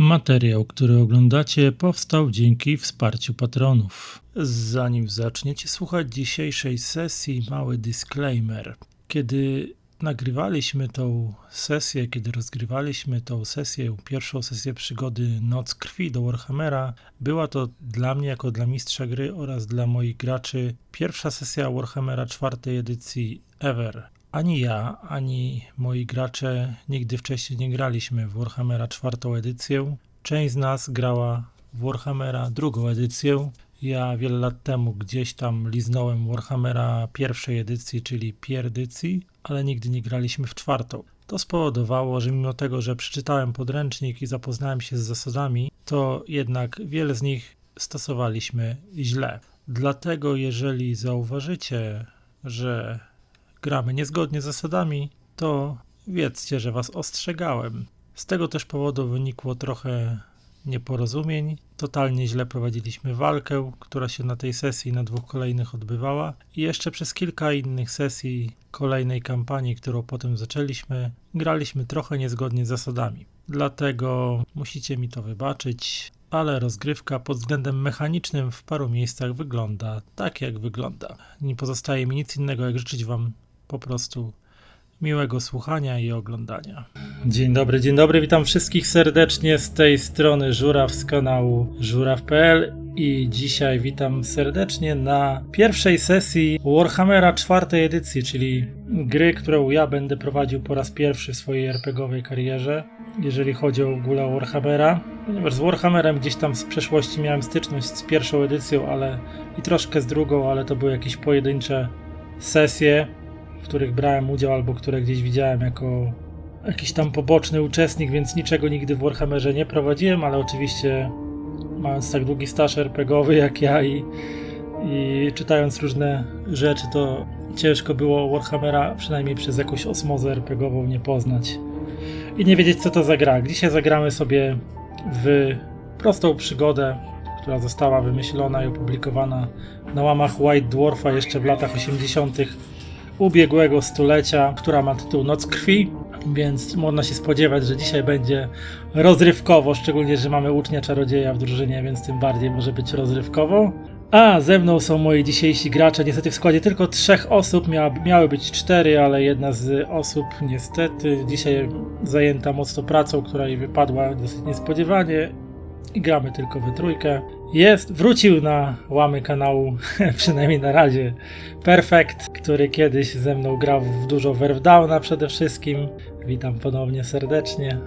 Materiał, który oglądacie, powstał dzięki wsparciu patronów. Zanim zaczniecie słuchać dzisiejszej sesji, mały disclaimer. Kiedy rozgrywaliśmy tą sesję, pierwszą sesję przygody Noc Krwi do Warhammera, była to dla mnie, jako dla mistrza gry oraz dla moich graczy, pierwsza sesja Warhammera 4. edycji ever. Ani ja, ani moi gracze nigdy wcześniej nie graliśmy w Warhammera 4. edycję. Część z nas grała w Warhammera 2. edycję. Ja wiele lat temu gdzieś tam liznąłem Warhammera 1. edycji, czyli pierdycji, ale nigdy nie graliśmy w 4. To spowodowało, że mimo tego, że przeczytałem podręcznik i zapoznałem się z zasadami, to jednak wiele z nich stosowaliśmy źle. Dlatego jeżeli zauważycie, że gramy niezgodnie z zasadami, to wiedzcie, że was ostrzegałem. Z tego też powodu wynikło trochę nieporozumień. Totalnie źle prowadziliśmy walkę, która się na tej sesji na 2 kolejnych odbywała i jeszcze przez kilka innych sesji kolejnej kampanii, którą potem zaczęliśmy, graliśmy trochę niezgodnie z zasadami. Dlatego musicie mi to wybaczyć, ale rozgrywka pod względem mechanicznym w paru miejscach wygląda tak, jak wygląda. Nie pozostaje mi nic innego, jak życzyć wam po prostu miłego słuchania i oglądania. Dzień dobry, witam wszystkich serdecznie z tej strony Żuraw z kanału żuraw.pl i dzisiaj witam serdecznie na pierwszej sesji Warhammera 4. edycji, czyli gry, którą ja będę prowadził po raz pierwszy w swojej RPG-owej karierze, jeżeli chodzi o ogóle o Warhammera. Ponieważ z Warhammerem gdzieś tam z przeszłości miałem styczność z 1. edycją, i troszkę z 2, ale to były jakieś pojedyncze sesje, w których brałem udział albo które gdzieś widziałem jako jakiś tam poboczny uczestnik, więc niczego nigdy w Warhammerze nie prowadziłem, ale oczywiście mając tak długi staż RPGowy jak ja i czytając różne rzeczy, to ciężko było Warhammera przynajmniej przez jakąś osmozę RPGową nie poznać i nie wiedzieć, co to za gra. Dzisiaj zagramy sobie w prostą przygodę, która została wymyślona i opublikowana na łamach White Dwarfa jeszcze w latach 80. ubiegłego stulecia, która ma tytuł Noc Krwi, więc można się spodziewać, że dzisiaj będzie rozrywkowo, szczególnie, że mamy ucznia czarodzieja w drużynie, więc tym bardziej może być rozrywkowo. A ze mną są moi dzisiejsi gracze, niestety w składzie tylko 3 osób, miały być 4, ale jedna z osób niestety dzisiaj zajęta mocno pracą, która jej wypadła dosyć niespodziewanie i gramy tylko we trójkę. Wrócił na łamy kanału, przynajmniej na razie, Perfekt, który kiedyś ze mną grał w dużo Werwdowna przede wszystkim. Witam ponownie serdecznie.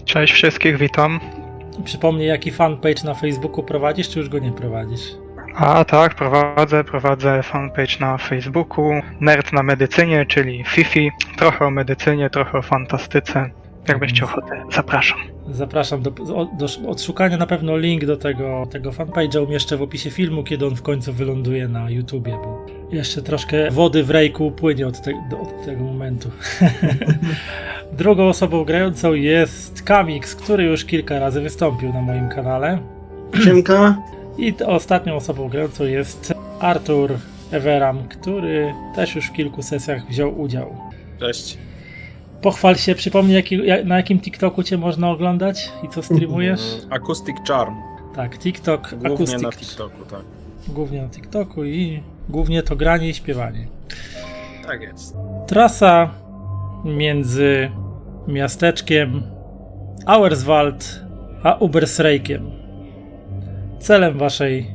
Cześć wszystkich, witam. Przypomnij, jaki fanpage na Facebooku prowadzisz, czy już go nie prowadzisz? A tak, prowadzę fanpage na Facebooku, Nerd na medycynie, czyli Fifi. Trochę o medycynie, trochę o fantastyce. Jakbyście ochotę, zapraszam. Zapraszam do odszukania, na pewno link do tego fanpage'a umieszczę w opisie filmu, kiedy on w końcu wyląduje na YouTubie, bo jeszcze troszkę wody w rejku płynie od tego momentu. Drugą osobą grającą jest Kamix, który już kilka razy wystąpił na moim kanale. Siemka. I ostatnią osobą grającą jest Artur Everam, który też już w kilku sesjach wziął udział. Cześć. Pochwal się, przypomnij na jakim TikToku cię można oglądać i co streamujesz? Acoustic Charm. Tak, TikTok, Głównie Acoustic. na TikToku, tak. Głównie na TikToku i głównie to granie i śpiewanie. Tak jest. Trasa między miasteczkiem Auerswald a Ubersreikiem. Celem waszej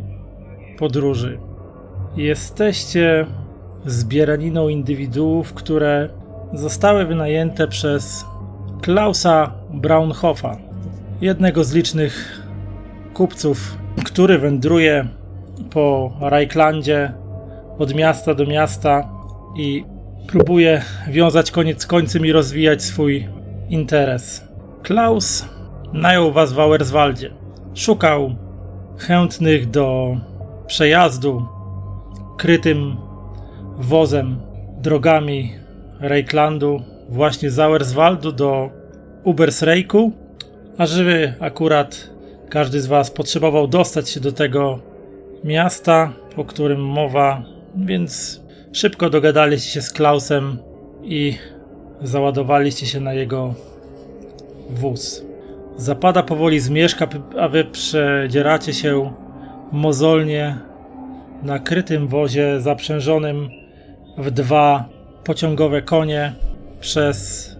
podróży. Jesteście zbieraniną indywiduów, które zostały wynajęte przez Klausa Braunhofa, jednego z licznych kupców, który wędruje po Reichlandzie od miasta do miasta i próbuje wiązać koniec z końcem i rozwijać swój interes. Klaus najął was w Auerswaldzie. Szukał chętnych do przejazdu krytym wozem drogami Reichlandu właśnie z Auerswaldu do Ubersreiku, a żeby akurat każdy z was potrzebował dostać się do tego miasta, o którym mowa, więc szybko dogadaliście się z Klausem i załadowaliście się na jego wóz. Zapada powoli zmierzch, a wy przedzieracie się mozolnie na krytym wozie zaprzężonym w 2 pociągowe konie przez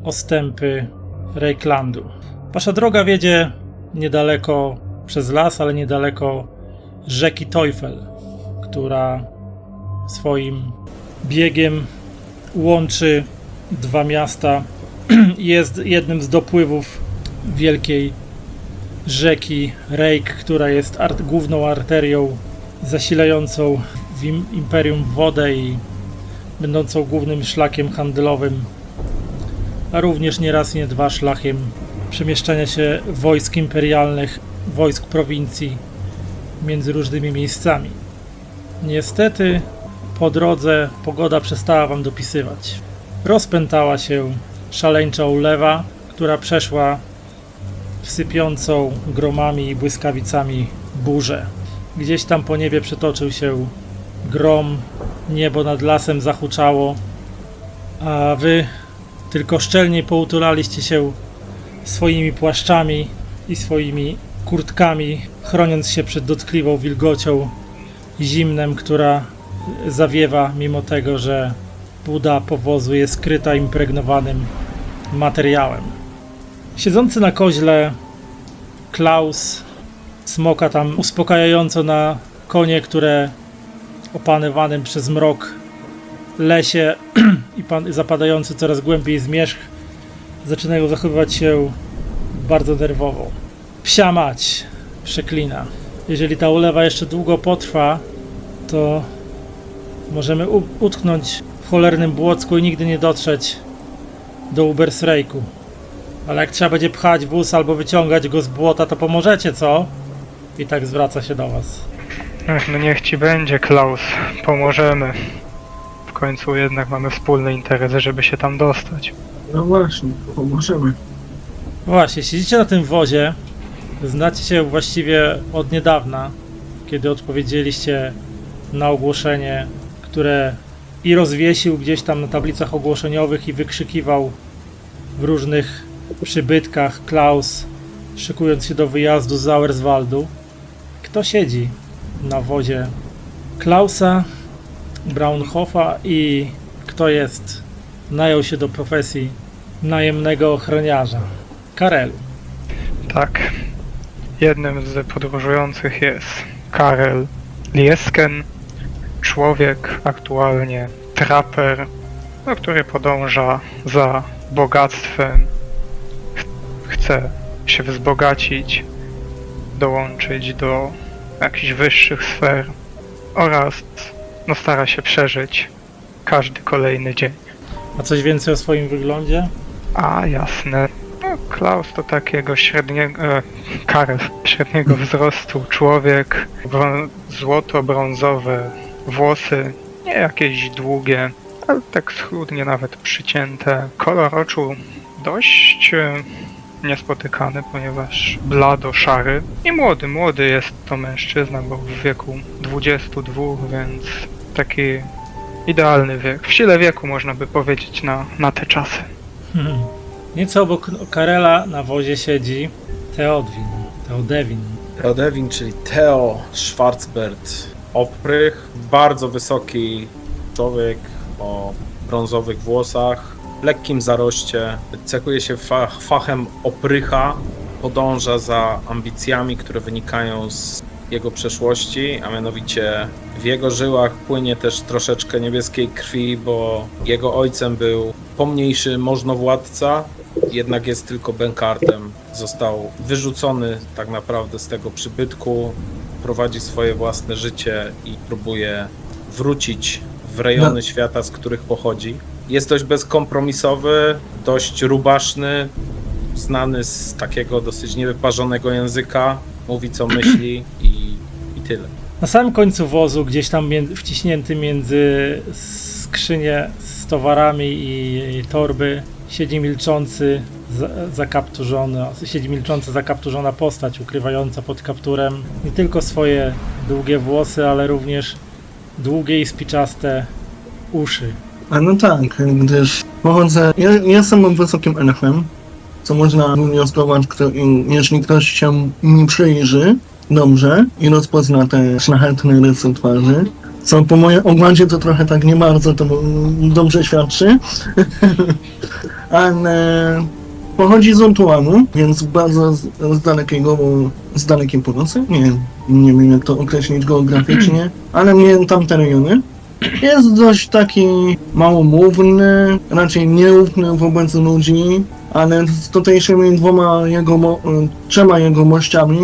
ostępy Reiklandu. Wasza droga wiedzie niedaleko przez las, ale niedaleko rzeki Teufel, która swoim biegiem łączy 2 miasta i jest jednym z dopływów wielkiej rzeki Reik, która jest główną arterią zasilającą w imperium wodę i będącą głównym szlakiem handlowym, a również nie raz i nie 2 szlakiem przemieszczania się wojsk imperialnych, wojsk prowincji między różnymi miejscami. Niestety po drodze pogoda przestała wam dopisywać. Rozpętała się szaleńcza ulewa, która przeszła w sypiącą gromami i błyskawicami burzę. Gdzieś tam po niebie przetoczył się grom, niebo nad lasem zahuczało, a wy tylko szczelniej poutulaliście się swoimi płaszczami i swoimi kurtkami, chroniąc się przed dotkliwą wilgocią i zimnem, która zawiewa mimo tego, że buda powozu jest skryta impregnowanym materiałem. Siedzący na koźle Klaus smoka tam uspokajająco na konie, które opanowanym przez mrok lesie i zapadający coraz głębiej zmierzch zaczynają zachowywać się bardzo nerwowo. Psia mać, przeklina. Jeżeli ta ulewa jeszcze długo potrwa, to możemy utknąć w cholernym błocku i nigdy nie dotrzeć do Ubersreiku. Ale jak trzeba będzie pchać wóz albo wyciągać go z błota, to pomożecie, co? I tak zwraca się do was. Ech, no niech ci będzie, Klaus. Pomożemy. W końcu jednak mamy wspólny interes, żeby się tam dostać. No właśnie, pomożemy. Właśnie, siedzicie na tym wozie, znacie się właściwie od niedawna, kiedy odpowiedzieliście na ogłoszenie, które i rozwiesił gdzieś tam na tablicach ogłoszeniowych i wykrzykiwał w różnych przybytkach Klaus, szykując się do wyjazdu z Sauerswaldu. Kto siedzi na wozie Klausa, Braunhofa i kto najął się do profesji najemnego ochroniarza? Karel. Tak. Jednym z podróżujących jest Karel Liesken, człowiek, aktualnie traper, który podąża za bogactwem, chce się wzbogacić, dołączyć do jakichś wyższych sfer oraz stara się przeżyć każdy kolejny dzień. A coś więcej o swoim wyglądzie? A, jasne. No, Klaus to takiego Karel średniego wzrostu człowiek, złoto-brązowe włosy, nie jakieś długie, ale tak schludnie nawet przycięte. Kolor oczu dość niespotykany, ponieważ blado-szary. I młody jest to mężczyzna, bo w wieku 22, więc taki idealny wiek. W sile wieku można by powiedzieć na te czasy. Nieco obok Karela na wozie siedzi Theodewin, czyli Theo Schwarzbert. Oprych, bardzo wysoki człowiek o brązowych włosach, lekkim zaroście, cechuje się fachem oprycha, podąża za ambicjami, które wynikają z jego przeszłości, a mianowicie w jego żyłach płynie też troszeczkę niebieskiej krwi, bo jego ojcem był pomniejszy możnowładca, jednak jest tylko bękartem. Został wyrzucony tak naprawdę z tego przybytku, prowadzi swoje własne życie i próbuje wrócić w rejony świata, z których pochodzi. Jest dość bezkompromisowy, dość rubaszny, znany z takiego dosyć niewyparzonego języka, mówi co myśli i tyle. Na samym końcu wozu, gdzieś tam wciśnięty między skrzynię z towarami i torby, siedzi milcząca, zakapturzona postać, ukrywająca pod kapturem nie tylko swoje długie włosy, ale również długie i spiczaste uszy. A no tak, gdyż pochodzę... Ja jestem wysokim elfem, co można wnioskować, jeśli ktoś się nie przyjrzy dobrze i rozpozna te szlachetne rysy twarzy. Co po mojej ogładzie to trochę tak nie bardzo to dobrze świadczy. Ale pochodzi z Antuanu, więc bardzo z dalekiej północy. Nie wiem jak to określić geograficznie, ale nie tamte rejony. Jest dość taki małomówny, raczej nieufny wobec ludzi, ale z tutejszymi trzema jego mościami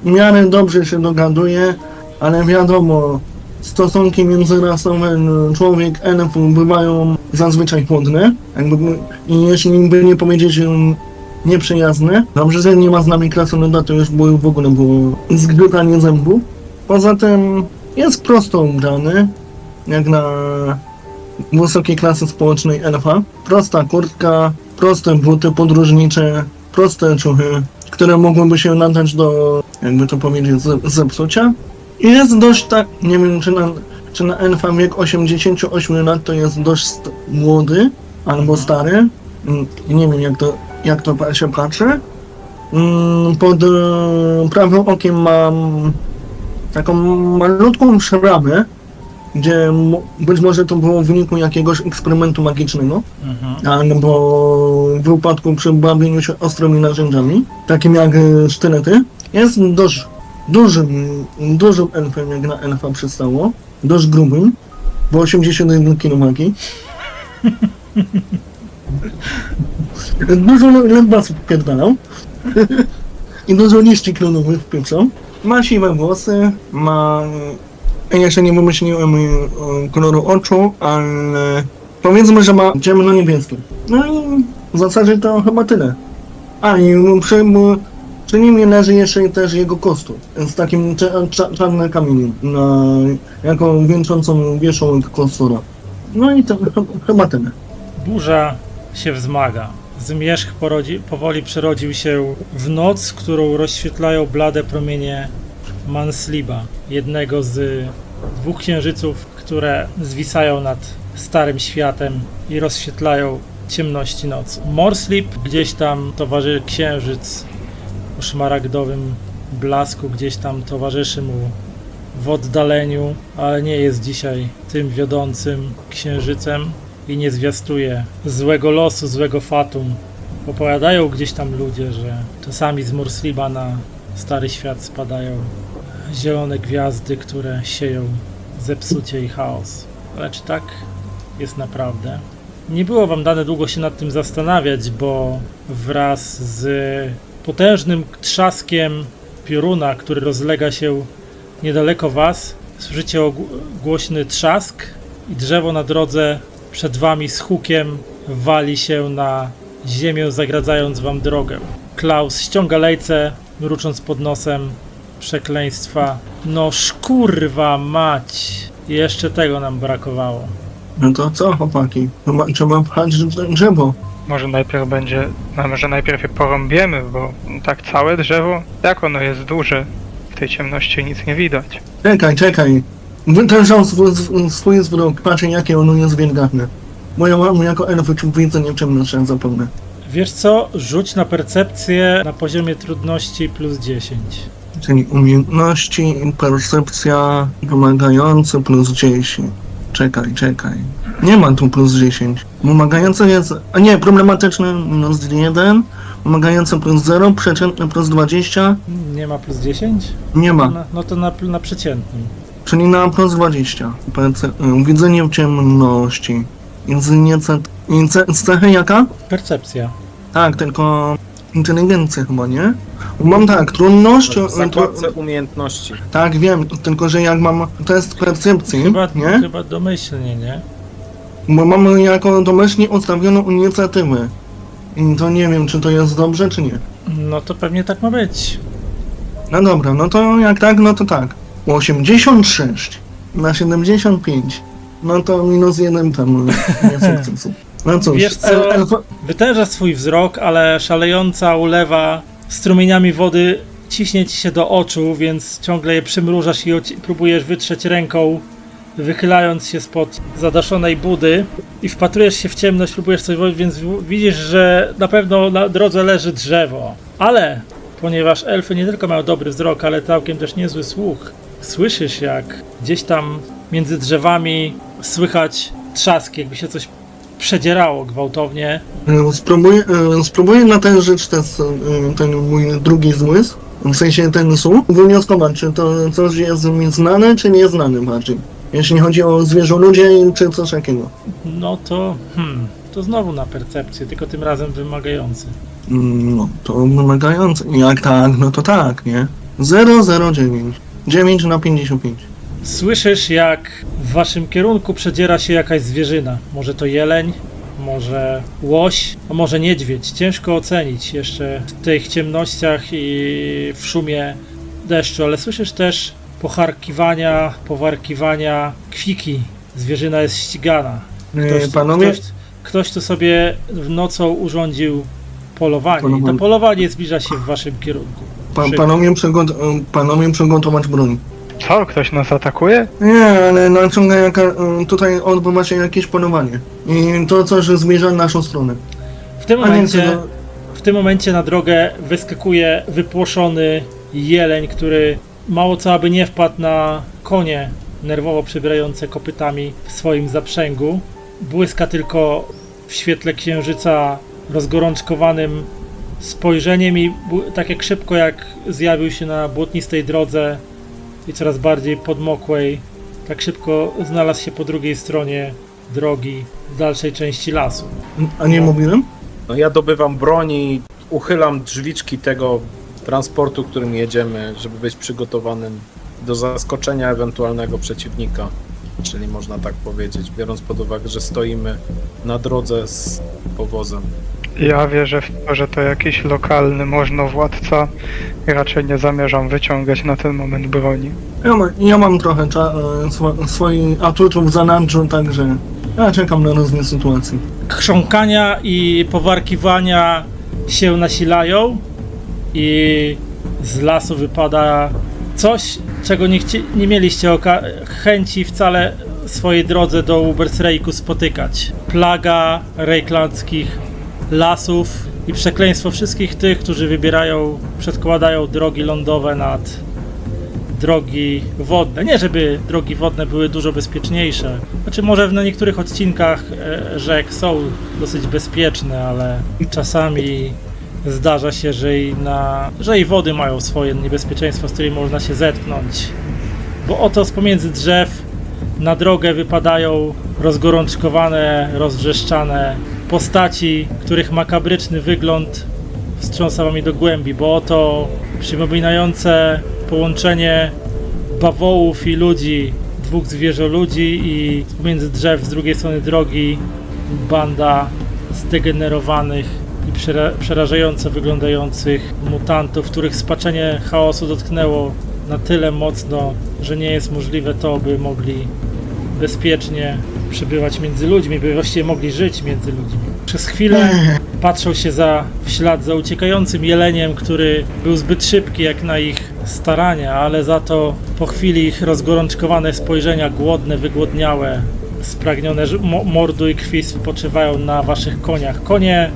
w miarę dobrze się dogaduje, ale wiadomo, stosunki międzyrasowe człowiek-elf bywają zazwyczaj chłodne, i jeśli by nie powiedzieć nieprzyjazne. Dobrze, że nie ma z nami krasnoluda, to już w ogóle było zgrzytanie zębów. Poza tym jest prosto ubrany, jak na wysokiej klasy społecznej elfa. Prosta kurtka, proste buty podróżnicze, proste ciuchy, które mogłyby się nadać do, jakby to powiedzieć, zepsucia. I jest dość tak, nie wiem czy na elfa wiek 88 lat to jest dość młody albo stary. Nie wiem jak to się patrzy. Pod prawym okiem mam taką malutką szramę, gdzie być może to było w wyniku jakiegoś eksperymentu magicznego, albo w wypadku przy bawieniu się ostrymi narzędziami, takim jak sztylety. Jest dość dużym elfem, jak na elfa przystało, dość grubym, bo 81 kg wagi. Dużo lębasów pierdalał i dużo liści klonowych wpieprzał. Ma siwe włosy, ma... Jeszcze nie wymyśliłem koloru oczu, ale powiedzmy, że ma ciemno-niebieskie. No i w zasadzie to chyba tyle. A i przy nim leży jeszcze też jego kostur z takim czarnym kamieniem, jako wieńczącą wieszą kostura. No i to chyba tyle. Burza się wzmaga. Zmierzch powoli przerodził się w noc, którą rozświetlają blade promienie Mansliba, jednego z dwóch księżyców, które zwisają nad Starym Światem i rozświetlają ciemności nocy. Morslip gdzieś tam księżyc o szmaragdowym blasku, gdzieś tam towarzyszy mu w oddaleniu, ale nie jest dzisiaj tym wiodącym księżycem i nie zwiastuje złego losu, złego fatum. Opowiadają gdzieś tam ludzie, że czasami z Morsliba na Stary Świat spadają zielone gwiazdy, które sieją zepsucie i chaos. Ale czy tak jest naprawdę? Nie było wam dane długo się nad tym zastanawiać, bo wraz z potężnym trzaskiem pioruna, który rozlega się niedaleko was, słyszycie głośny trzask i drzewo na drodze przed wami z hukiem wali się na ziemię, zagradzając wam drogę. Klaus ściąga lejce, mrucząc pod nosem przekleństwa. No szkurwa mać! Jeszcze tego nam brakowało. No to co, chłopaki? Chyba trzeba pchać drzewo. Może najpierw je porąbiemy, bo tak całe drzewo, jak ono jest duże, w tej ciemności nic nie widać. Czekaj. Wytężał swój wzrok, patrzę jakie ono jest wielgachne. Bo ja mam jako elfy widzenie ciemności zapewne. Wiesz co? Rzuć na percepcję na poziomie trudności plus 10. Czyli umiejętności, percepcja, wymagający plus 10. Czekaj. Nie ma tu plus 10. Wymagający jest... A nie, problematyczny minus 1. Wymagający plus 0, przeciętny plus 20. Nie ma plus 10? Nie ma. No to na przeciętnym. Czyli na plus 20. Widzenie w ciemności. Cechy jaka? Percepcja. Tak, tylko inteligencja chyba, nie? Mam tak, trudność... W zakładce umiejętności. Tak, wiem, tylko że jak mam test percepcji, nie? Chyba domyślnie, nie? Bo mamy jako domyślnie ustawioną inicjatywę. I to nie wiem, czy to jest dobrze, czy nie. No to pewnie tak ma być. No dobra, no to jak tak, no to tak. 86 na 75. No to minus 1 tam nie sukcesu. No cóż, Wiesz co? Wytęża swój wzrok, ale szalejąca ulewa strumieniami wody ciśnie ci się do oczu, więc ciągle je przymrużasz i próbujesz wytrzeć ręką wychylając się spod zadaszonej budy i wpatrujesz się w ciemność, próbujesz coś powiedzieć, więc widzisz, że na pewno na drodze leży drzewo. Ale ponieważ elfy nie tylko mają dobry wzrok, ale całkiem też niezły słuch, słyszysz, jak gdzieś tam między drzewami słychać trzask, jakby się coś przedzierało gwałtownie. Spróbuję natężyć ten mój drugi zmysł, w sensie ten słuch, wywnioskować, czy to coś jest mi znane, czy nieznane bardziej. Jeśli chodzi o zwierzoludzie, czy coś takiego. No to, to znowu na percepcję, tylko tym razem wymagający. No, to wymagające. Jak tak, no to tak, nie? 009. 9 na 55. Słyszysz, jak w waszym kierunku przedziera się jakaś zwierzyna. Może to jeleń, może łoś, a może niedźwiedź. Ciężko ocenić jeszcze w tych ciemnościach i w szumie deszczu, ale słyszysz też powarkiwania, kwiki. Zwierzyna jest ścigana. Panowie? Ktoś tu sobie nocą urządził polowanie. I to polowanie zbliża się w waszym kierunku. Panowie przygotować broń. Co? Ktoś nas atakuje? Nie, ale tutaj odbywa się jakieś polowanie. I to coś zmierza w naszą stronę. W tym momencie na drogę wyskakuje wypłoszony jeleń, który mało co aby nie wpadł na konie nerwowo przybierające kopytami w swoim zaprzęgu. Błyska tylko w świetle księżyca rozgorączkowanym spojrzeniem i tak jak szybko jak zjawił się na błotnistej drodze i coraz bardziej podmokłej, tak szybko znalazł się po drugiej stronie drogi w dalszej części lasu. A nie mówiłem? No ja dobywam broń i uchylam drzwiczki tego transportu, którym jedziemy, żeby być przygotowanym do zaskoczenia ewentualnego przeciwnika. Czyli można tak powiedzieć, biorąc pod uwagę, że stoimy na drodze z powozem. Ja wierzę w to, że to jakiś lokalny możnowładca i raczej nie zamierzam wyciągać na ten moment broni. Ja mam trochę swoich atutów w zanadrzu, także ja czekam na rozwój sytuacji. Chrząkania i powarkiwania się nasilają i z lasu wypada coś, czego nie mieliście chęci wcale w swojej drodze do Ubersreiku spotykać. Plaga rejklandzkich lasów i przekleństwo wszystkich tych, którzy przedkładają drogi lądowe nad drogi wodne. Nie, żeby drogi wodne były dużo bezpieczniejsze. Znaczy może na niektórych odcinkach rzek są dosyć bezpieczne, ale czasami zdarza się, że i wody mają swoje niebezpieczeństwo, z którymi można się zetknąć. Bo oto z pomiędzy drzew na drogę wypadają rozgorączkowane, rozwrzeszczane postaci, których makabryczny wygląd wstrząsa wami do głębi, bo oto przypominające połączenie bawołów i ludzi, dwóch zwierzoludzi i pomiędzy drzew z drugiej strony drogi banda zdegenerowanych i przerażająco wyglądających mutantów, których spaczenie chaosu dotknęło na tyle mocno, że nie jest możliwe to, by mogli bezpiecznie przebywać między ludźmi, by właściwie mogli żyć między ludźmi. Przez chwilę patrzą się w ślad za uciekającym jeleniem, który był zbyt szybki jak na ich starania, ale za to po chwili ich rozgorączkowane spojrzenia, głodne, wygłodniałe, spragnione mordu i krwi spoczywają na waszych koniach. Konie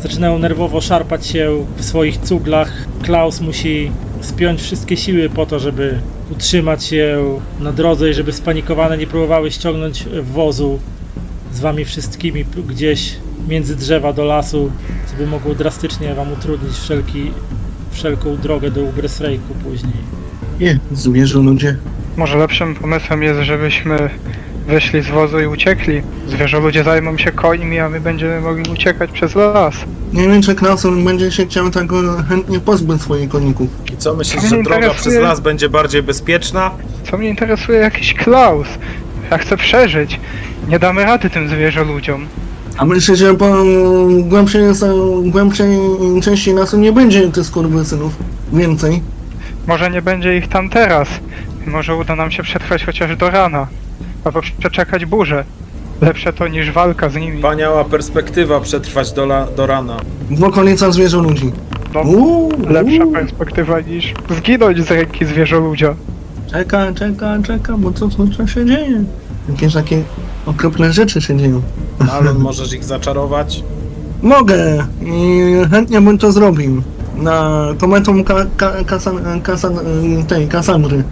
zaczynają nerwowo szarpać się w swoich cuglach. Klaus musi spiąć wszystkie siły po to, żeby utrzymać się na drodze i żeby spanikowane nie próbowały ściągnąć wozu z wami wszystkimi gdzieś między drzewa do lasu, co by mogło drastycznie wam utrudnić wszelką drogę do Ubersreiku później. Nie, zwierzoludzie. Może lepszym pomysłem jest, żebyśmy wyszli z wozu i uciekli. Zwierzoludzie zajmą się końmi, a my będziemy mogli uciekać przez las. Nie wiem, czy Klaus będzie się chciał tak chętnie pozbyć swoich koników. I co, myślisz, To że mnie droga interesuje. przez las będzie bardziej bezpieczna? Co mnie interesuje, jakiś Klaus. Ja chcę przeżyć. Nie damy rady tym zwierzoludziom. A myślę, że po głębszej części lasu nie będzie tych skurwysynów więcej. Może nie będzie ich tam teraz. Może uda nam się przetrwać chociaż do rana. Albo przeczekać burzę. Lepsze to niż walka z nimi. Wspaniała perspektywa przetrwać do rana. W okolicach zwierzoludzi. No, lepsza perspektywa niż zginąć z ręki zwierzoludzia. Czeka, bo co się dzieje? Jakieś takie okropne rzeczy się dzieją. Alon, możesz ich zaczarować? Mogę i chętnie bym to zrobił. Na kometą Kasandry.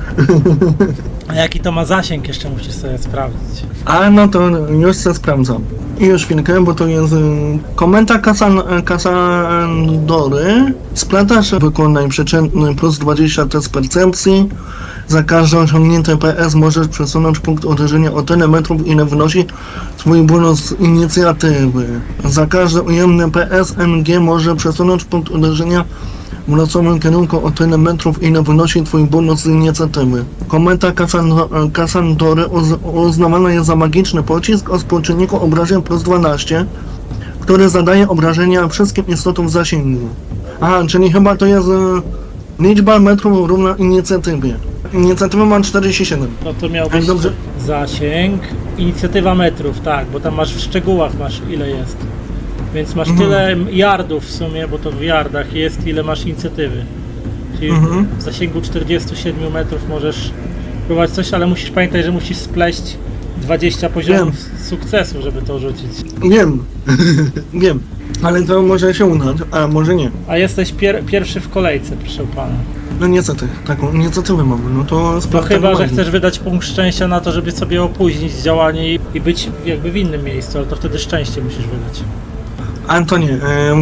A jaki to ma zasięg, jeszcze musisz sobie sprawdzić. A no to już se sprawdzam. I już chwilkę, bo to jest komenta Kasandory. Splatasz, wykonaj przeciętny plus 20 test percepcji. Za każde osiągnięte PS możesz przesunąć punkt uderzenia o tyle metrów, ile wynosi twój bonus inicjatywy. Za każde ujemne PS MG może przesunąć punkt uderzenia w losowym kierunku o tyle metrów, ile wynosi twój bonus z inicjatywy. Kometa Kasandory uznawana jest za magiczny pocisk o współczynniku obrażeń plus 12, który zadaje obrażenia wszystkim istotom w zasięgu. Aha, czyli chyba to jest liczba metrów równa inicjatywie. Inicjatywa ma 47. No to miał być Dobrze. zasięg, inicjatywa metrów, tak, bo tam masz w szczegółach masz ile jest. Więc masz tyle yardów w sumie, bo to w yardach jest, ile masz inicjatywy. Czyli w zasięgu 47 metrów możesz próbować coś, ale musisz pamiętać, że musisz spleść 20 poziomów sukcesu, żeby to rzucić. Wiem, wiem, ale to może się udać, a może nie. A jesteś pierwszy w kolejce, proszę pana. No niestety, taką inicjatywę mamy, no to No sprawdzę. chyba, że chcesz wydać punkt szczęścia na to, żeby sobie opóźnić działanie i być jakby w innym miejscu, ale to wtedy szczęście musisz wydać. A to nie,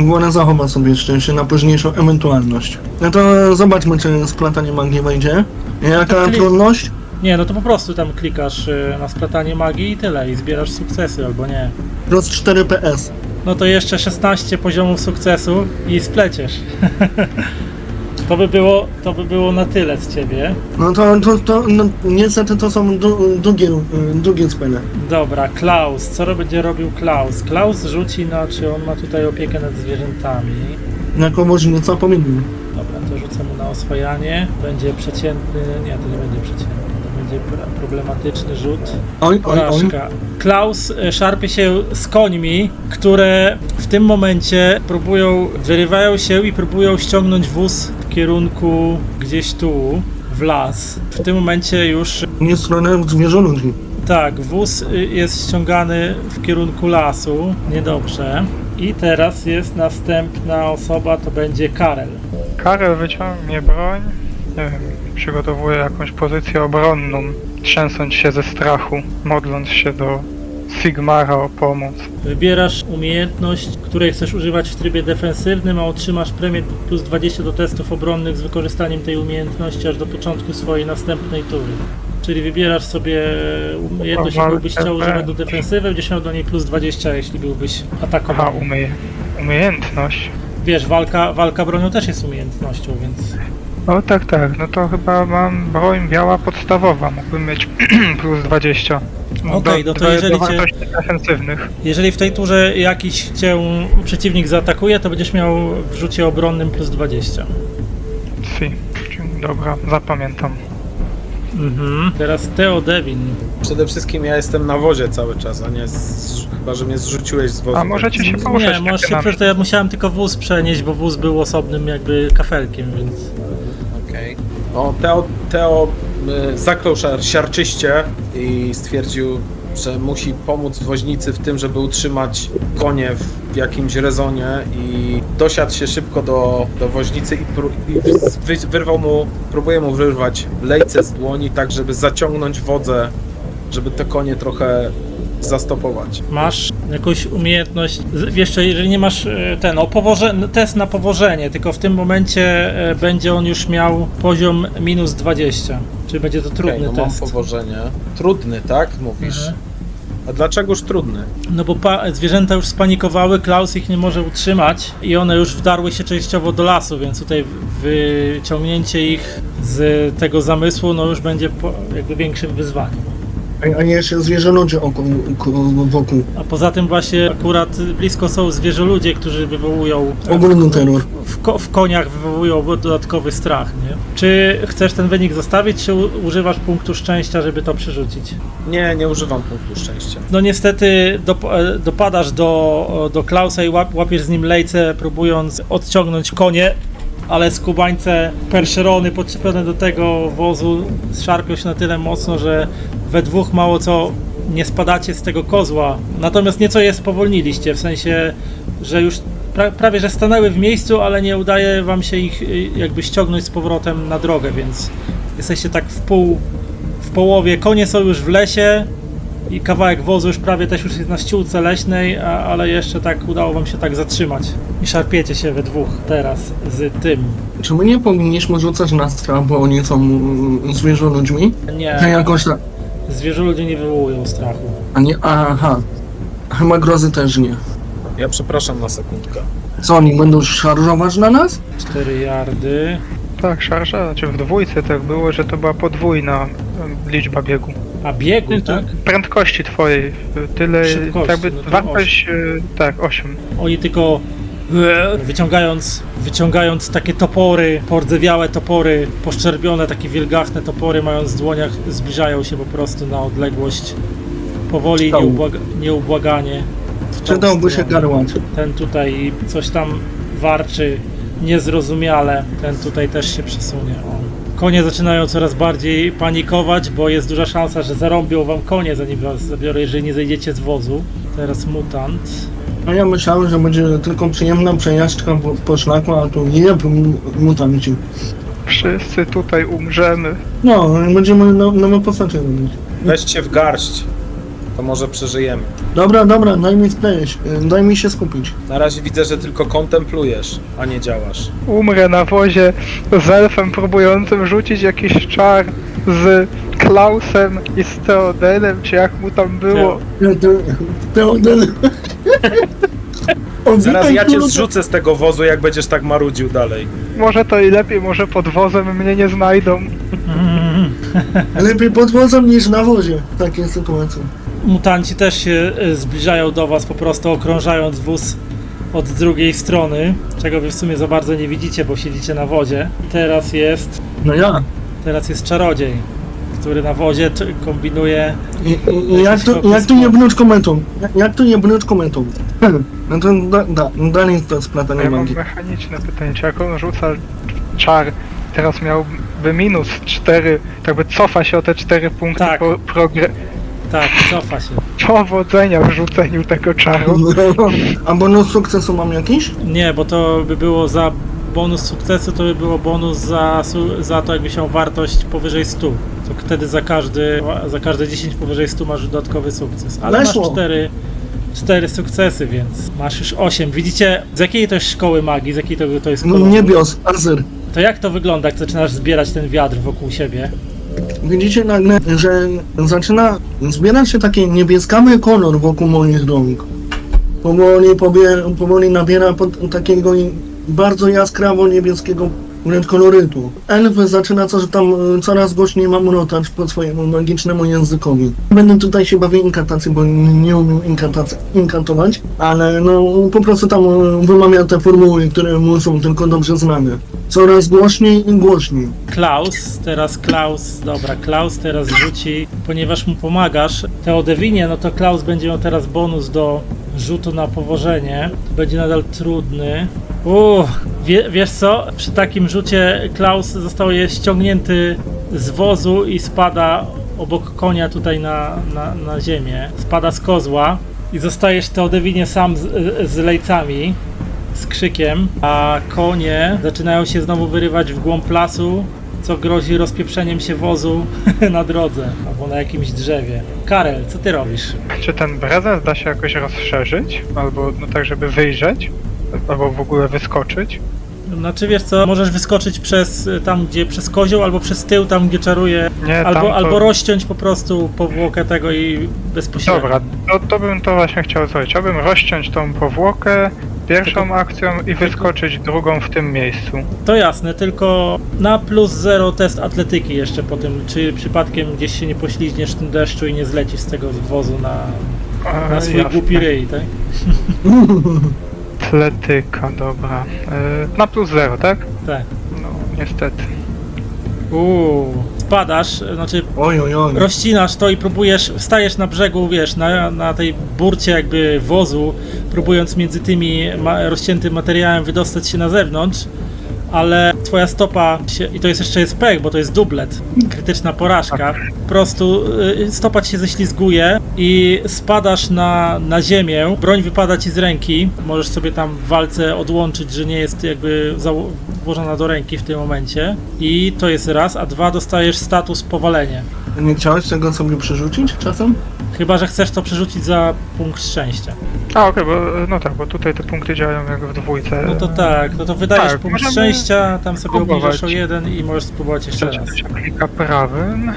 Głona zachowa sobie szczęście na późniejszą ewentualność. No to zobaczmy, czy splatanie magii wejdzie. Jaka trudność? Nie, no to po prostu tam klikasz na splatanie magii i tyle, i zbierasz sukcesy albo nie. Plus 4 PS. No to jeszcze 16 poziomów sukcesu i spleciesz. To by było na tyle z ciebie. No to no, niestety to są długie spele. Dobra, Klaus, co będzie robił Klaus? Klaus rzuci czy on ma tutaj opiekę nad zwierzętami. Jako możliwe powinien. Dobra, to rzucę mu na oswajanie. Będzie przeciętny, nie, to nie będzie przeciętny, to będzie problematyczny rzut. Oj. Porażka. Klaus szarpie się z końmi, które w tym momencie wyrywają się i próbują ściągnąć wóz w kierunku gdzieś tu, w las. W tym momencie już, Nie stronę zwierzoludzi. tak, wóz jest ściągany w kierunku lasu, niedobrze. I teraz jest następna osoba, to będzie Karel. Karel wyciągnie broń, nie wiem, przygotowuje jakąś pozycję obronną, trzęsąc się ze strachu, modląc się do Sigmara o pomoc. Wybierasz umiejętność, której chcesz używać w trybie defensywnym, a otrzymasz premię plus 20 do testów obronnych z wykorzystaniem tej umiejętności aż do początku swojej następnej tury. Czyli wybierasz sobie umiejętność, jeśli byłbyś chciał używać do defensywy, będziesz miał do niej plus 20, jeśli byłbyś atakowany. Aha, umiejętność. Wiesz, walka bronią też jest umiejętnością, więc... O tak, no to chyba mam broń biała podstawowa, mógłbym mieć plus 20. Okej, no to jeżeli do cię... wartości defensywnych. Jeżeli w tej turze jakiś cię przeciwnik zaatakuje, to będziesz miał w rzucie obronnym plus 20. Dobra, zapamiętam. Teraz Theo Devin. Przede wszystkim ja jestem na wozie cały czas, a nie chyba, że mnie zrzuciłeś z wozu. A możecie się poruszać. Nie, możesz się przecież, ja musiałem tylko wóz przenieść, bo wóz był osobnym jakby kafelkiem, więc... Okej. O, Teo zaklął siarczyście i stwierdził, że musi pomóc woźnicy w tym, żeby utrzymać konie w jakimś rezonie i dosiadł się szybko do woźnicy i próbuje mu wyrwać lejce z dłoni, tak żeby zaciągnąć wodzę, żeby te konie trochę zastopować. Masz jakąś umiejętność, jeszcze jeżeli nie masz test na powożenie, tylko w tym momencie będzie on już miał poziom minus 20, czyli będzie to trudny no test. mam powożenie. Trudny, tak? Mówisz? A dlaczegóż trudny? No bo zwierzęta już spanikowały, Klaus ich nie może utrzymać i one już wdarły się częściowo do lasu, więc tutaj wyciągnięcie ich z tego zamysłu no już będzie jakby większym wyzwaniem. A jeszcze zwierzoludzie wokół. A poza tym właśnie akurat blisko są zwierzoludzie, którzy wywołują Ogólny terror. w koniach wywołują dodatkowy strach, nie? Czy chcesz ten wynik zostawić, czy używasz punktu szczęścia, żeby to przerzucić? Nie używam punktu szczęścia. No niestety dopadasz do Klausa i łapiesz z nim lejce, próbując odciągnąć konie, ale skubańce perszerony podczepione do tego wozu szarpią się na tyle mocno, że we dwóch mało co nie spadacie z tego kozła. Natomiast nieco je spowolniliście, w sensie, że już prawie że stanęły w miejscu, ale nie udaje wam się ich jakby ściągnąć z powrotem na drogę, więc jesteście tak w połowie. Konie są już w lesie i kawałek wozu już prawie też już jest na ściółce leśnej, ale jeszcze tak udało wam się tak zatrzymać. I szarpiecie się we dwóch teraz z tym. Czy my nie powinniśmy rzucać na strach, bo oni są zwierzoludźmi? Nie, Ja jakoś tak. zwierzoludzie nie wywołują strachu. A nie, aha. Chyba grozy też nie. Ja przepraszam na sekundkę. Co, oni będą szarżować na nas? 4 yardy. Tak, szarża, znaczy w dwójce tak było, że to była podwójna liczba biegu. A biegu, tak? Prędkości twojej, tyle, Szybkości, jakby no to wartość, tak, 8. Oni tylko wyciągając takie topory, pordzewiałe topory, poszczerbione, takie wielgachne topory, mając w dłoniach, zbliżają się po prostu na odległość powoli, nieubłaganie. W tą Przydałby się stronę. garłacz. Ten tutaj coś tam warczy niezrozumiale, ten tutaj też się przesunie. O. Konie zaczynają coraz bardziej panikować, bo jest duża szansa, że zarąbią wam konie, zanim was zabiorę, jeżeli nie zejdziecie z wozu. Teraz mutant. A ja myślałem, że będzie tylko przyjemna przejażdżka po szlaku, a tu mutanci. Wszyscy tutaj umrzemy. No, będziemy nowe postacie robić. Weźcie w garść, to może przeżyjemy. Dobra, daj mi spleść, daj mi się skupić. Na razie widzę, że tylko kontemplujesz, a nie działasz. Umrę na wozie z elfem próbującym rzucić jakiś czar z Klausem i z Theodenem, czy jak mu tam było. Zaraz ja cię zrzucę z tego wozu, jak będziesz tak marudził dalej. Może to i lepiej, może pod wozem mnie nie znajdą. Lepiej pod wozem niż na wozie w takiej sytuacji. Mutanci też się zbliżają do was, po prostu okrążając wóz od drugiej strony, czego wy w sumie za bardzo nie widzicie, bo siedzicie na wodzie. Teraz jest czarodziej, który na wozie kombinuje. Jak tu nie wnąć komentą? Jak tu nie wnąć komentą? No to dalej to splatanie Ja mam magii. mechaniczne pytanie, czy jak on rzuca czar, teraz miałby minus 4, tak by cofa się o te 4 punkty Tak. Tak, cofa się. Powodzenia w rzuceniu tego czaru. A bonus sukcesu mam jakiś? Nie, bo to by było za bonus sukcesu, to by było bonus za to, jakby się wartość powyżej 100. To wtedy za każde 10 powyżej 100 masz dodatkowy sukces. Ale Weszło. masz 4 sukcesy, więc masz już 8. Widzicie, z jakiej to jest szkoły magii, z jakiej to jest koloru? Niebios, Azyr. To jak to wygląda, jak zaczynasz zbierać ten wiatr wokół siebie? Widzicie nagle, że zaczyna zbierać się taki niebieskawy kolor wokół moich rąk. Powoli nabiera takiego bardzo jaskrawo niebieskiego wręcz kolorytu. Elf zaczyna coraz głośniej mamrotać po swojemu magicznemu językowi. Będę tutaj się bawił inkantacją, bo nie umiem inkantować, ale no po prostu tam wymawia te formuły, które mu są tylko dobrze znane. Coraz głośniej i głośniej. Klaus teraz rzuci, ponieważ mu pomagasz Theodewinie, no to Klaus będzie miał teraz bonus do rzutu na powożenie. Będzie nadal trudny. Wiesz co? Przy takim rzucie Klaus został ściągnięty z wozu i spada obok konia tutaj na ziemię. Spada z kozła i zostajesz Theodewinie sam z lejcami, z krzykiem, a konie zaczynają się znowu wyrywać w głąb lasu, co grozi rozpieprzeniem się wozu na drodze albo na jakimś drzewie. Karel, co ty robisz? Czy ten prezent da się jakoś rozszerzyć? Albo no tak, żeby wyjrzeć? Albo w ogóle wyskoczyć? Znaczy wiesz co, możesz wyskoczyć przez kozioł albo przez tył, tam gdzie czaruje, Nie, albo rozciąć po prostu powłokę tego i bezpośrednio. Dobra, to bym to właśnie chciał zrobić. Chciałbym rozciąć tą powłokę pierwszą akcją i wyskoczyć drugą w tym miejscu. To jasne, tylko na +0 test atletyki jeszcze po tym, czy przypadkiem gdzieś się nie poślizgniesz w tym deszczu i nie zlecisz z tego wozu na swój Jasne. głupi ryj, tak? Atletyka, dobra. Na +0, tak? Tak. No, niestety. Spadasz, znaczy Oj. rozcinasz to i próbujesz, wstajesz na brzegu, wiesz, na tej burcie jakby wozu, próbując między tymi rozciętym materiałem wydostać się na zewnątrz, ale twoja stopa się, i to jest jeszcze jest pech, bo to jest dublet, krytyczna porażka, po prostu stopa ci się ześlizguje i spadasz na ziemię, broń wypada ci z ręki, możesz sobie tam w walce odłączyć, że nie jest jakby włożona do ręki w tym momencie i to jest raz, a dwa dostajesz status powalenie. Nie chciałeś tego sobie przerzucić czasem? Chyba że chcesz to przerzucić za punkt szczęścia. A okej, bo tutaj te punkty działają jak w dwójce. No to tak, no to wydajesz Tak, punkt możemy szczęścia, tam sobie spróbować. obniżasz o jeden i możesz spróbować jeszcze raz. Klika prawym,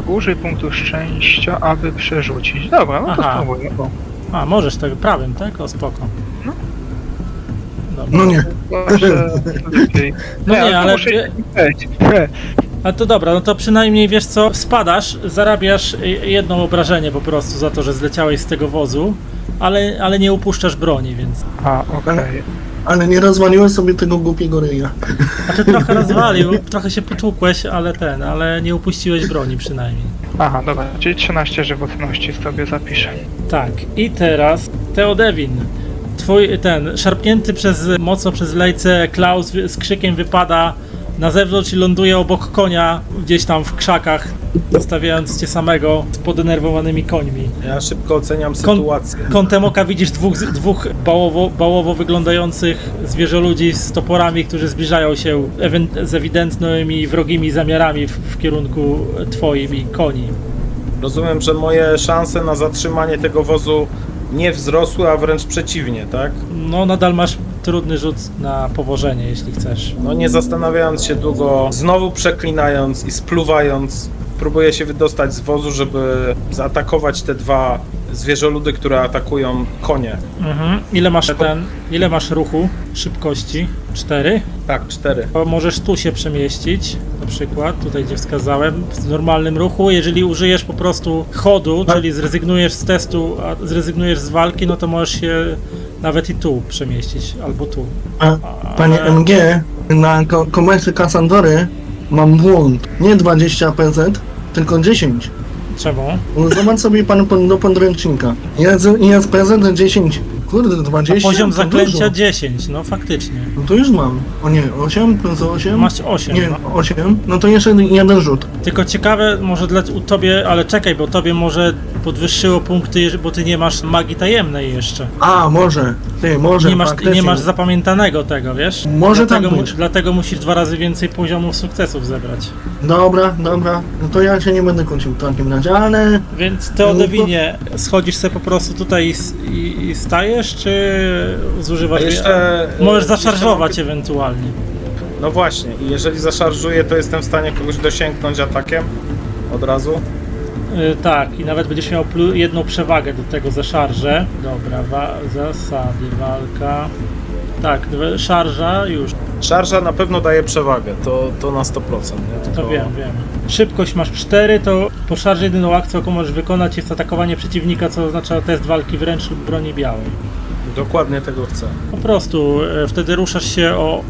użyj punktu szczęścia, aby przerzucić. Dobra, no to Aha. spróbuję. O. A, możesz tak prawym, tak? O, spoko. No. Dobra. No nie. Proszę, lepiej. No nie, ale- muszę się lecieć. A to dobra, no to przynajmniej wiesz co, spadasz, zarabiasz jedno obrażenie po prostu za to, że zleciałeś z tego wozu, ale nie upuszczasz broni, więc... A, okej. Ale nie rozwaliłeś sobie tego głupiego ryja. Znaczy trochę rozwalił, trochę się potłukłeś, ale nie upuściłeś broni przynajmniej. Aha, dobra, czyli 13 żywotności sobie zapiszę. Tak, i teraz Theodewin. Twój szarpnięty mocno przez lejce Klaus z krzykiem wypada na zewnątrz i ląduje obok konia, gdzieś tam w krzakach, zostawiając cię samego z podenerwowanymi końmi. Ja szybko oceniam sytuację. Kątem oka widzisz dwóch bałowo wyglądających zwierzoludzi z toporami, którzy zbliżają się z ewidentnymi wrogimi zamiarami w kierunku twoim i koni. Rozumiem, że moje szanse na zatrzymanie tego wozu nie wzrosły, a wręcz przeciwnie, tak? No nadal masz trudny rzut na powożenie, jeśli chcesz. No nie zastanawiając się długo, znowu przeklinając i spluwając, próbuję się wydostać z wozu, żeby zaatakować te dwa zwierzoludy, które atakują konie. Mhm. Ile masz ruchu, szybkości? 4? Tak, 4. To możesz tu się przemieścić, na przykład, tutaj gdzie wskazałem, w normalnym ruchu. Jeżeli użyjesz po prostu chodu, czyli zrezygnujesz z testu, a zrezygnujesz z walki, no to możesz się nawet i tu przemieścić, albo tu. A, panie Ale- MG, na komercji Kassandory mam błąd. Nie 20 PZ, tylko 10. Czemu? Zobacz sobie pan do podręcznika. Jest PZ 10. Kurde, 20? Poziom To zaklęcia dużo. 10, no faktycznie. No to już mam. O nie, 8 plus 8? Masz 8, Nie, no. 8. No to jeszcze jeden rzut. Tylko ciekawe, może u tobie, ale czekaj, bo tobie może podwyższyło punkty, bo ty nie masz magii tajemnej jeszcze. A, może. Ty, może. Nie faktycznie. masz zapamiętanego tego, wiesz? Może dlatego, tak być. dlatego musisz 2 razy więcej poziomów sukcesów zebrać. Dobra. No to ja się nie będę kłócił w takim razie, ale... Więc Teodewinie, schodzisz sobie po prostu tutaj i stajesz, czy zużywasz... Możesz zaszarżować ewentualnie. No właśnie, i jeżeli zaszarżuję, to jestem w stanie kogoś dosięgnąć atakiem od razu. Tak, i nawet będziesz miał jedną przewagę do tego za szarżę. Dobra, zasady, walka... Tak, szarża już, Szarża na pewno daje przewagę, to na 100%. Nie? to wiem. Szybkość masz 4, to po szarży jedyną akcją, jaką możesz wykonać, jest atakowanie przeciwnika, co oznacza test walki wręcz lub broni białej. Dokładnie tego chcę. Po prostu wtedy ruszasz się o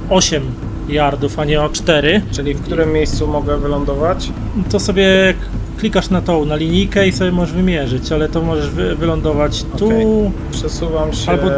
8 yardów, a nie o 4. Czyli w którym miejscu mogę wylądować? To sobie klikasz na linijkę i sobie możesz wymierzyć, ale to możesz wylądować tu, Okej. Przesuwam się... Albo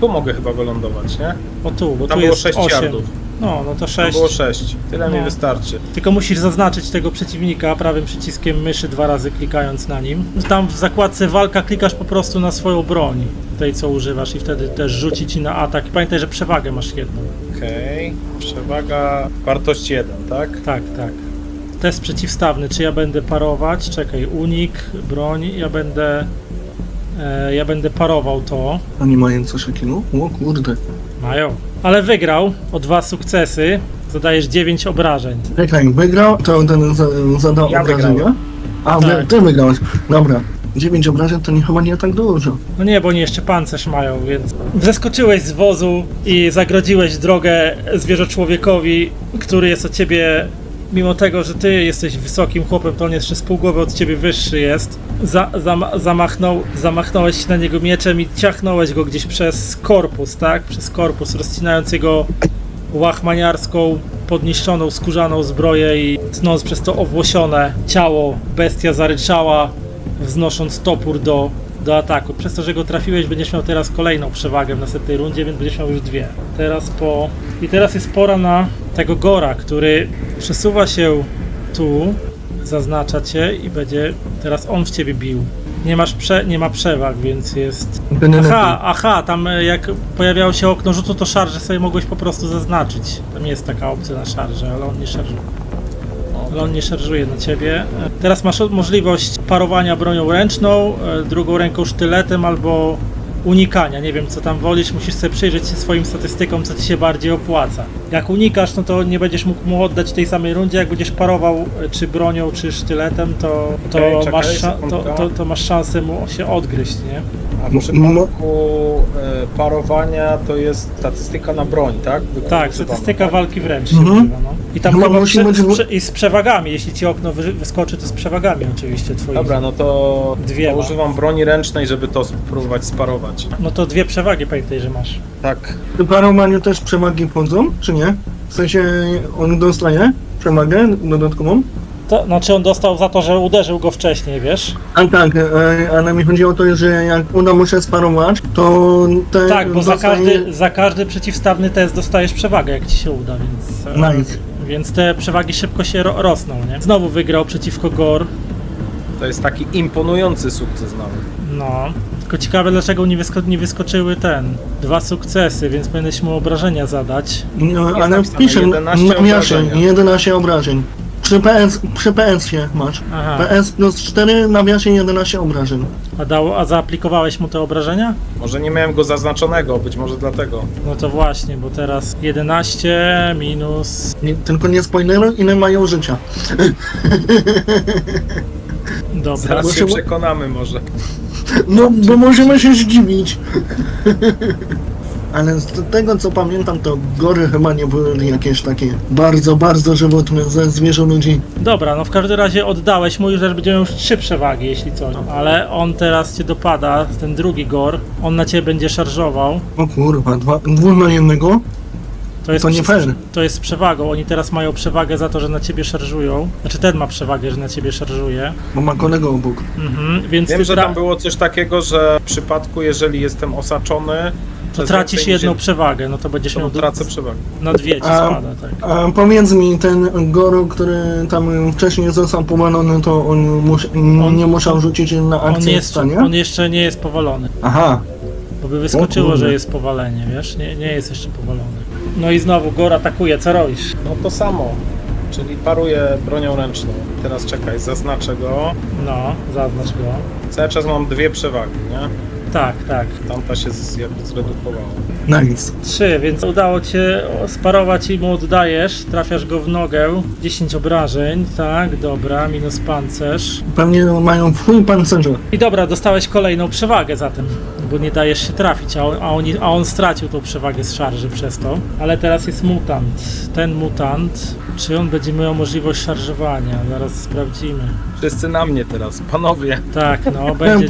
Tu mogę chyba wylądować, nie? bo Tam tu było jest 6 8. yardów. No to Tam 6. było 6. Tyle mi No. wystarczy. Tylko musisz zaznaczyć tego przeciwnika prawym przyciskiem myszy 2 razy klikając na nim. Tam w zakładce walka klikasz po prostu na swoją broń, tej co używasz i wtedy też rzuci ci na atak. I pamiętaj, że przewagę masz jedną. Okej. Przewaga, wartość 1, tak? Tak. Test przeciwstawny, czy ja będę parować? Czekaj, unik, broń, ja będę parował to. Oni mają coś takiego? O kurde. Mają. Ale wygrał o 2 sukcesy, zadajesz 9 obrażeń. Czekaj, wygrał, to ten zadał Ja obrażenia? wygrałem. A, Tak. ty wygrałeś. Dobra. 9 obrażeń to chyba nie tak dużo. No nie, bo oni jeszcze pancerz mają, więc zeskoczyłeś z wozu i zagrodziłeś drogę zwierzoczłowiekowi, który jest od ciebie, mimo tego, że ty jesteś wysokim chłopem, to on jeszcze z pół głowy od ciebie wyższy jest. Zamachnąłeś się na niego mieczem i ciachnąłeś go gdzieś przez korpus, tak? Przez korpus, rozcinając jego łachmaniarską, podniszczoną, skórzaną zbroję i tnąc przez to owłosione ciało, bestia zaryczała, wznosząc topór do ataku. Przez to, że go trafiłeś, będziesz miał teraz kolejną przewagę w następnej rundzie, więc będziesz miał już 2. I teraz jest pora na tego Gora, który przesuwa się tu, zaznacza cię i będzie teraz on w ciebie bił. Nie ma przewag, więc jest... Aha, tam jak pojawiało się okno rzutu, to szarże sobie mogłeś po prostu zaznaczyć. Tam jest taka opcja na szarże, ale on nie szarżuje. Ale on nie szarżuje na ciebie. Teraz masz możliwość parowania bronią ręczną, drugą ręką sztyletem albo unikania. Nie wiem, co tam wolisz, musisz sobie przyjrzeć się swoim statystykom, co ci się bardziej opłaca. Jak unikasz, no to nie będziesz mógł mu oddać w tej samej rundzie. Jak będziesz parował czy bronią, czy sztyletem, to masz szansę mu się odgryźć, nie? A w przypadku parowania to jest statystyka na broń, tak? Tak, statystyka walki wręcz się Mhm. używa, no. I tam No, chyba musi być- i z przewagami, jeśli ci okno wyskoczy, to z przewagami oczywiście twoimi. Dobra, no to Dwiema. używam broni ręcznej, żeby to spróbować sparować. No to 2 przewagi pamiętaj, że masz. Tak. W parowaniu też przewagi wchodzą, czy nie? W sensie on dostaje przewagę dodatkową? To znaczy on dostał za to, że uderzył go wcześniej, wiesz? A tak, ale mi chodzi o to, że jak uda mu się sparować, to ten Tak, bo dostaje... za każdy przeciwstawny test dostajesz przewagę, jak ci się uda, więc... Nice. Więc te przewagi szybko się rosną, nie? Znowu wygrał przeciwko Gor. To jest taki imponujący sukces nawet. No. Tylko ciekawe, dlaczego nie wyskoczyły 2 sukcesy, więc powinieneś mu obrażenia zadać. No, ale napisane piszę 11 na miasie, obrażenia. 11 obrażeń. Przy PS-ie masz. Aha. PS plus 4, na miasie 11 obrażeń. A zaaplikowałeś mu te obrażenia? Może nie miałem go zaznaczonego, być może dlatego. No to właśnie, bo teraz 11 minus... Tylko nie spoileruj, ile mają życia. Dobra. Zaraz Bo się się- przekonamy może. No, bo możemy się zdziwić. Ale z tego co pamiętam, to gory chyba nie były jakieś takie bardzo, bardzo żywotne ze zwierzę ludzi. Dobra, no w każdym razie oddałeś mu już, że będziemy już 3 przewagi, jeśli coś. Ale on teraz cię dopada, ten drugi Gor, on na ciebie będzie szarżował. O kurwa, 2 na 1. To nie fair. To jest z przewagą, oni teraz mają przewagę za to, że na ciebie szarżują. Znaczy ten ma przewagę, że na ciebie szarżuje. Bo ma kolegę obok. Więc Wiem, ty że tam było coś takiego, że w przypadku, jeżeli jestem osaczony, to przez tracisz więcej niż jedną przewagę, no to będziesz miał to tracę przewagę. na 2 ci spada, tak. A powiedz mi, ten Goro, który tam wcześniej został powalony, to on nie musiał rzucić na akcję wstania? On jeszcze nie jest powalony. Aha, Bo by O wyskoczyło, kurde. że jest powalenie, wiesz? Nie jest jeszcze powalony. No i znowu Gor atakuje, co robisz? No to samo, czyli paruję bronią ręczną. Teraz czekaj, zaznaczę go. No, zaznacz go. Cały czas mam 2 przewagi, nie? Tak. Tamta się jakby zredukowała. nice. 3, więc udało cię sparować i mu oddajesz. Trafiasz go w nogę. 10 obrażeń, tak, dobra, minus pancerz. Pewnie mają w chuj pancerze. I dobra, dostałeś kolejną przewagę zatem, bo nie dajesz się trafić, a on stracił tą przewagę z szarży przez to. Ale teraz jest mutant. Ten mutant, czy on będzie miał możliwość szarżowania? Zaraz sprawdzimy. Wszyscy na mnie teraz, panowie. Tak, no, będzie...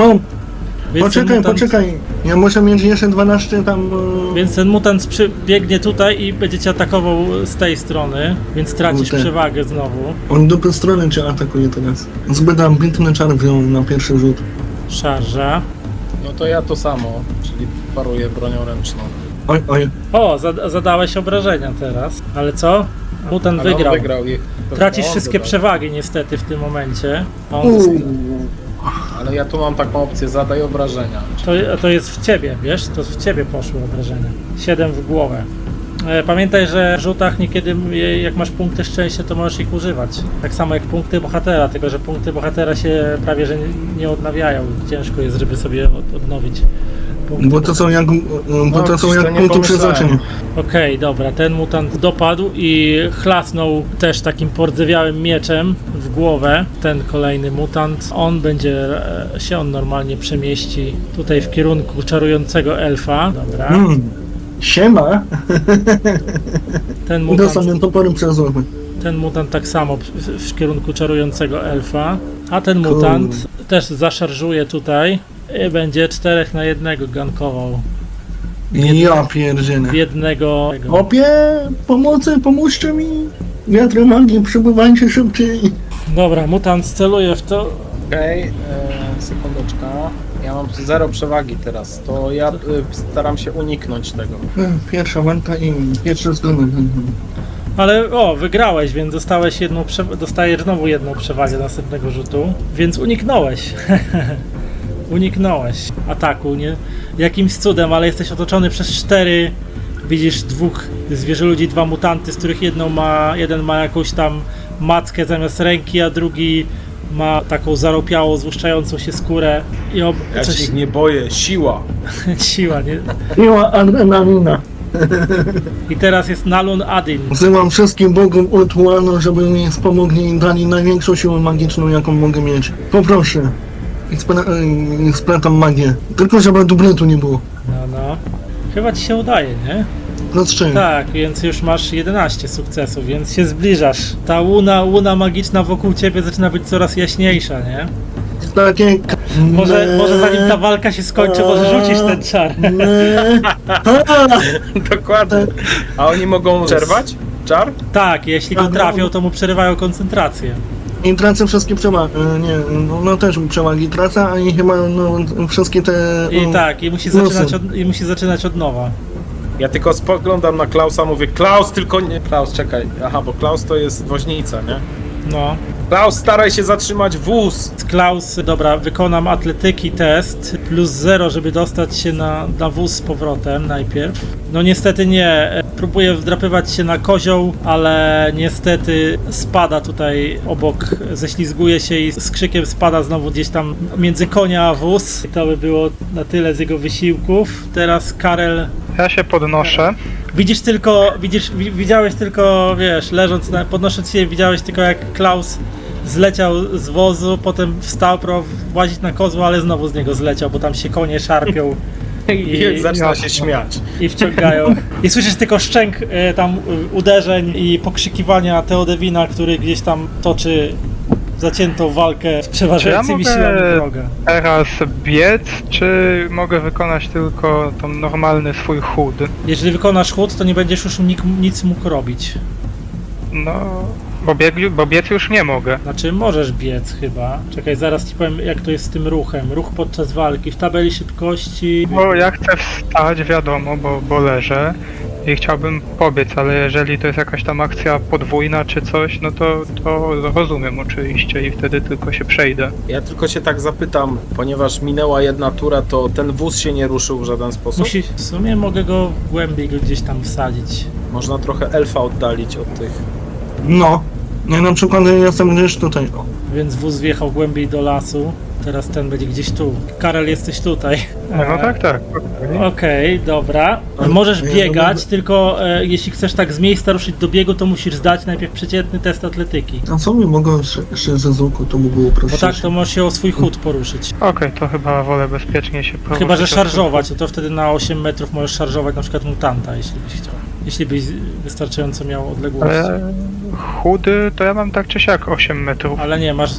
Więc ten mutant- Poczekaj, ja muszę mieć jeszcze 12 tam... Więc ten mutant biegnie tutaj i będzie cię atakował z tej strony, więc tracisz Kurde. przewagę znowu. On dupy strony cię atakuje teraz. Zbyt ambitny czar wziął na pierwszy rzut. Szarża. No to ja to samo, czyli paruję bronią ręczną. Oj, O, zadałeś obrażenia teraz. Ale co? Mutant Ale wygrał. on wygrał ich. Tracisz On wszystkie dodał. przewagi niestety w tym momencie. A on Ale ja tu mam taką opcję, zadaj obrażenia. to jest w ciebie, wiesz? To w ciebie poszły obrażenia. 7 w głowę. Pamiętaj, że w rzutach niekiedy jak masz punkty szczęścia, to możesz ich używać. Tak samo jak punkty bohatera, tylko że punkty bohatera się prawie że nie odnawiają. Ciężko jest, żeby sobie odnowić punkty. bo to są jak, bo to są to jak nie punkty pomyślałem. przeznaczenia. Okej, dobra, ten mutant dopadł i chlasnął też takim pordzewiałym mieczem w głowę. Ten kolejny mutant, on normalnie przemieści tutaj w kierunku czarującego elfa. Dobra, Siema! ten Dostanę toporem przez łapy. ten mutant tak samo w kierunku czarującego elfa, a ten mutant też zaszarżuje tutaj i będzie 4 na 1 gankował. Ja pierdzielę. Jednego. Opie, pomocy, pomóżcie mi! Wiatry magii, przybywajcie szybciej. Dobra, mutant celuje w to. Okej, sekundeczka. Ja mam 0 przewagi teraz, to ja staram się uniknąć tego. Pierwsza walka i pierwsze zgony. Ale wygrałeś, więc dostajesz znowu jedną przewagę do następnego rzutu, więc uniknąłeś. Uniknąłeś ataku, nie? Jakimś cudem, ale jesteś otoczony przez 4. Widzisz 2 zwierzoludzi, 2 mutanty, z których jeden ma jakąś tam mackę zamiast ręki, a drugi ma taką zaropiałą, złuszczającą się skórę. Ja się ich nie boję, siła. Siła, nie? Miła adrenalina. I teraz jest Nalun Adin. Wzywam wszystkim bogom Ultuanu, żeby mi wspomogli i dali największą siłę magiczną, jaką mogę mieć. Poproszę. I spletam magię. Tylko żeby dubletu nie było. No. Chyba ci się udaje, nie? Plus 3. Tak, więc już masz 11 sukcesów, więc się zbliżasz. Ta łuna magiczna wokół ciebie zaczyna być coraz jaśniejsza, nie? Takie... Może zanim ta walka się skończy, może rzucisz ten czar. Dokładnie. A oni mogą przerwać? Czar? Tak, jeśli go trafią, to mu przerywają koncentrację. I tracę wszystkie przewagi. Nie, no też przewagi tracę, a i chyba wszystkie te... I musi zaczynać od nowa. Ja tylko spoglądam na Klausa, mówię, Klaus, tylko nie... Klaus, czekaj. Aha, bo Klaus to jest woźnica, nie? No. Klaus, staraj się zatrzymać wóz! Klaus, dobra, wykonam atletyki test, plus 0, żeby dostać się na wóz z powrotem najpierw. No niestety nie, próbuję wdrapywać się na kozioł, ale niestety spada tutaj obok, ześlizguje się i z krzykiem spada znowu gdzieś tam między konia a wóz. I to by było na tyle z jego wysiłków. Teraz Karel... Ja się podnoszę. Widziałeś tylko, wiesz, podnosząc się, widziałeś tylko jak Klaus zleciał z wozu, potem wstał, próbował włazić na kozła, ale znowu z niego zleciał, bo tam się konie szarpią I zaczyna się śmiać. i wciągają. I słyszysz tylko szczęk tam uderzeń i pokrzykiwania Theodewina, który gdzieś tam toczy zaciętą walkę z przeważającymi siłami wroga. Teraz biec, czy mogę wykonać tylko ten normalny swój chód? Jeżeli wykonasz chód, to nie będziesz już nic mógł robić. No, bo biec już nie mogę. Znaczy, możesz biec chyba. Czekaj, zaraz ci powiem, jak to jest z tym ruchem. Ruch podczas walki. W tabeli szybkości... Bo ja chcę wstać, wiadomo, bo leżę i chciałbym pobiec, ale jeżeli to jest jakaś tam akcja podwójna czy coś, no to rozumiem oczywiście i wtedy tylko się przejdę. Ja tylko się tak zapytam, ponieważ minęła 1 tura, to ten wóz się nie ruszył w żaden sposób? W sumie mogę go głębiej gdzieś tam wsadzić. Można trochę elfa oddalić od tych... No. Ja na przykład jestem gdzieś tutaj. O. Więc wóz wjechał głębiej do lasu. Teraz ten będzie gdzieś tu. Karel, jesteś tutaj. No tak. Okej, dobra. Możesz biegać, tylko jeśli chcesz tak z miejsca ruszyć do biegu, to musisz zdać najpierw przeciętny test atletyki. A co mi mogą jeszcze ze złuku, to by było Bo prościej. tak to możesz się o swój chód poruszyć. Okej, to chyba wolę bezpiecznie się poruszyć. Chyba że szarżować, to wtedy na 8 metrów możesz szarżować na przykład mutanta, jeśli byś chciał. Jeśli byś wystarczająco miał odległość. Ale chudy to ja mam tak czy siak 8 metrów. Ale nie, masz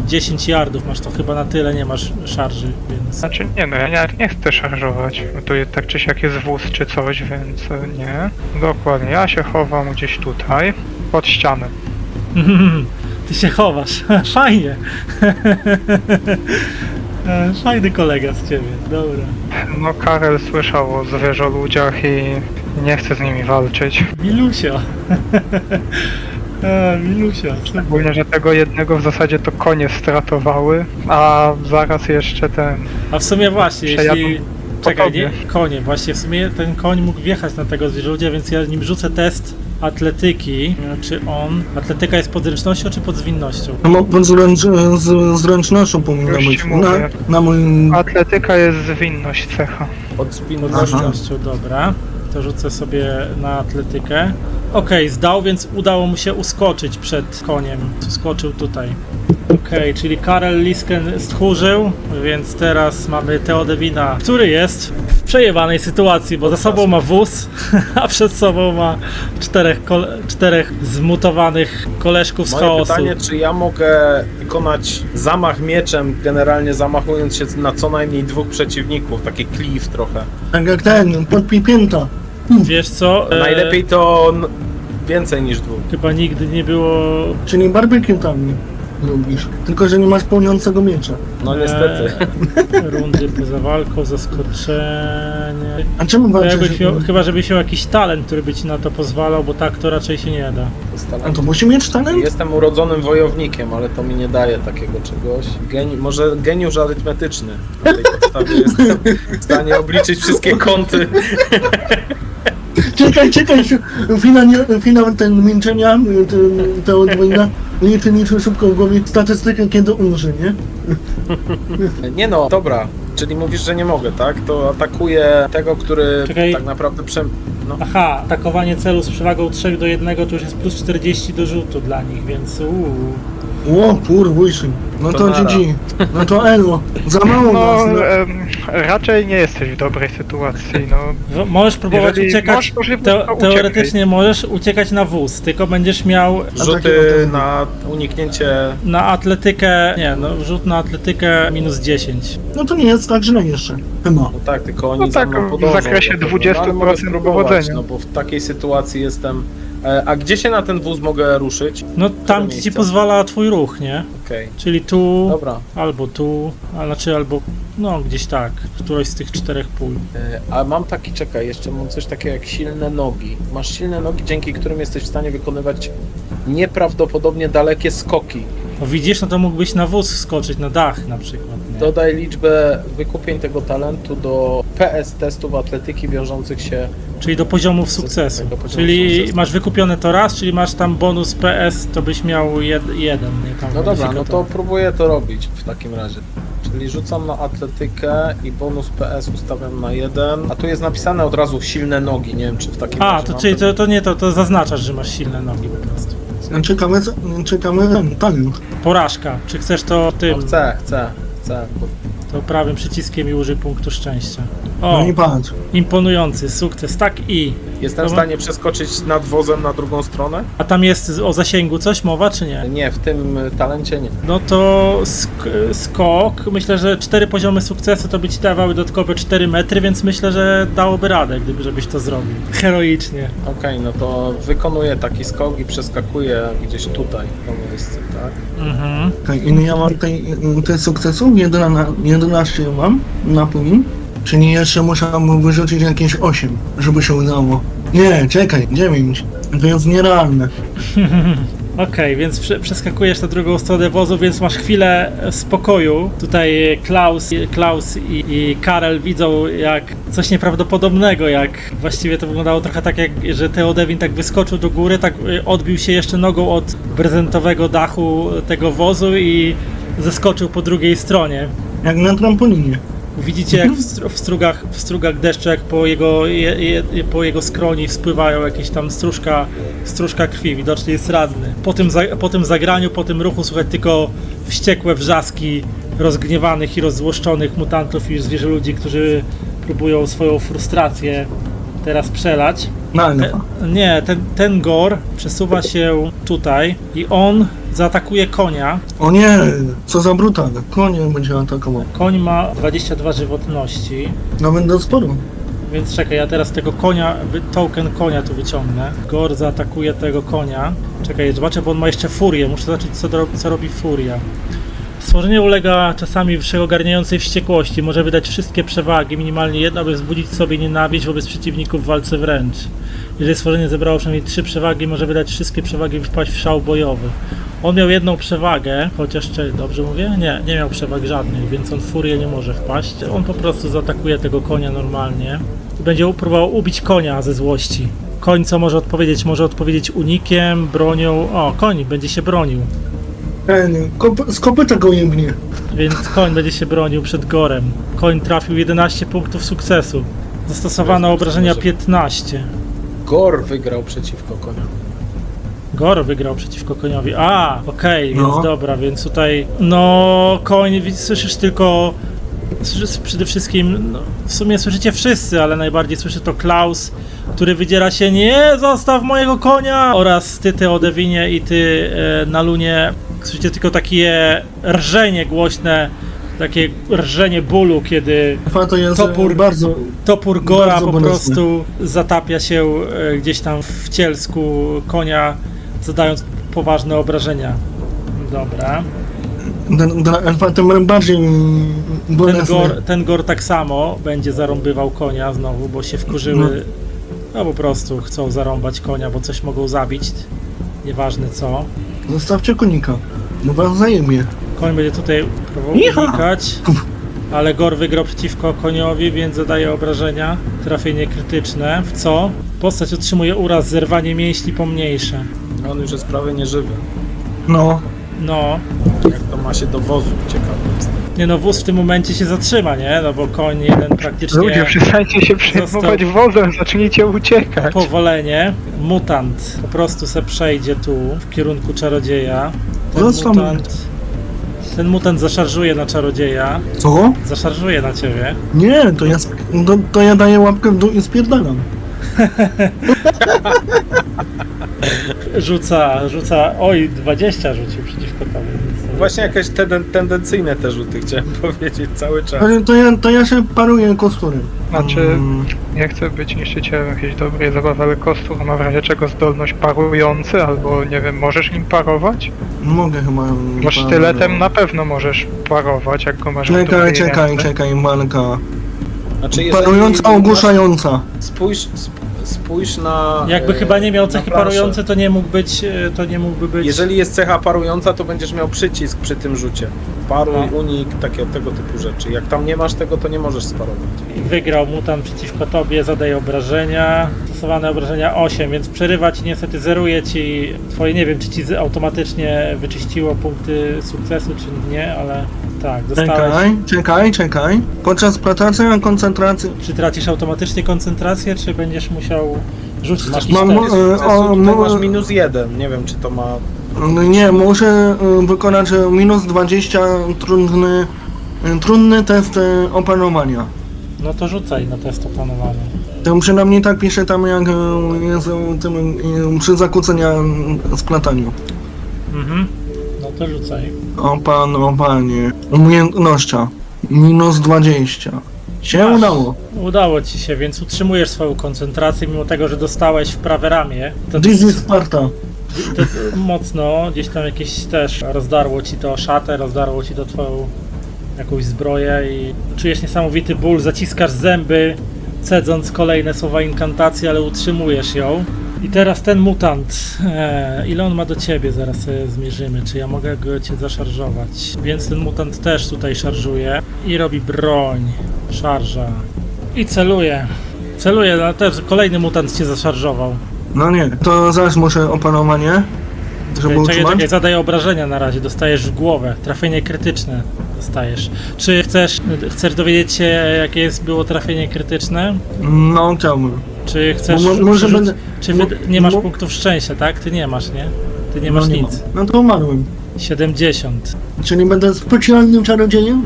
10 yardów, masz to chyba na tyle, nie masz szarży, więc... Znaczy nie no, ja nie chcę szarżować, bo tu jest, tak czy siak jest wóz czy coś, więc nie. Dokładnie, ja się chowam gdzieś tutaj, pod ścianę. Ty się chowasz, fajnie. Fajny kolega z ciebie, dobra. No Karel słyszał o zwierzoludziach i nie chce z nimi walczyć. Milusia. Milusia. Szczególnie, że tego jednego w zasadzie to konie stratowały, a zaraz jeszcze ten... A w sumie właśnie, Przejadą jeśli... po Czekaj, tobie. nie? Konie, właśnie w sumie ten koń mógł wjechać na tego zwierzęcia, więc ja nim rzucę test atletyki. Czy on... Atletyka jest pod zręcznością czy pod zwinnością? No, z zręcznością powinna Już ci być. mówię. Na mój... Atletyka jest zwinność cecha. Od Pod zwinności. zręcznością, dobra. To rzucę sobie na atletykę. Okej, zdał, więc udało mu się uskoczyć przed koniem. Uskoczył tutaj. Okej, czyli Karel Lisken stchórzył, więc teraz mamy Theodewina, który jest w przejebanej sytuacji, bo za sobą ma wóz, a przed sobą ma czterech zmutowanych koleżków z Moje chaosu. pytanie, czy ja mogę wykonać zamach mieczem, generalnie zamachując się na co najmniej 2 przeciwników, taki cliff trochę. Tak jak ten, podpipięta. Wiesz co? Najlepiej to więcej niż 2. Chyba nigdy nie było... Czyli barbecue tam. robisz. Tylko, że nie masz pełniącego miecza. No niestety. Rundy poza walką, zaskoczenie. A czemu walczysz? Chyba żebyś miał jakiś talent, który by ci na to pozwalał, bo tak to raczej się nie da. A to musi mieć talent? Jestem urodzonym wojownikiem, ale to mi nie daje takiego czegoś. Może geniusz arytmetyczny. Na tej podstawie jestem w stanie obliczyć wszystkie kąty. Czekaj, finał ten milczenia, ta odwojna. Liczy szybko w głowie statystykę, kiedy umrze, nie? Nie no, dobra. Czyli mówisz, że nie mogę, tak? To atakuję tego, który Czekaj. tak naprawdę no. Aha, atakowanie celu z przewagą 3/1 to już jest plus 40 do rzutu dla nich, więc O kurwujszy. No To to nara. GG. No to elo. Za mało No, nas. raczej nie jesteś w dobrej sytuacji, no. Możesz próbować Jeżeli uciekać, masz możliwość, to teoretycznie możesz uciekać na wóz, tylko będziesz miał Rzuty na uniknięcie. na atletykę, nie, no rzut na atletykę minus 10. No to nie jest tak źle jeszcze. Chyba. No tak, tylko oni No tak, za mną w podążą. zakresie do tego. 20% No, ale mogę spróbować, powodzenia. no bo w takiej sytuacji jestem. A gdzie się na ten wóz mogę ruszyć? No tam gdzie ci miejsce? pozwala twój ruch, nie? Okej. Czyli tu, Dobra. albo tu, albo no gdzieś tak, któraś z tych 4 pól. A mam taki, czekaj, jeszcze mam coś takiego jak silne nogi. Masz silne nogi, dzięki którym jesteś w stanie wykonywać nieprawdopodobnie dalekie skoki. No widzisz, no to mógłbyś na wóz wskoczyć, na dach na przykład, nie? Dodaj liczbę wykupień tego talentu do PS testów atletyki wiążących się. Czyli do poziomów sukcesu. Do poziomu Czyli sukcesu. masz wykupione to raz, czyli masz tam bonus PS, to byś miał jeden, nie? Tam No dobra, no to modyfikator. próbuję to robić w takim razie. Czyli rzucam na atletykę i bonus PS ustawiam na 1. A tu jest napisane od razu silne nogi, nie wiem czy w takim A, razie. to mam czyli ten- to nie to zaznaczasz, że masz silne nogi po prostu. Czekamy talent. Porażka. Czy chcesz to tym, No chcę. Bo to prawym przyciskiem i użyj punktu szczęścia. No O, i patrz. imponujący sukces, tak i. jestem w Dobra. stanie przeskoczyć nad wozem na drugą stronę? A tam jest o zasięgu coś mowa, czy nie? Nie, w tym talencie nie. No to skok, myślę, że 4 poziomy sukcesu to by ci dawały dodatkowe 4 metry, więc myślę, że dałoby radę, żebyś to zrobił. Heroicznie. Okej, no to wykonuję taki skok i przeskakuję gdzieś tutaj, to miejsce, tak? Mhm. Okay, i ja mam te sukcesów, 11 mam na pół, czyli jeszcze muszę wyrzucić jakieś 8, żeby się udało. Nie, czekaj, 9. To jest nierealne. Okej, więc przeskakujesz na drugą stronę wozu, więc masz chwilę spokoju. Tutaj Klaus i Karel widzą jak coś nieprawdopodobnego, jak właściwie to wyglądało trochę tak, jak że Theodewin tak wyskoczył do góry, tak odbił się jeszcze nogą od prezentowego dachu tego wozu i zeskoczył po drugiej stronie. Jak na trampolinie. Widzicie, jak w strugach deszczu, jak po jego skroni spływają jakieś tam stróżka krwi, widocznie jest ranny. Po tym zagraniu, po tym ruchu słychać tylko wściekłe wrzaski rozgniewanych i rozzłoszczonych mutantów i zwierzoludzi, którzy próbują swoją frustrację teraz przelać. Na alfa. Nie, ten Gor przesuwa się tutaj i on zaatakuje konia. O nie, co za brutal. Konie będzie atakował. Koń ma 22 żywotności. Nawet do sporu. Więc czekaj, ja teraz tego konia, token konia tu wyciągnę. Gor zaatakuje tego konia. Czekaj, zobaczę, bo on ma jeszcze furię. Muszę zobaczyć, co robi furia. Stworzenie ulega czasami wszechogarniającej wściekłości. Może wydać wszystkie przewagi, minimalnie jedno, aby wzbudzić w sobie nienawiść wobec przeciwników w walce wręcz. Jeżeli stworzenie zebrało przynajmniej 3 przewagi, może wydać wszystkie przewagi i wpaść w szał bojowy. On miał jedną przewagę, chociaż dobrze mówię? Nie miał przewag żadnych, więc on w furię nie może wpaść. On po prostu zaatakuje tego konia normalnie. I będzie próbował ubić konia ze złości. Koń co może odpowiedzieć? Może odpowiedzieć unikiem, bronią. O, koń będzie się bronił. Z kopyta go jebnie. Więc koń będzie się bronił przed Gorem. Koń trafił 11 punktów sukcesu. Zastosowano obrażenia 15. Gor wygrał przeciwko koniu. Gor wygrał przeciwko koniowi. A, okej, No. więc dobra, więc tutaj no koń, słyszysz tylko przede wszystkim, no, w sumie słyszycie wszyscy, ale najbardziej słyszy to Klaus, który wydziera się: nie, zostaw mojego konia! Oraz ty, Theodewinie, i ty, Nalunie, słyszycie tylko takie rżenie głośne, takie rżenie bólu, kiedy To jest Topór- topór Gora Bardzo po bolesne. prostu zatapia się gdzieś tam w cielsku konia, zadając poważne obrażenia. Dobra. Dla elfa tym bardziej bolesny. Ten gor tak samo będzie zarąbywał konia znowu, bo się wkurzyły. No po prostu chcą zarąbać konia, bo coś mogą zabić. Nieważne co. Zostawcie konika, bo was zajmie. Koń będzie tutaj próbował Iha! unikać. Ale Gor wygrał przeciwko koniowi, więc zadaje obrażenia. Trafienie krytyczne. W co? Postać otrzymuje uraz, zerwanie mięśni pomniejsze. On już jest prawie nieżywy. No, No. Jak to ma się do wozu? Ciekawe jest. Nie no, wóz w tym momencie się zatrzyma, nie? No bo koń jeden praktycznie... Ludzie, przestańcie się przejmować wozem, zacznijcie uciekać. Powolenie. Mutant po prostu se przejdzie tu, w kierunku czarodzieja. Zostaw Ten mutant zaszarżuje na czarodzieja. co? Zaszarżuje na ciebie. Nie, to ja daję łapkę w dół i spierdalam. Rzuca, oj, 20 rzucił przeciwko tobie. więc- Właśnie jakieś tendencyjne te rzuty chciałem powiedzieć cały czas. Ale to ja się paruję kosturem. Znaczy, nie chcę być niszczycielem jakiejś dobrej zabawy, ale kostur ma w razie czego zdolność parujący, albo nie wiem, możesz nim parować? Mogę chyba... Bo sztyletem na pewno możesz parować, jak go masz w dobrej ręce. Czekaj, walka. Znaczy, jeżeli Parująca, ogłuszająca. Spójrz na... Jakby chyba nie miał cechy na planszę. parujące, to nie mógłby być... Jeżeli jest cecha parująca, to będziesz miał przycisk przy tym rzucie. Paruj, No. unik, tego typu rzeczy. Jak tam nie masz tego, to nie możesz sparować. Wygrał mutant przeciwko tobie, zadaje obrażenia. Stosowane obrażenia 8, więc przerywa ci niestety, zeruje ci twoje, nie wiem czy ci automatycznie wyczyściło punkty sukcesu, czy nie, ale tak, dostałeś. Czekaj. Podczas pracy a koncentracji... Czy tracisz automatycznie koncentrację, czy będziesz musiał rzucić Masz jakiś Mam- test? tutaj masz -1. Nie wiem, czy to ma... Nie, muszę wykonać minus 20 trudny test opanowania. No to rzucaj na test opanowania. To przynajmniej tak pisze tam jak jest przy zakłóceniu splataniu. Mhm. No to rzucaj. Opanowanie. Umiejętnościa. Minus 20. Się Masz. udało. Udało ci się, więc utrzymujesz swoją koncentrację, mimo tego, że dostałeś w prawe ramię. To This is Sparta. to mocno, gdzieś tam jakieś też rozdarło ci to szatę, rozdarło ci to twoją jakąś zbroję i czujesz niesamowity ból, zaciskasz zęby, cedząc kolejne słowa inkantacji, ale utrzymujesz ją. I teraz ten mutant, ile on ma do ciebie, zaraz sobie zmierzymy, czy ja mogę cię zaszarżować. Więc ten mutant też tutaj szarżuje i robi broń, szarża i celuje. Celuje, no też kolejny mutant cię zaszarżował. No nie, to zaraz muszę opanowanie, żeby utrzymać. Czekaj, zadaję obrażenia na razie, dostajesz w głowę, trafienie krytyczne dostajesz. Czy chcesz dowiedzieć się, jakie było trafienie krytyczne? No chciałbym. Czy chcesz... Może będę... nie masz punktów szczęścia, tak? Ty nie masz, nie? Ty nie masz nie nic. mam. No to umarłem. 70. Czyli będę specjalnym czarodziejem?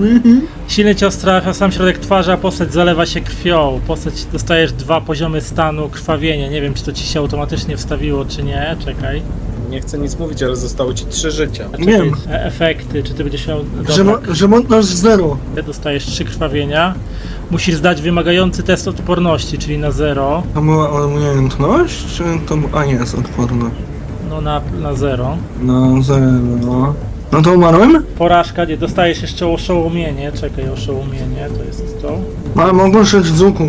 Silny cios trafia w sam środek twarzy, a postać zalewa się krwią. Postać dostajesz 2 poziomy stanu krwawienia. Nie wiem, czy to ci się automatycznie wstawiło, czy nie. Czekaj. Nie chcę nic mówić, ale zostało ci 3 życia. A Wiem. Efekty, czy ty będziesz miał... Dobra, Żywotność 0. dostajesz 3 krwawienia. Musisz zdać wymagający test odporności, czyli na 0. To była umiejętność? Czy to... A jest, odporność. No na 0. No 0. No to umarłem? Porażka, nie, dostajesz jeszcze oszołomienie. Czekaj, oszołomienie, to jest to. A mogę szyć z łuku.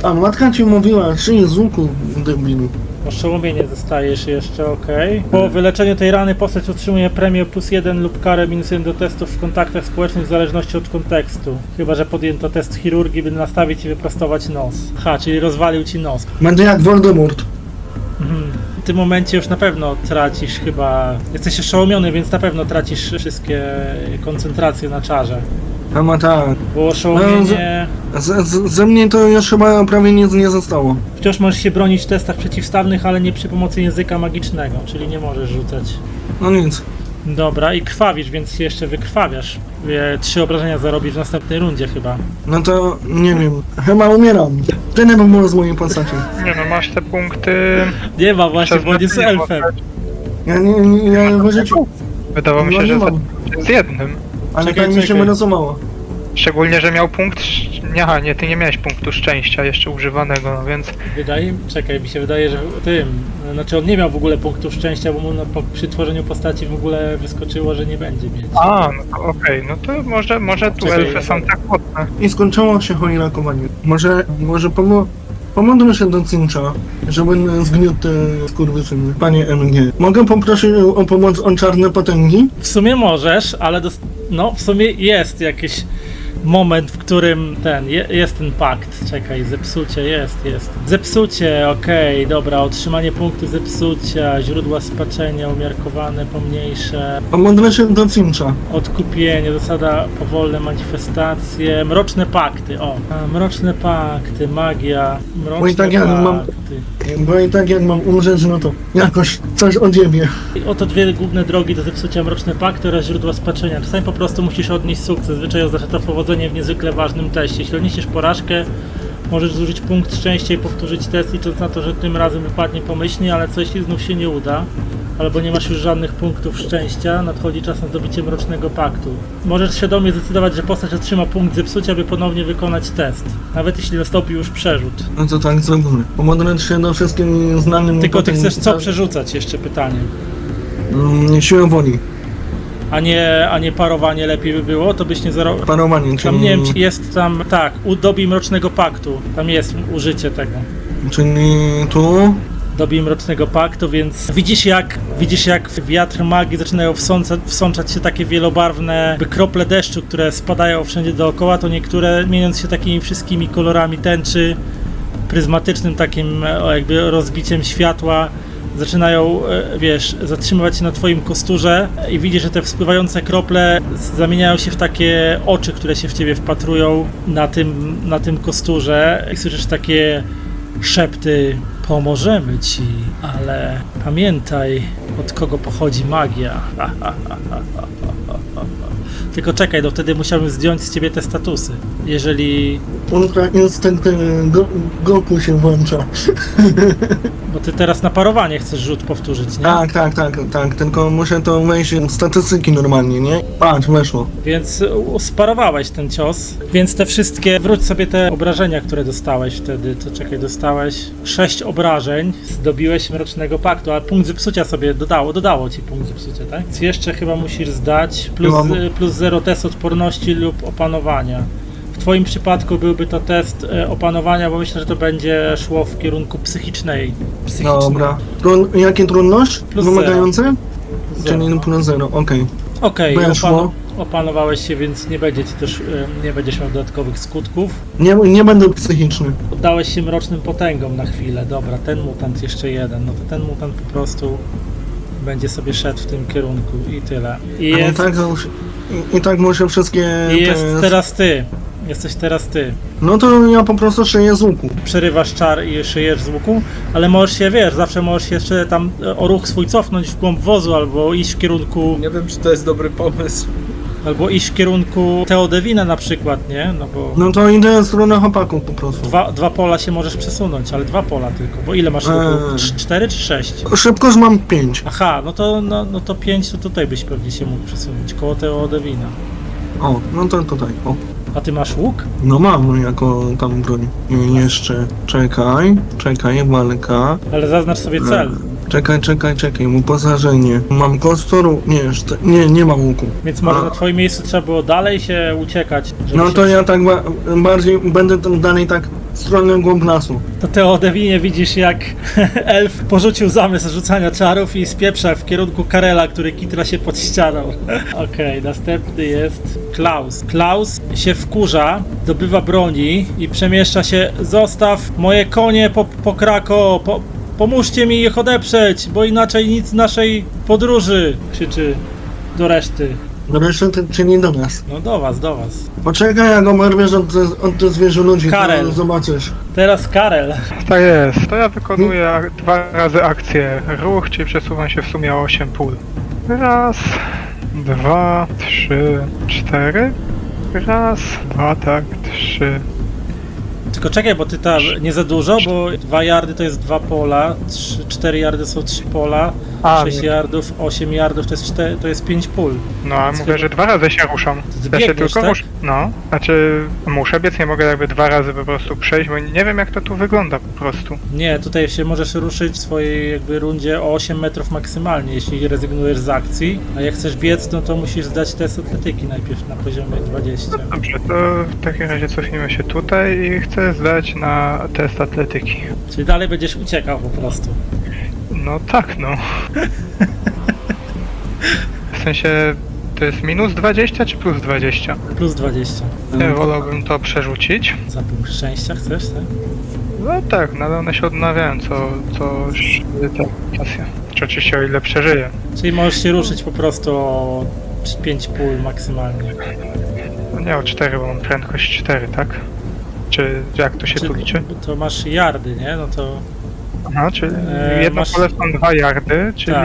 A matka ci mówiła, szyj z łuku, debilu. Oszołomienie dostajesz jeszcze, okej. Po wyleczeniu tej rany postać otrzymuje premię +1 lub karę -1 do testów w kontaktach społecznych w zależności od kontekstu. Chyba że podjęto test chirurgii, by nastawić i wyprostować nos. Czyli rozwalił ci nos. Będę jak Voldemort. W tym momencie już na pewno tracisz chyba... Jesteś oszołomiony, więc na pewno tracisz wszystkie koncentracje na czarze. A ma tak. Bo oszołomienie... Ze mnie to już chyba prawie nic nie zostało. Wciąż możesz się bronić w testach przeciwstawnych, ale nie przy pomocy języka magicznego, czyli nie możesz rzucać. No nic. Dobra, i krwawisz, więc jeszcze wykrwawiasz. 3 obrażenia zarobisz w następnej rundzie chyba. No to nie wiem. Chyba umieram. Tyle by było z mojej postaci. Nie no, masz te punkty... Nie ma właśnie, bo on jest elfem. Ja w życiu. Wydawało mi No się, nie że mam. z jednym. Ale Czekaj, tak mi się czekaj. wyrozumało. Szczególnie, że miał punkt... Aha, nie, ty nie miałeś punktu szczęścia jeszcze używanego, no więc... Mi się wydaje, że znaczy on nie miał w ogóle punktu szczęścia, bo mu przy tworzeniu postaci w ogóle wyskoczyło, że nie będzie mieć. A, no to okej, no to może tu Czekaj, elfy są tak mocne. I skończyło się chojrakowanie. Może pomogę się do Cincha, żeby zgniótł te skurwysyny. Panie MG, mogę poprosić o pomoc o czarne potęgi? W sumie możesz, ale w sumie jest jakiś moment, w którym jest ten pakt. Czekaj, zepsucie jest. Zepsucie, okej, dobra, otrzymanie punktu zepsucia, źródła spaczenia umiarkowane, pomniejsze, Pomogę się do Cincha. odkupienie, zasada powolne manifestacje, mroczne pakty, mroczne pakty, magia, Bo i tak jak mam- pakty. Bo i tak jak mam umrzeć, no to jakoś coś odjebie. I oto dwie główne drogi do zepsucia: mroczne pakty oraz źródła spaczenia. Czasami po prostu musisz odnieść sukces, zazwyczaj oznacza to powodzenie w niezwykle ważnym teście. Jeśli odniesiesz porażkę, możesz zużyć punkt szczęścia i powtórzyć test, licząc na to, że tym razem wypadnie pomyślnie, ale co jeśli znów się nie uda? Albo nie masz już żadnych punktów szczęścia, nadchodzi czas na zdobycie mrocznego paktu. Możesz świadomie zdecydować, że postać otrzyma punkt zepsucia, by ponownie wykonać test, nawet jeśli nastąpił już przerzut. No to tak zrobimy. Pomogę się do wszystkim znanym... Tylko ty potęg- chcesz co przerzucać? Jeszcze pytanie. Siłę woli. A nie parowanie lepiej by było? To byś nie zarobił. Parowanie, czyli... Tam nie wiem, czy jest tam, tak, dobij mrocznego paktu. Tam jest użycie tego. Czyli tu... Dobij mrocznego paktu, więc widzisz jak wiatr magii zaczynają wsączać się takie wielobarwne jakby krople deszczu, które spadają wszędzie dookoła, to niektóre mieniąc się takimi wszystkimi kolorami tęczy, pryzmatycznym takim jakby rozbiciem światła, zaczynają, zatrzymywać się na twoim kosturze i widzisz, że te wspływające krople zamieniają się w takie oczy, które się w ciebie wpatrują na tym kosturze i słyszysz takie szepty: pomożemy ci, ale pamiętaj, od kogo pochodzi magia. Tylko czekaj, wtedy musiałbym zdjąć z ciebie te statusy. Jeżeli... Ultra instynkt Goku się włącza. Bo ty teraz na parowanie chcesz rzut powtórzyć, nie? Tak, tylko muszę to wejść w statystyki normalnie, nie? Patrz, weszło. Więc sparowałeś ten cios, więc te wszystkie, wróć sobie te obrażenia, które dostałeś wtedy, to czekaj, dostałeś 6 obrażeń, zdobiłeś mrocznego paktu, a punkt zepsucia sobie dodało ci punkt zepsucia, tak? Więc jeszcze chyba musisz zdać plus 0 test odporności lub opanowania. W twoim przypadku byłby to test opanowania, bo myślę, że to będzie szło w kierunku psychicznej. Dobra. Jakie trudność? Plus Wymagające? Zero. Czyli plus 0, okej. Okej, Weszło. opanowałeś się, więc nie będzie ci też, nie będziesz miał dodatkowych skutków. Nie będę psychiczny. Oddałeś się mrocznym potęgom na chwilę. Dobra, ten mutant jeszcze jeden. No to ten mutant po prostu będzie sobie szedł w tym kierunku i tyle. I tak muszę wszystkie... Jesteś teraz ty. No to ja po prostu szyję z łuku. Przerywasz czar i szyjesz z łuku, ale możesz się, zawsze możesz jeszcze tam o ruch swój cofnąć w głąb wozu, albo iść w kierunku... Nie wiem, czy to jest dobry pomysł. Albo iść w kierunku Teodewina na przykład, nie? No bo... No to idę w stronę chłopaków po prostu. Dwa pola się możesz przesunąć, ale 2 pola tylko, bo ile masz ruchu? 4 czy 6? Szybkość mam 5. Aha, no to 5 to tutaj byś pewnie się mógł przesunąć, koło Teodewina. O, no to tutaj, o. A ty masz łuk? No mam jako tam broń. I jeszcze, czekaj, walka. Ale zaznacz sobie cel. Czekaj, uposażenie. Mam kostur? Nie mam łuku. Więc może na twoim miejscu trzeba było dalej się uciekać. żeby No się to ja tak bardziej będę tam dalej tak w stronę głąb lasu. To Teodewinie widzisz, jak elf porzucił zamysł rzucania czarów i spieprza w kierunku Karela, który kitra się pod ścianą. Okej, następny jest Klaus. Klaus się wkurza, dobywa broni i przemieszcza się: zostaw moje konie po Krako, pomóżcie mi ich odeprzeć, bo inaczej nic z naszej podróży, krzyczy do reszty. Do reszty, czyli do nas. No do was. Poczekaj, jak oberwiesz od tych zwierzę ludzi, Karel. to zobaczysz. Teraz Karel. Tak jest, to ja wykonuję 2 razy akcję ruch, czyli przesuwam się w sumie o 8 pól. 1, 2, 3, 4. 1, 2, tak, 3. Tylko czekaj, bo ty tam nie za dużo, bo 2 yardy to jest 2 pola, 4 yardy są 3 pola, A, 6 yardów, 8 yardów to jest 5 pól. no a mówię, że 2 razy się ruszam. Ty Ja się biegniesz, tylko tak? ruszam. No, znaczy muszę biec, nie mogę jakby 2 razy po prostu przejść, bo nie wiem jak to tu wygląda po prostu. Nie, tutaj się możesz ruszyć w swojej jakby rundzie o 8 metrów maksymalnie, jeśli rezygnujesz z akcji, a jak chcesz biec, no to musisz zdać test atletyki najpierw na poziomie 20. Dobrze, to w takim razie cofnijmy się tutaj i chcę zdać na test atletyki. Czyli dalej będziesz uciekał po prostu. No tak, no. W sensie, to jest minus 20 czy plus 20? Plus 20. Ja wolałbym to przerzucić. Za punkt szczęścia chcesz, tak? No tak, nadal one się odnawiają co ta pasja. Czy oczywiście o ile przeżyję. Czyli możesz się ruszyć po prostu o 5 pól maksymalnie. No nie o 4, bo mam prędkość 4, tak? Czy jak to się tu liczy? To masz yardy, nie? No to Aha, czyli jedno masz- pole są 2 yardy, czyli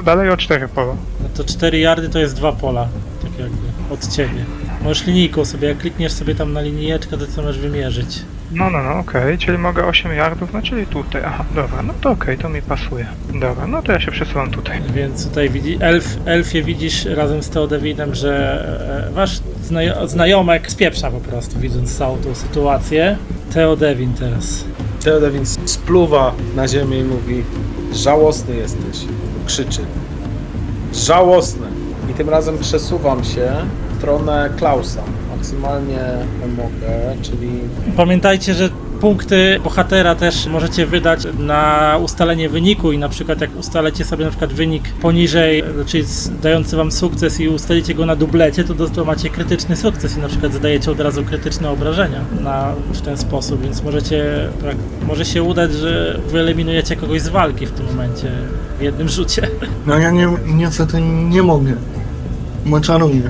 dalej o 4 pola. No to 4 yardy to jest 2 pola, tak jakby, od ciebie. Możesz linijką sobie, jak klikniesz sobie tam na linijeczkę, to co możesz wymierzyć. No, okej, czyli mogę 8 yardów, no czyli tutaj, aha, dobra, no to okej, to mi pasuje. Dobra, no to ja się przesuwam tutaj. Więc tutaj Elfie widzisz razem z Theodewinem, że wasz znajomek spieprza po prostu, widząc całą tą sytuację. Theodewin teraz. Theodewin spluwa na ziemię i mówi: żałosny jesteś. Krzyczy. Żałosny. I tym razem przesuwam się w stronę Klausa. Maksymalnie mogę, czyli Pamiętajcie, że punkty bohatera też możecie wydać na ustalenie wyniku i na przykład jak ustalicie sobie na przykład wynik poniżej, czyli dający wam sukces i ustalicie go na dublecie, to macie krytyczny sukces i na przykład zadajecie od razu krytyczne obrażenia w ten sposób, więc może się udać, że wyeliminujecie kogoś z walki w tym momencie w jednym rzucie. No ja niestety nie mogę. Bo czaruję.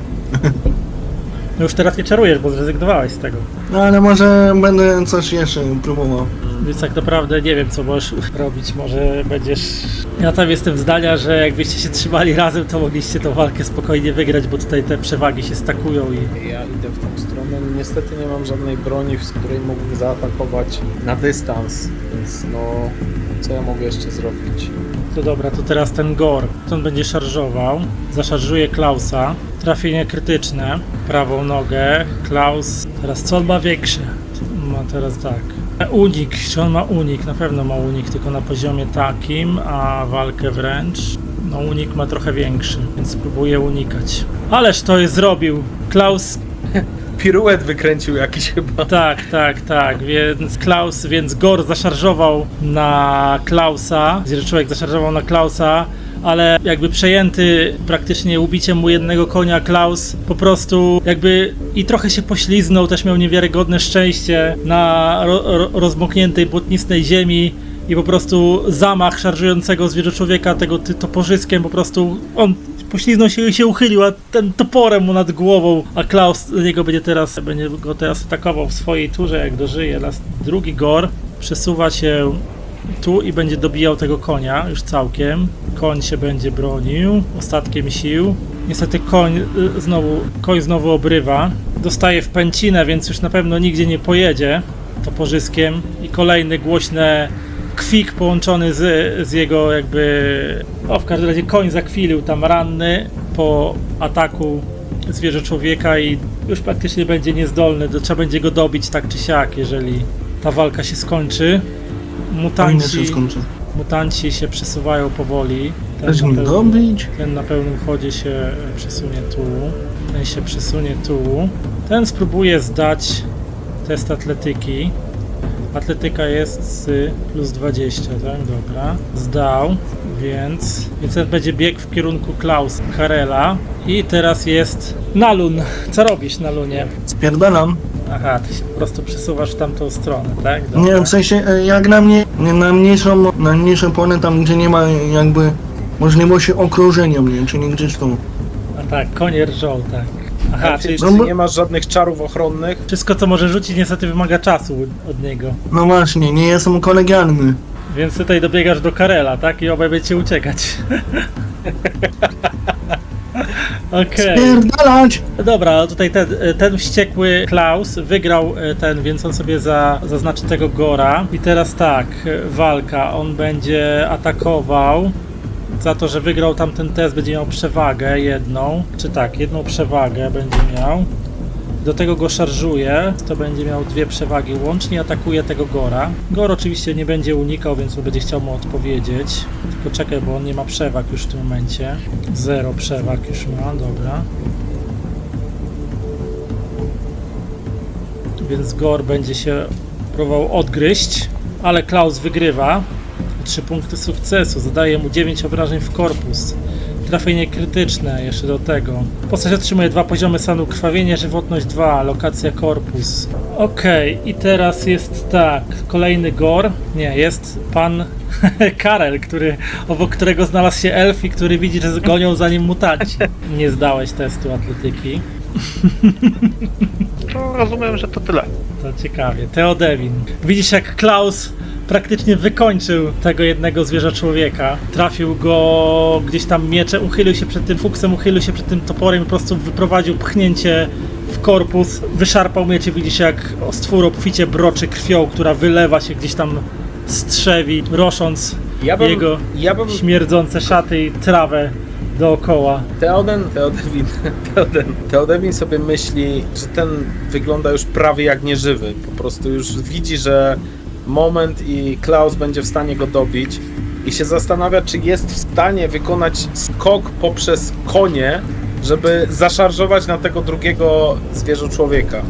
No już teraz nie czarujesz, bo zrezygnowałeś z tego. No ale może będę coś jeszcze próbował. Więc tak naprawdę nie wiem, co możesz robić. Może będziesz... Ja tam jestem zdania, że jakbyście się trzymali razem, to mogliście tą walkę spokojnie wygrać, bo tutaj te przewagi się stakują i... ja idę w tą stronę. Niestety nie mam żadnej broni, z której mógłbym zaatakować na dystans, więc no, co ja mogę jeszcze zrobić? To dobra, to teraz ten Gor. To on będzie szarżował. Zaszarżuje Klausa. Trafienie krytyczne. Prawą nogę. Klaus... Teraz co on ma większe? Ma teraz tak. Unik. Czy on ma unik? Na pewno ma unik, tylko na poziomie takim, a walkę wręcz... No unik ma trochę większy, więc spróbuję unikać. Ależ to je zrobił! Klaus... Piruet wykręcił jakiś chyba. Tak, więc Gor zaszarżował na Klausa, człowiek zaszarżował na Klausa, ale jakby przejęty praktycznie ubiciem mu jednego konia, Klaus po prostu i trochę się pośliznął, też miał niewiarygodne szczęście na rozmokniętej, błotnistej ziemi i po prostu zamach szarżującego zwierzę-człowieka tego toporzyskiem, po prostu on pośliznął się i się uchylił, a ten toporem mu nad głową, a Klaus będzie go teraz atakował w swojej turze, jak dożyje. Drugi Gor przesuwa się tu i będzie dobijał tego konia już całkiem. Koń się będzie bronił ostatkiem sił. Niestety koń znowu obrywa. Dostaje w pęcinę, więc już na pewno nigdzie nie pojedzie toporzyskiem i kolejny głośny kwik połączony z jego jakby... w każdym razie koń zakwilił tam ranny po ataku zwierzę człowieka i już praktycznie będzie niezdolny. Trzeba będzie go dobić tak czy siak, jeżeli ta walka się skończy. Mutanci się przesuwają powoli. Chcesz mnie dobić? Ten na pełnym chodzie się przesunie tu. Ten się przesunie tu. Ten spróbuje zdać test atletyki. Atletyka jest z plus 20, tak? Dobra. Zdał, więc ten będzie biegł w kierunku Klaus Karela. I teraz jest Nalun. Co robisz, Nalunie? Spierdalam. Aha, ty się po prostu przesuwasz w tamtą stronę, tak? Dobra. Nie, w sensie jak na mniejsze pole, tam gdzie nie ma jakby możliwości okrążenia mnie, czyli gdzieś tu. A tak, konie rżą, tak. Aha, czyli Czy nie masz żadnych czarów ochronnych? wszystko, co może rzucić, niestety wymaga czasu od niego. No właśnie, nie jestem kolegialny. Więc tutaj dobiegasz do Karela, tak? I obaj będziecie uciekać. Okej. Spierdalać! Dobra, tutaj ten wściekły Klaus wygrał więc on sobie zaznaczy tego Gora. I teraz tak, walka. On będzie atakował za to, że wygrał tamten test, będzie miał przewagę jedną, czy tak, jedną przewagę będzie miał. Do tego go szarżuje, to będzie miał 2 przewagi łącznie, atakuje tego Gora. Gor oczywiście nie będzie unikał, więc on będzie chciał mu odpowiedzieć. Tylko czekaj, bo on nie ma przewag już w tym momencie. 0 przewag już ma, dobra. Więc Gor będzie się próbował odgryźć, ale Klaus wygrywa. 3 punkty sukcesu, zadaje mu 9 obrażeń w korpus. Trafienie krytyczne jeszcze do tego. Postać otrzymuje 2 poziomy stanu krwawienia, żywotność 2, lokacja korpus. Okej, i teraz jest tak, kolejny Gor. Nie, jest pan Karel, obok którego znalazł się elf i który widzi, że gonią za nim mutanci. Nie zdałeś testu atletyki. To rozumiem, że to tyle. To ciekawie. Theodewin. Widzisz, jak Klaus praktycznie wykończył tego jednego zwierza człowieka. Trafił go gdzieś tam mieczem, uchylił się przed tym fuksem, uchylił się przed tym toporem i po prostu wyprowadził pchnięcie w korpus. Wyszarpał miecz i widzisz, jak stwór obficie broczy krwią, która wylewa się gdzieś tam z trzewi, rosząc jego śmierdzące szaty i trawę dookoła. Theodewin sobie myśli, że ten wygląda już prawie jak nieżywy. Po prostu już widzi, że moment i Klaus będzie w stanie go dobić i się zastanawia, czy jest w stanie wykonać skok poprzez konie, żeby zaszarżować na tego drugiego zwierzę człowieka.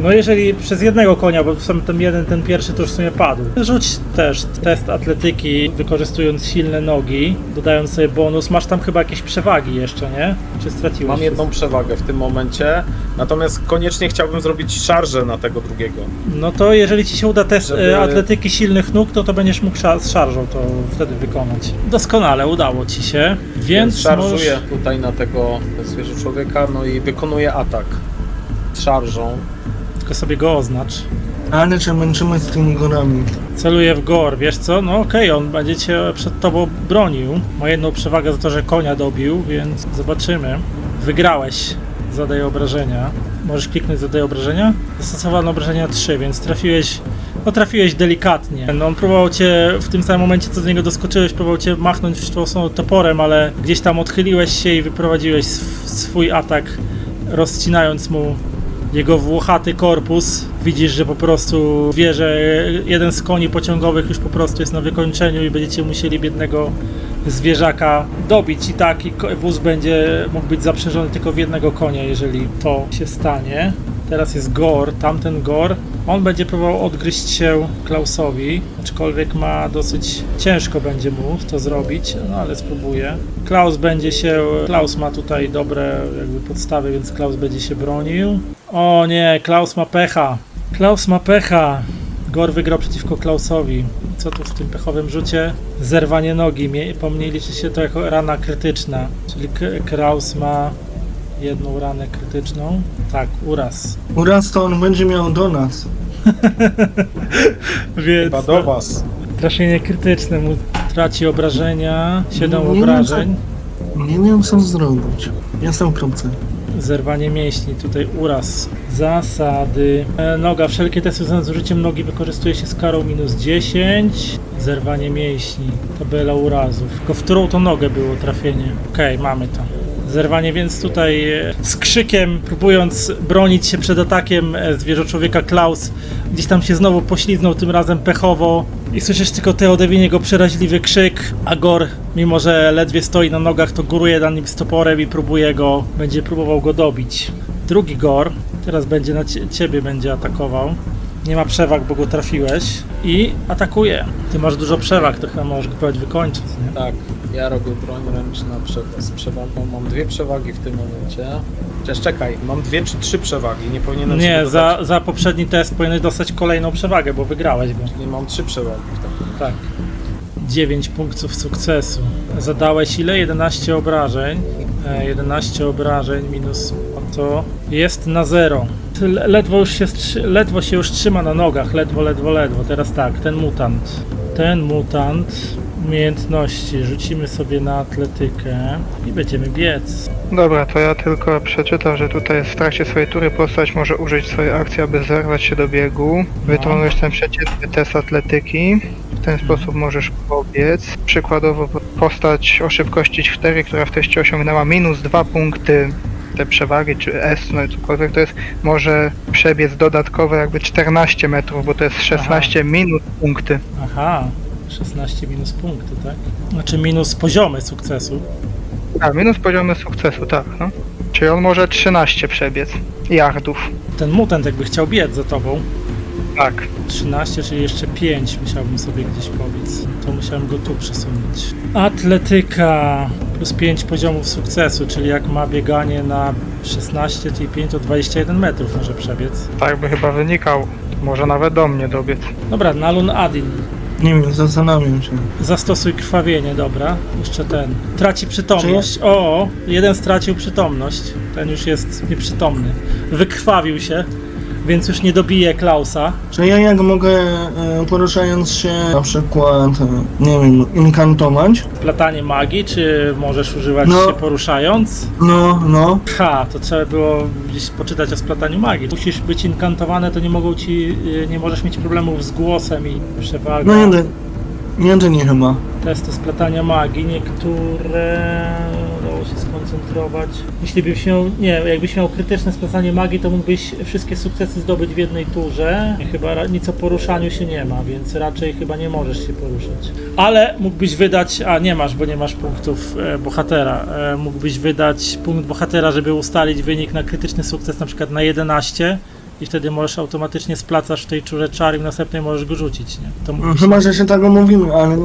No jeżeli przez jednego konia, bo w sumie ten pierwszy to już w sumie padł. Rzuć też test atletyki, wykorzystując silne nogi, dodając sobie bonus. Masz tam chyba jakieś przewagi jeszcze, nie? Czy straciłeś? Mam jedną przewagę w tym momencie, natomiast koniecznie chciałbym zrobić szarżę na tego drugiego. No to jeżeli ci się uda test Żeby- atletyki silnych nóg, to będziesz mógł z szarżą to wtedy wykonać. Doskonale, udało ci się. Więc szarżuję możesz... tutaj na tego zwierzę człowieka, no i wykonuję atak szarżą. Tylko sobie go oznacz. Ale czy męczymy z tymi gorami? Celuję w Gor, wiesz co? No okej, on będzie cię przed tobą bronił. Ma jedną przewagę za to, że konia dobił, więc zobaczymy. Wygrałeś. Zadaj obrażenia. Możesz kliknąć zadaj obrażenia? Zastosowano obrażenia 3, więc trafiłeś delikatnie. No on próbował cię w tym samym momencie, co z niego doskoczyłeś, próbował cię machnąć w tą stronę toporem, ale gdzieś tam odchyliłeś się i wyprowadziłeś swój atak, rozcinając mu jego włochaty korpus. Widzisz, że po prostu wie, że jeden z koni pociągowych już po prostu jest na wykończeniu i będziecie musieli biednego zwierzaka dobić i tak, i wóz będzie mógł być zaprzężony tylko w jednego konia, jeżeli to się stanie. Teraz jest Gor, tamten Gor. On będzie próbował odgryźć się Klausowi, aczkolwiek dosyć ciężko będzie mu to zrobić, no ale spróbuje. Klaus ma tutaj dobre jakby podstawy, więc Klaus będzie się bronił. O nie, Klaus ma pecha. Gor wygrał przeciwko Klausowi. Co tu w tym pechowym rzucie? Zerwanie nogi. Po mnie liczy się to jako rana krytyczna, czyli Klaus ma jedną ranę krytyczną. Tak, uraz. Uraz to on będzie miał do nas. Więc Chyba do was. trafienie krytyczne mu traci obrażenia, 7 Nie wiem, obrażeń. Nie wiem co zrobić. Jestem w kropce. Zerwanie mięśni, tutaj uraz. Zasady. Noga. Wszelkie testy związane z użyciem nogi wykorzystuje się z karą -10. Zerwanie mięśni. Tabela urazów. Tylko w którą to nogę było trafienie? Okej, mamy to. Zerwanie, więc tutaj z krzykiem, próbując bronić się przed atakiem zwierzoczłowieka, Klaus gdzieś tam się znowu pośliznął, tym razem pechowo. I słyszysz tylko Theodewin, jego przeraźliwy krzyk, a Gor, mimo że ledwie stoi na nogach, to góruje na nim z toporem i będzie próbował go dobić. Drugi Gor, teraz będzie na ciebie będzie atakował. Nie ma przewag, bo go trafiłeś i atakuje. Ty masz dużo przewag, to chyba możesz go próbować wykończyć, nie? Tak, ja robię broń ręczna z przewagą. Mam 2 przewagi w tym momencie. Chociaż czekaj, mam 2 czy 3 przewagi, nie powinienem Nie, sobie dodać. za poprzedni test powinieneś dostać kolejną przewagę, bo wygrałeś go. Czyli mam 3 przewagi w takim. Tak. 9 punktów sukcesu. Zadałeś ile? 11 obrażeń. 11 obrażeń minus to jest na 0. Ledwo się już trzyma na nogach. Ledwo. Teraz tak, ten mutant. Umiejętności. Rzucimy sobie na atletykę i będziemy biec. Dobra, to ja tylko przeczytam, że tutaj w trakcie swojej tury postać może użyć swojej akcji, aby zerwać się do biegu. Wytrągnąć ten przeciętny test atletyki. W ten sposób możesz pobiec. Przykładowo postać o szybkości 4, która w teście osiągnęła -2 punkty te przewagi, czy S, no i cokolwiek to jest, może przebiec dodatkowe jakby 14 metrów, bo to jest 16 minus punkty. Aha, 16 minus punkty, tak? Znaczy minus poziomy sukcesu. A, minus poziomy sukcesu, tak, no. Czyli on może 13 przebiec yardów. Ten mutant jakby chciał biec za tobą. Tak. 13, czyli jeszcze 5 musiałbym sobie gdzieś pobiec. To musiałem go tu przesunąć. Atletyka plus 5 poziomów sukcesu, czyli jak ma bieganie na 16, czyli 5 to 21 metrów może przebiec. Tak by chyba wynikał. Może nawet do mnie dobiec. Dobra, Nalun Adin. Nie wiem, zastanawiam się. Zastosuj krwawienie, dobra. Jeszcze ten. Traci przytomność. O, jeden stracił przytomność. Ten już jest nieprzytomny. Wykrwawił się, więc już nie dobije Klausa. Czy ja jak mogę, poruszając się, na przykład, nie wiem, inkantować? Platanie magii, czy możesz używać No. się poruszając? No. Ha, to trzeba było gdzieś poczytać o splataniu magii. Musisz być inkantowane, to nie możesz mieć problemów z głosem i przewaga. No jedynie chyba. Testy splatania magii, niektóre dało się skoncentrować. Jeśli byś miał, jakbyś miał krytyczne splatanie magii, to mógłbyś wszystkie sukcesy zdobyć w jednej turze. Chyba nic o poruszaniu się nie ma, więc raczej chyba nie możesz się poruszać. Ale mógłbyś wydać, nie masz, bo nie masz punktów bohatera. Mógłbyś wydać punkt bohatera, żeby ustalić wynik na krytyczny sukces, na przykład na 11. I wtedy możesz automatycznie splacasz w tej czurze czar i w następnej możesz go rzucić, nie? To mógłbyś... Chyba, że się tak omówimy, ale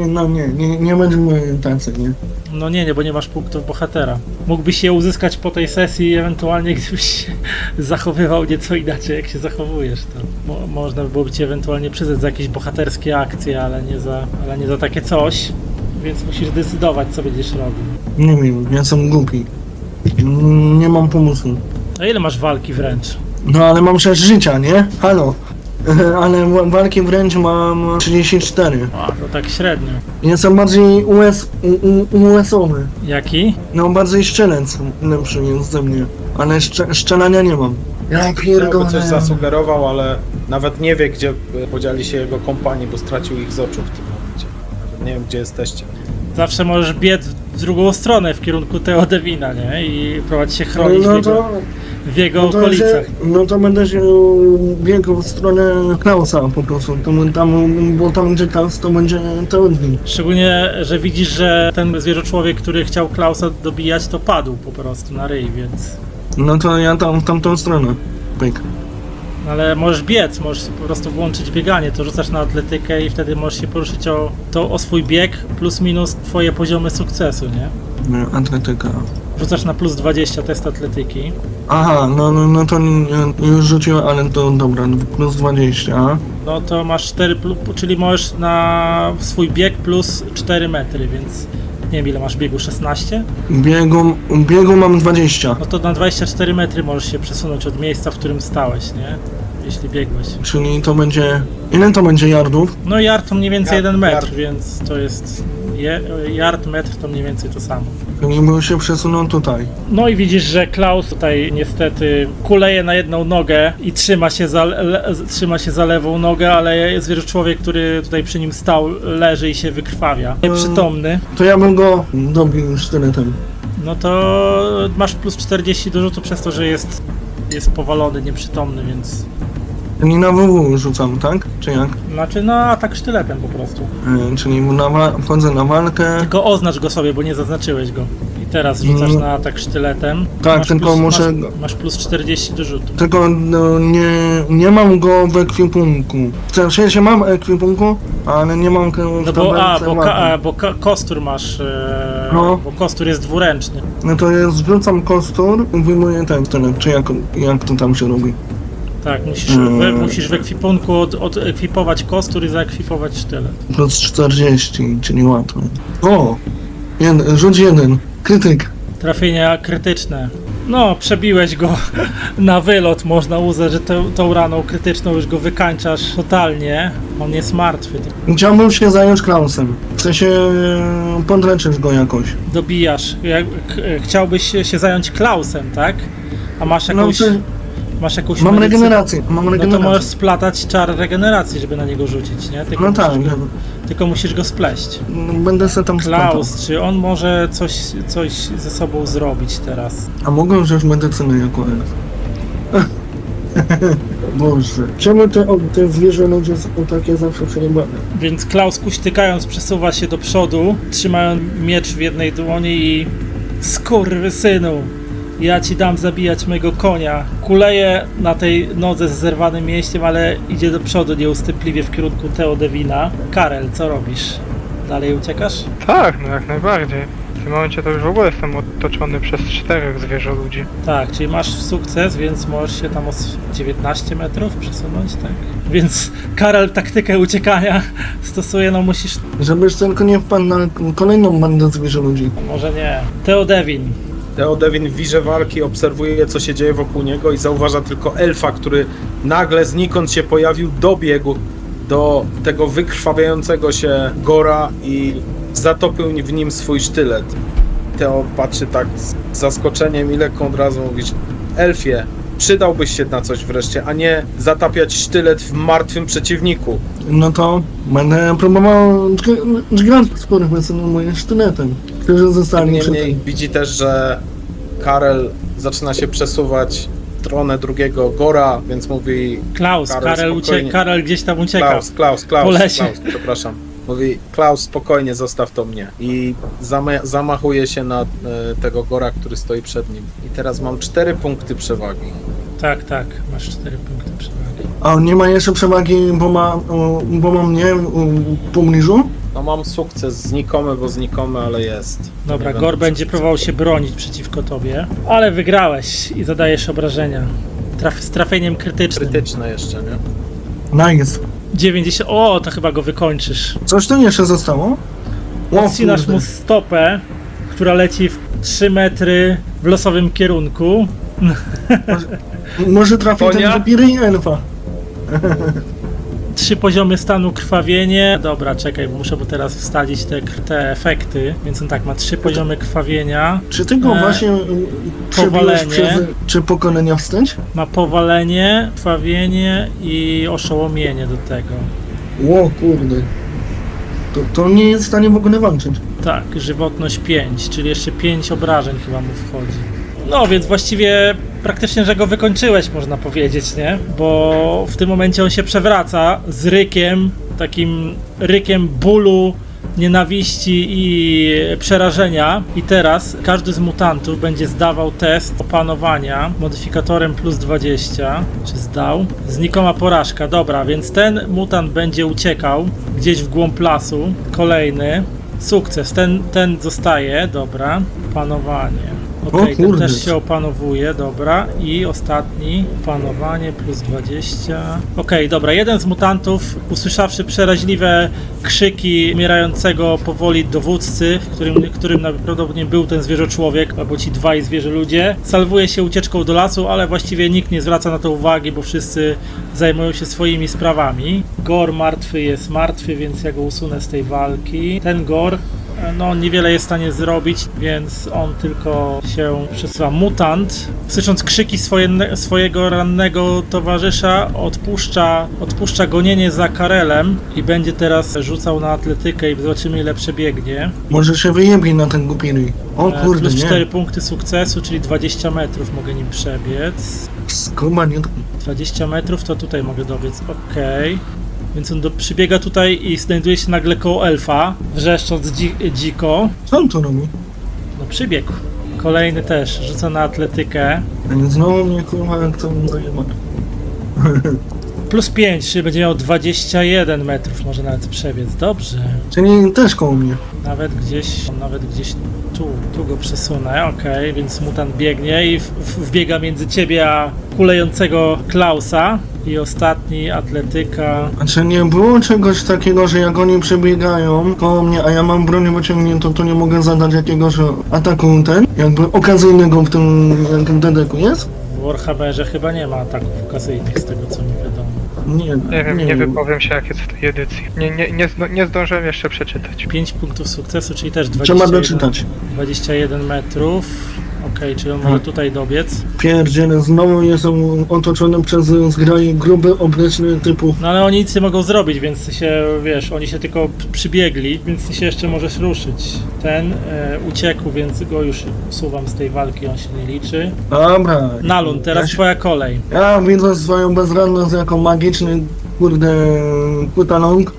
nie będziemy tacy, nie? No nie, bo nie masz punktów bohatera. Mógłbyś je uzyskać po tej sesji, ewentualnie gdybyś się zachowywał nieco inaczej, jak się zachowujesz, to można by byłoby cię ewentualnie przyznać za jakieś bohaterskie akcje, ale nie za takie coś, więc musisz decydować, co będziesz robił. Nie wiem, ja jestem głupi. Nie mam pomysłu. A ile masz walki wręcz? No ale mam 6 życia, nie? Halo. Ale walki wręcz mam 34. A, to tak średnio. Jestem bardziej US-owy. Jaki? No bardziej szczelec lepszy jest ze mnie. Ale szczelania nie mam. Ja Ja by coś pierdolę. zasugerował, ale nawet nie wie, gdzie podzieli się jego kompanii, bo stracił ich z oczu w tym momencie. Nawet nie wiem, gdzie jesteście. Zawsze możesz biec w drugą stronę, w kierunku Teodewina, nie? I próbować się chronić w jego okolicach. No to będę się biegł w stronę Klausa po prostu. Bo tam gdzie Klaus, to będzie Teodwin. Szczególnie, że widzisz, że ten zwierzę-człowiek, który chciał Klausa dobijać, to padł po prostu na ryj, więc... No to ja tam w tamtą stronę. Pyk. Ale możesz biec, możesz po prostu włączyć bieganie, to rzucasz na atletykę i wtedy możesz się poruszyć o swój bieg plus minus twoje poziomy sukcesu, nie? Nie, atletyka. Rzucasz na plus 20 test atletyki. Aha, no to już rzuciłem, ale to dobra, plus 20. No to masz 4, czyli możesz na swój bieg plus 4 metry, więc nie wiem ile masz biegu, 16? Biegu mam 20. No to na 24 metry możesz się przesunąć od miejsca, w którym stałeś, nie? Jeśli biegłeś. Czyli to będzie... Ile to będzie yardów? No yard to mniej więcej 1 metr, Yard. więc to jest... Yard, metr to mniej więcej to samo. Czyli bym się przesunął tutaj. No i widzisz, że Klaus tutaj niestety kuleje na jedną nogę i trzyma się za lewą nogę, ale zwierzę-człowiek, który tutaj przy nim stał, leży i się wykrwawia. Nieprzytomny. To ja bym go dobił sztyletem. No to masz plus 40 do rzutu przez to, że jest powalony, nieprzytomny, więc... Czyli na WW rzucam, tak? Czy jak? Znaczy na atak sztyletem po prostu. Czyli wchodzę na walkę. Tylko oznacz go sobie, bo nie zaznaczyłeś go. I teraz rzucasz na atak sztyletem. Tak, tylko muszę- Masz plus 40 do rzutu. Tylko nie mam go w ekwipunku. W sensie mam ekwipunku, ale nie mam go w No tabelce walki. bo kostur masz, No. bo kostur jest dwuręczny. No to jest, wrzucam kostur i wyjmuję ten sztylet. Czy jak to tam się robi? Tak, musisz w ekwipunku odekwipować kostur i zaekwipować sztylet. Plus 40, czyli łatwo. O! Rzuć jeden. Krytyk. Trafienia krytyczne. No, przebiłeś go na wylot, można uznać, że tą raną krytyczną już go wykańczasz totalnie. On jest martwy. Chciałbym się zająć Klausem. W sensie podleczysz go jakoś. Dobijasz. Chciałbyś się zająć Klausem, tak? A masz No, jakąś... to Masz jakąś mam medycynę? regenerację. Mam No to regenerację. możesz splatać czar regeneracji, żeby na niego rzucić, nie? Tylko No tak. musisz go tylko musisz go spleść. No, będę se tam splatał. Klaus, czy on może coś ze sobą zrobić teraz? A mogą wziąć medycynę jako elf. Boże, czemu te zwierzę ludzie są takie zawsze przejebane? Więc Klaus, kuśtykając, przesuwa się do przodu, trzymając miecz w jednej dłoni i... Skurwysynu, ja ci dam zabijać mego konia. Kuleje na tej nodze z zerwanym mięściem, ale idzie do przodu nieustępliwie w kierunku Theodewina. Karel, co robisz? Dalej uciekasz? Tak, no jak najbardziej. W tym momencie to już w ogóle jestem otoczony przez 4 zwierzoludzi. Tak, czyli masz sukces, więc możesz się tam o 19 metrów przesunąć, tak? Więc Karel taktykę uciekania stosuje, no musisz... Żebyś tylko nie wpadł na kolejną bandę zwierzę ludzi. Może nie. Theodewin. Theodewin w wirze walki obserwuje, co się dzieje wokół niego i zauważa tylko elfa, który nagle znikąd się pojawił, dobiegł do tego wykrwawiającego się Gora i zatopił w nim swój sztylet. Theo patrzy tak z zaskoczeniem i lekką od razu mówisz: elfie, przydałbyś się na coś wreszcie, a nie zatapiać sztylet w martwym przeciwniku. No to będę próbował dźgać skurwysynu moim sztyletem, którzy zostali przy Niemniej tej... widzi też, że Karel zaczyna się przesuwać w stronę drugiego Gora, więc mówi: Klaus, spokojnie. Karel gdzieś tam ucieka. Klaus, Po lesie. przepraszam. Mówi: Klaus, spokojnie, zostaw to mnie. I zamachuje się na tego Gora, który stoi przed nim. I teraz mam 4 punkty przewagi. Tak, masz 4 punkty przewagi. A on nie ma jeszcze przewagi, bo ma mnie w pobliżu? No mam sukces znikomy, bo znikomy, ale jest. Dobra, Nie Gor będę będzie próbował się bronić przeciwko tobie, ale wygrałeś i zadajesz obrażenia. Z trafieniem krytycznym. krytyczne jeszcze, nie? Nice. 90... O, to chyba go wykończysz. Coś tu jeszcze zostało? O, Odcinasz kurde. mu stopę, która leci w 3 metry w losowym kierunku. Może trafi Konia? ten wampir i elfa. 3 poziomy stanu krwawienie. Dobra, czekaj, bo muszę teraz wstawić te efekty. Więc on tak, ma 3 poziomy krwawienia. Czy ty go właśnie przebiłeś powalenie. przez... Czy pokolenia wstęć? Ma powalenie, krwawienie i oszołomienie do tego. O kurde. To nie jest w stanie w ogóle walczyć. Tak, żywotność 5, czyli jeszcze 5 obrażeń chyba mu wchodzi. No więc właściwie praktycznie, że go wykończyłeś, można powiedzieć, nie? Bo w tym momencie on się przewraca z rykiem, takim rykiem bólu, nienawiści i przerażenia. I teraz każdy z mutantów będzie zdawał test opanowania modyfikatorem plus 20. Czy zdał? Znikoma porażka. Dobra, więc ten mutant będzie uciekał gdzieś w głąb lasu. Kolejny. Sukces. Ten zostaje. Dobra. Opanowanie. Okej, ten kurde. też się opanowuje, dobra. I ostatni, opanowanie plus 20. Okej, dobra, jeden z mutantów, usłyszawszy przeraźliwe krzyki umierającego powoli dowódcy, którym najprawdopodobniej był ten zwierzę-człowiek, albo ci dwaj zwierzę-ludzie, salwuje się ucieczką do lasu, ale właściwie nikt nie zwraca na to uwagi, bo wszyscy zajmują się swoimi sprawami. Gor martwy jest martwy, więc ja go usunę z tej walki. Ten Gor, no niewiele jest w stanie zrobić, więc on tylko się przesuwa. Mutant, słysząc krzyki swojego rannego towarzysza, odpuszcza gonienie za Karelem i będzie teraz rzucał na atletykę i zobaczymy, ile przebiegnie. Może się wyjebie na ten głupi ryj. O kurde, Plus nie. 4 punkty sukcesu, czyli 20 metrów mogę nim przebiec. Skuba nie... 20 metrów to tutaj mogę dobiec, okej. Więc on przybiega tutaj i znajduje się nagle koło elfa, wrzeszcząc dziko. Co on tu robi? No przybiegł. Kolejny też, rzuca na atletykę. Znowu mnie kurwa jak to zajebane. Plus 5, czyli będzie miał 21 metrów, może nawet przebiec. Dobrze. Czyli też koło mnie. Nawet gdzieś tu go przesunę, okej, więc mutant biegnie i wbiega między ciebie a kulejącego Klausa. I ostatni, atletyka. A czy nie było czegoś takiego, że jak oni przebiegają koło mnie, a ja mam broń wyciągniętą, to nie mogę zadać jakiegoś ataku jakby okazyjnego w tym dedeku jest? W Warhammerze chyba nie ma ataków okazyjnych, z tego co mi wiadomo. Nie, Nie wiem, nie wypowiem się jak jest w tej edycji. Nie zdążyłem jeszcze przeczytać. 5 punktów sukcesu, czyli też Trzeba doczytać. 21 metrów. Okej, czyli on może tutaj dobiec. Pierdziele, znowu jestem otoczony przez zgraje gruby, obryczny typu. No ale oni nic nie mogą zrobić, więc się, wiesz, oni się tylko przybiegli, więc ty się jeszcze możesz ruszyć. Ten uciekł, więc go już usuwam z tej walki, on się nie liczy. Dobra. Nalun, teraz twoja kolej. Ja widzę swoją bezradność jako magiczny, kurde, kutalong.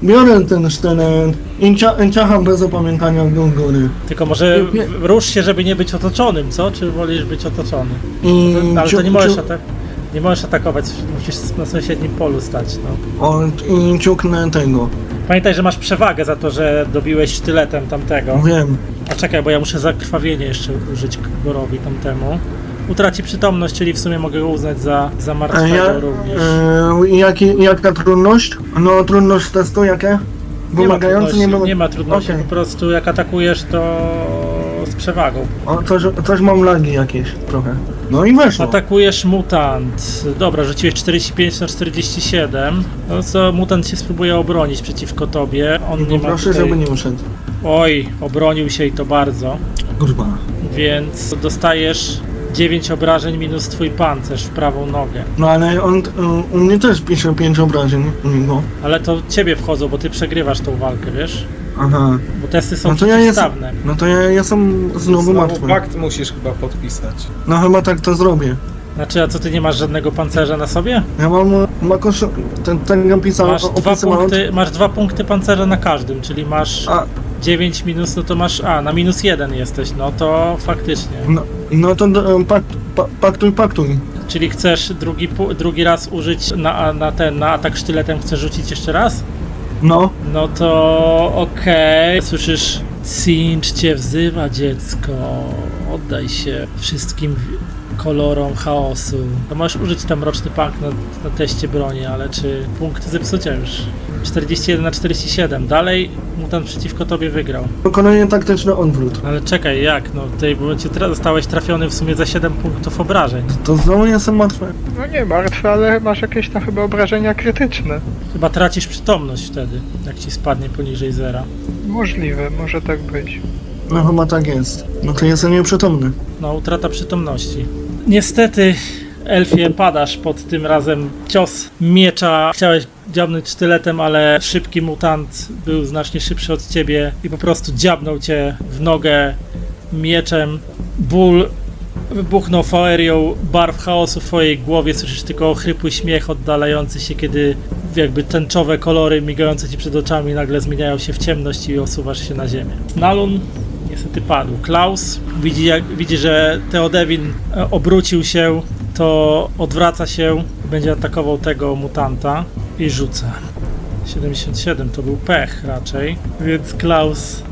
Biorę ten sztylet i ciacham bez opamiętania do góry. Tylko może rusz się, żeby nie być otoczonym, co? Czy wolisz być otoczony? I Ale to nie możesz atakować, musisz na sąsiednim polu stać, no. I ciuknę tego. Pamiętaj, że masz przewagę za to, że dobiłeś sztyletem tamtego. Wiem. A czekaj, bo ja muszę zakrwawienie jeszcze użyć Gorowi tamtemu. Utraci przytomność, czyli w sumie mogę go uznać za martwego również. Jaka trudność? No trudność testu jakie? Wymagający Nie ma trudności, Okay. Po prostu jak atakujesz to z przewagą. O, coś mam lagi jakieś trochę. No i weszło. Atakujesz mutant. Dobra, rzuciłeś 45 na 47. No co, mutant się spróbuje obronić przeciwko tobie. On nie ma Proszę, tutaj... żeby nie uszedł. Oj, obronił się i to bardzo. Kurwa. Więc dostajesz 9 obrażeń minus twój pancerz w prawą nogę. No ale u mnie też pisze 5 obrażeń u niego. Ale to ciebie wchodzą, bo ty przegrywasz tą walkę, wiesz? Aha. Bo testy są No to ja przeciwstawne. No to ja jestem znowu martwy. pakt musisz chyba podpisać. No chyba tak to zrobię. Znaczy, a co, ty nie masz żadnego pancerza na sobie? Ja mam ten napisał Masz 2 punkty pancerza na każdym, czyli masz A, 9 minus, no to masz, na minus 1 jesteś, no to faktycznie. no to paktuj. Czyli chcesz drugi raz użyć na atak sztyletem, chcesz rzucić jeszcze raz? No. No to okej. Słyszysz, Sinch cię wzywa, dziecko, oddaj się wszystkim kolorom chaosu. To możesz użyć tam mroczny punk na teście broni, ale czy punkty zepsucia już? 41 na 47. Dalej mutant przeciwko tobie wygrał. Wykonanie taktyczny odwrót. Ale czekaj, jak? No w tej momencie zostałeś trafiony w sumie za 7 punktów obrażeń. To znowu jestem martwy. No nie martwy, ale masz jakieś tam chyba obrażenia krytyczne. Chyba tracisz przytomność wtedy, jak ci spadnie poniżej zera. Możliwe, może tak być. No chyba tak jest. No to jestem nieprzytomny. No, utrata przytomności. Niestety, Elfie, padasz pod tym razem cios miecza. Chciałeś dziabnąć sztyletem, ale szybki mutant był znacznie szybszy od ciebie i po prostu dziabnął cię w nogę mieczem. Ból wybuchnął faerią barw chaosu w twojej głowie. Słyszysz tylko ochrypły śmiech oddalający się, kiedy jakby tęczowe kolory migające ci przed oczami nagle zmieniają się w ciemność i osuwasz się na ziemię. Nalun niestety padł. Klaus widzi, że Theodewin obrócił się, to odwraca się, będzie atakował tego mutanta i rzuca. 77 to był pech raczej, więc Klaus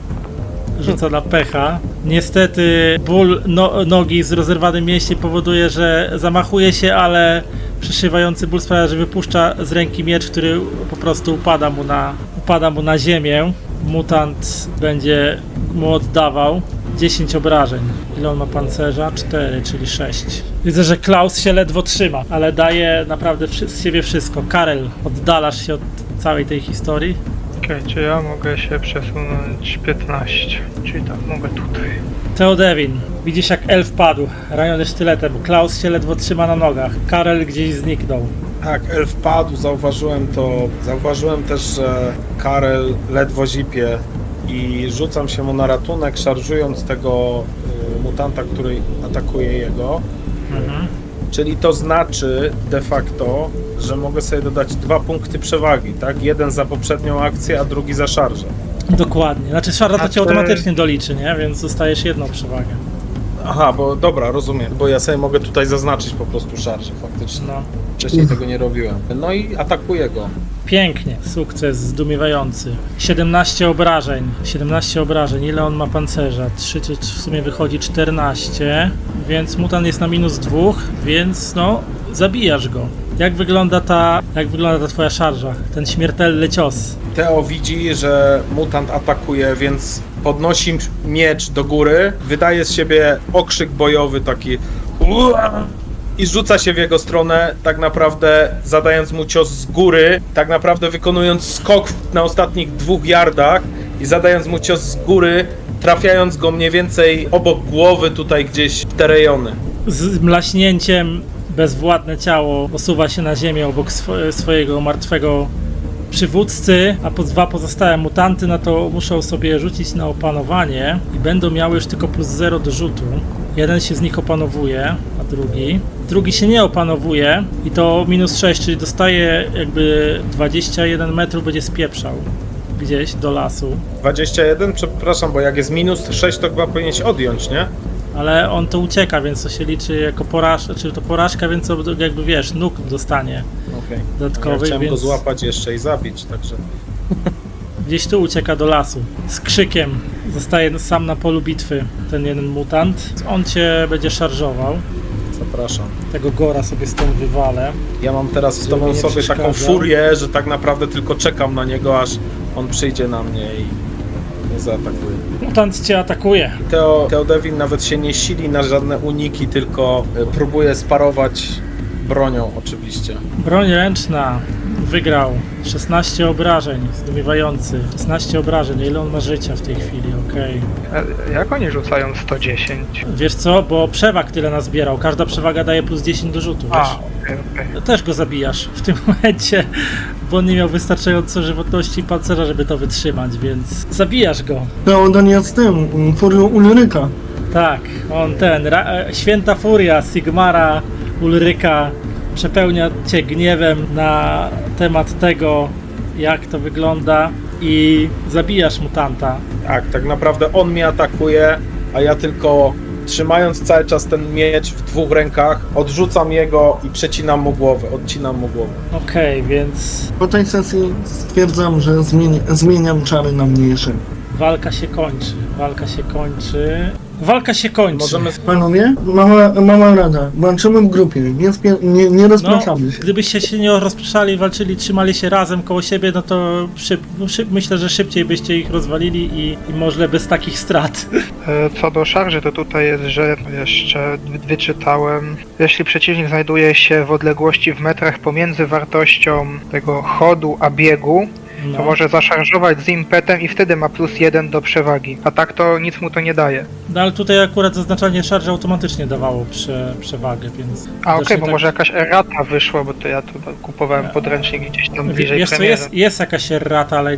rzuca na pecha. Niestety ból nogi z rozerwanym mięśniem powoduje, że zamachuje się, ale przeszywający ból sprawia, że wypuszcza z ręki miecz, który po prostu upada mu na ziemię. Mutant będzie mu oddawał 10 obrażeń. Ile on ma pancerza? 4, czyli 6. Widzę, że Klaus się ledwo trzyma, ale daje naprawdę z siebie wszystko. Karel, oddalasz się od całej tej historii? Okej, czy ja mogę się przesunąć 15? Czyli tak, mogę tutaj. Theodewin, widzisz jak elf padł, raniony sztyletem. Klaus się ledwo trzyma na nogach. Karel gdzieś zniknął. Tak, elf padł, zauważyłem to. Zauważyłem też, że Karel ledwo zipie i rzucam się mu na ratunek, szarżując tego mutanta, który atakuje jego. Czyli to znaczy de facto, że mogę sobie dodać 2 punkty przewagi, tak? Jeden za poprzednią akcję, a drugi za szarżę. Dokładnie. Znaczy szarża to cię automatycznie doliczy, nie? Więc dostajesz jedną przewagę. Aha, bo dobra, rozumiem, bo ja sobie mogę tutaj zaznaczyć po prostu szarżę faktycznie. No. Wcześniej tego nie robiłem. No i atakuję go. Pięknie. Sukces zdumiewający. 17 obrażeń. 17 obrażeń. Ile on ma pancerza? 3, czy w sumie wychodzi 14. Więc mutant jest na minus 2, więc no, zabijasz go. Jak wygląda ta twoja szarża? Ten śmiertelny cios. Theo widzi, że mutant atakuje, więc podnosi miecz do góry, wydaje z siebie okrzyk bojowy taki i rzuca się w jego stronę, tak naprawdę zadając mu cios z góry, tak naprawdę wykonując skok na ostatnich 2 yardach i zadając mu cios z góry, trafiając go mniej więcej obok głowy tutaj gdzieś w te rejony. Z mlaśnięciem bezwładne ciało osuwa się na ziemię obok swojego martwego przywódcy, a dwa pozostałe mutanty na to muszą sobie rzucić na opanowanie i będą miały już tylko +0 do rzutu. Jeden się z nich opanowuje, a drugi się nie opanowuje i to -6, czyli dostaje jakby 21 metrów, będzie spieprzał gdzieś do lasu. 21? Przepraszam, bo jak jest -6, to chyba powinien się odjąć, nie? Ale on to ucieka, więc to się liczy jako porażka, czy to porażka, więc to jakby wiesz, nóg dostanie Okej. dodatkowych, Ja chciałem więc go złapać jeszcze i zabić, także... gdzieś tu ucieka do lasu. Z krzykiem zostaje sam na polu bitwy ten jeden mutant. On cię będzie szarżował. Zapraszam. Tego gora sobie stąd wywalę. Ja mam teraz z Żeby tobą nie sobie taką przeszkadzał. furię, że tak naprawdę tylko czekam na niego, aż on przyjdzie na mnie i mnie zaatakuje. Mutant cię atakuje. Theo Devin nawet się nie sili na żadne uniki, tylko próbuje sparować bronią oczywiście. Broń ręczna. Wygrał. 16 obrażeń. Zdumiewający. 16 obrażeń. Ile on ma życia w tej chwili? Okej. Jak oni rzucają 110? Wiesz co? Bo przewag tyle nazbierał. Każda przewaga daje +10 do rzutu. Wiesz? Okej. Też go zabijasz w tym momencie, bo on nie miał wystarczająco żywotności i pancerza, żeby to wytrzymać, więc zabijasz go. Teodan jest tym, furią Ulryka. Tak, on święta furia Sigmara Ulryka przepełnia cię gniewem na temat tego, jak to wygląda i zabijasz mutanta. Tak naprawdę on mnie atakuje, a ja tylko trzymając cały czas ten miecz w dwóch rękach, odrzucam jego i odcinam mu głowę. Okej, więc Po tej sesji stwierdzam, że zmieniam czary na mniejsze. walka się kończy. Możemy... Panowie, mała rada. Walczymy w grupie, nie rozpraszamy się. Gdybyście się nie rozpraszali, walczyli, trzymali się razem koło siebie, no to myślę, że szybciej byście ich rozwalili i może bez takich strat. Co do szarży, to tutaj jest, że jeszcze wyczytałem, jeśli przeciwnik znajduje się w odległości w metrach pomiędzy wartością tego chodu a biegu, to może zaszarżować z impetem i wtedy ma +1 do przewagi. A tak to nic mu to nie daje. No ale tutaj akurat zaznaczanie szarży automatycznie dawało przewagę, więc... A okej, widocznie bo może jakaś errata wyszła, bo to ja tu kupowałem podręcznik gdzieś tam bliżej Wiesz co, premiery. jest jakaś errata, ale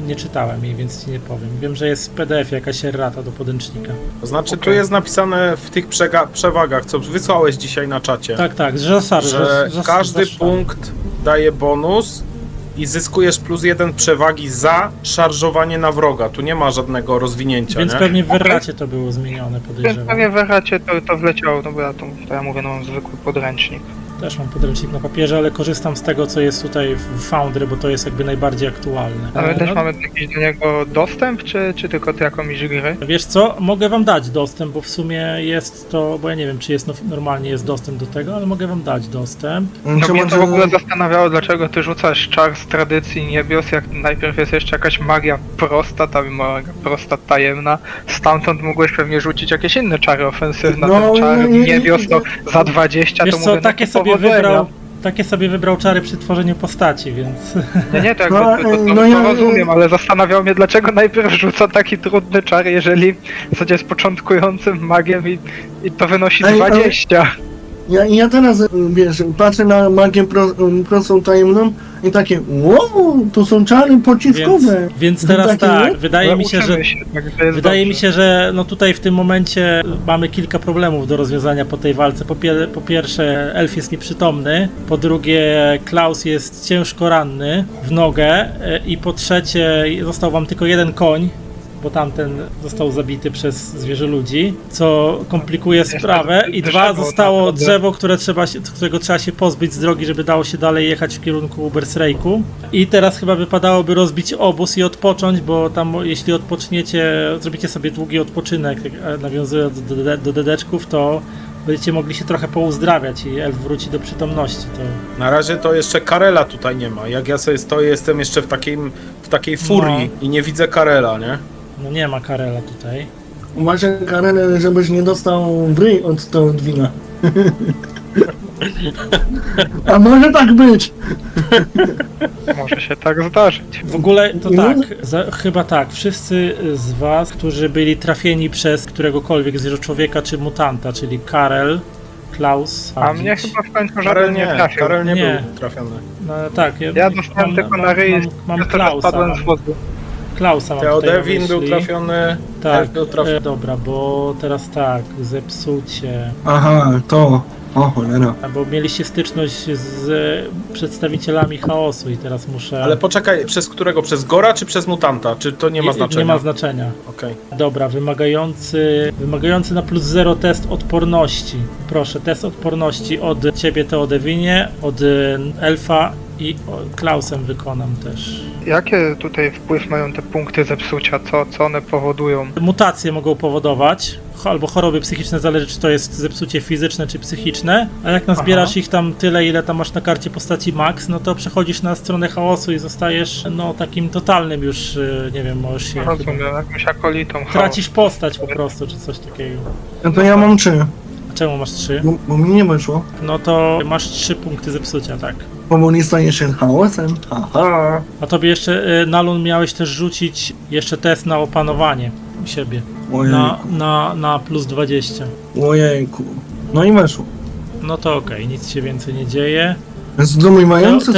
nie czytałem jej, więc ci nie powiem. Wiem, że jest w PDF jakaś errata do podręcznika. To znaczy tu Okej. jest napisane w tych przewagach, co wysłałeś dzisiaj na czacie, Tak, że że każdy punkt daje bonus i zyskujesz +1 przewagi za szarżowanie na wroga. Tu nie ma żadnego rozwinięcia, Więc nie? pewnie w Verracie to było zmienione, Więc podejrzewam. pewnie w erracie to wleciało, no bo ja mówię, no mam zwykły podręcznik. Też mam podręcznik na papierze, ale korzystam z tego, co jest tutaj w Foundry, bo to jest jakby najbardziej aktualne. A my też No, mamy jakiś do niego dostęp, czy tylko ty jakąś gry? wiesz co, mogę wam dać dostęp, bo w sumie jest to, bo ja nie wiem, czy jest normalnie jest dostęp do tego, ale mogę wam dać dostęp. No Czy mnie to może- w ogóle zastanawiało, dlaczego ty rzucasz czar z tradycji niebios, jak najpierw jest jeszcze jakaś magia prosta, ta magia prosta tajemna, stamtąd mogłeś pewnie rzucić jakieś inne czary ofensywne, No, ten czar nie, niebios to za 20, Wiesz to co, mówię, takie no to sobie powodzenia. wybrał czary przy tworzeniu postaci, więc... Nie, to jakby No, to no ja- rozumiem, ale zastanawiał mnie, dlaczego najpierw rzuca taki trudny czar, jeżeli w zasadzie jest początkującym magiem i to wynosi Ej, ale- 20. Ja teraz, wiesz, patrzę na magię prostą tajemną i takie, wow, to są czary pociskowe. Więc teraz Takie, tak, nie? wydaje mi się, że Wydaje mi się, że no tutaj w tym momencie mamy kilka problemów do rozwiązania po tej walce. Po pierwsze, elf jest nieprzytomny, po drugie, Klaus jest ciężko ranny w nogę i po trzecie, został wam tylko jeden koń, bo tamten został zabity przez zwierzę ludzi, co komplikuje sprawę i drzewo, dwa, zostało naprawdę. drzewo, którego trzeba się pozbyć z drogi, żeby dało się dalej jechać w kierunku Berserku. I teraz chyba wypadałoby rozbić obóz i odpocząć, bo tam jeśli odpoczniecie, zrobicie sobie długi odpoczynek, nawiązując do dedeczków, to będziecie mogli się trochę pouzdrawiać i elf wróci do przytomności. To... Na razie to jeszcze Karela tutaj nie ma. Jak ja sobie stoję, jestem jeszcze w takiej furii i nie widzę Karela, nie? No nie ma Karela tutaj. Uważaj, Karel, żebyś nie dostał w ryj od Teodwina. A może tak być. Może się tak zdarzyć. W ogóle to tak, chyba tak, wszyscy z was, którzy byli trafieni przez któregokolwiek zwierzęczłowieka czy mutanta, czyli Karel, Klaus, A mnie chyba w końcu Karel żaden nie trafił. Karel nie Nie. był trafiony. No tak, Ja dostałem tylko na ryj, mam przez to, że Klausa, spadłem z wozu. Klausa mam tutaj na Theodewin był myśli. trafiony, Tak, Elf był trafiony. dobra, bo teraz tak, zepsucie, Aha, to. O cholera. bo mieliście styczność z przedstawicielami chaosu i teraz muszę... Ale poczekaj, przez którego? Przez Gora czy przez mutanta? Czy to nie ma znaczenia? Nie ma znaczenia. Okej. Dobra, wymagający na plus 0 test odporności. Proszę, test odporności od ciebie, Theodewinie, od Elfa i Klausem wykonam też. Jakie tutaj wpływ mają te punkty zepsucia? Co one powodują? Mutacje mogą powodować, albo choroby psychiczne, zależy czy to jest zepsucie fizyczne czy psychiczne, a jak nazbierasz ich tam tyle, ile tam masz na karcie postaci max, no to przechodzisz na stronę chaosu i zostajesz no takim totalnym już, nie wiem, możesz się... Rozumiem, jakąś akolitą. Tracisz postać po prostu, czy coś takiego. No to ja mam 3, A czemu masz 3? bo mi nie wyszło. No to masz 3 punkty zepsucia, tak. Powoli staje się chaosem. Aha. A tobie jeszcze, Nalun, miałeś też rzucić jeszcze test na opanowanie u siebie. Ojejku. Na plus 20. Ojejku. No i weszło. No to okej, nic się więcej nie dzieje. Zdumiewający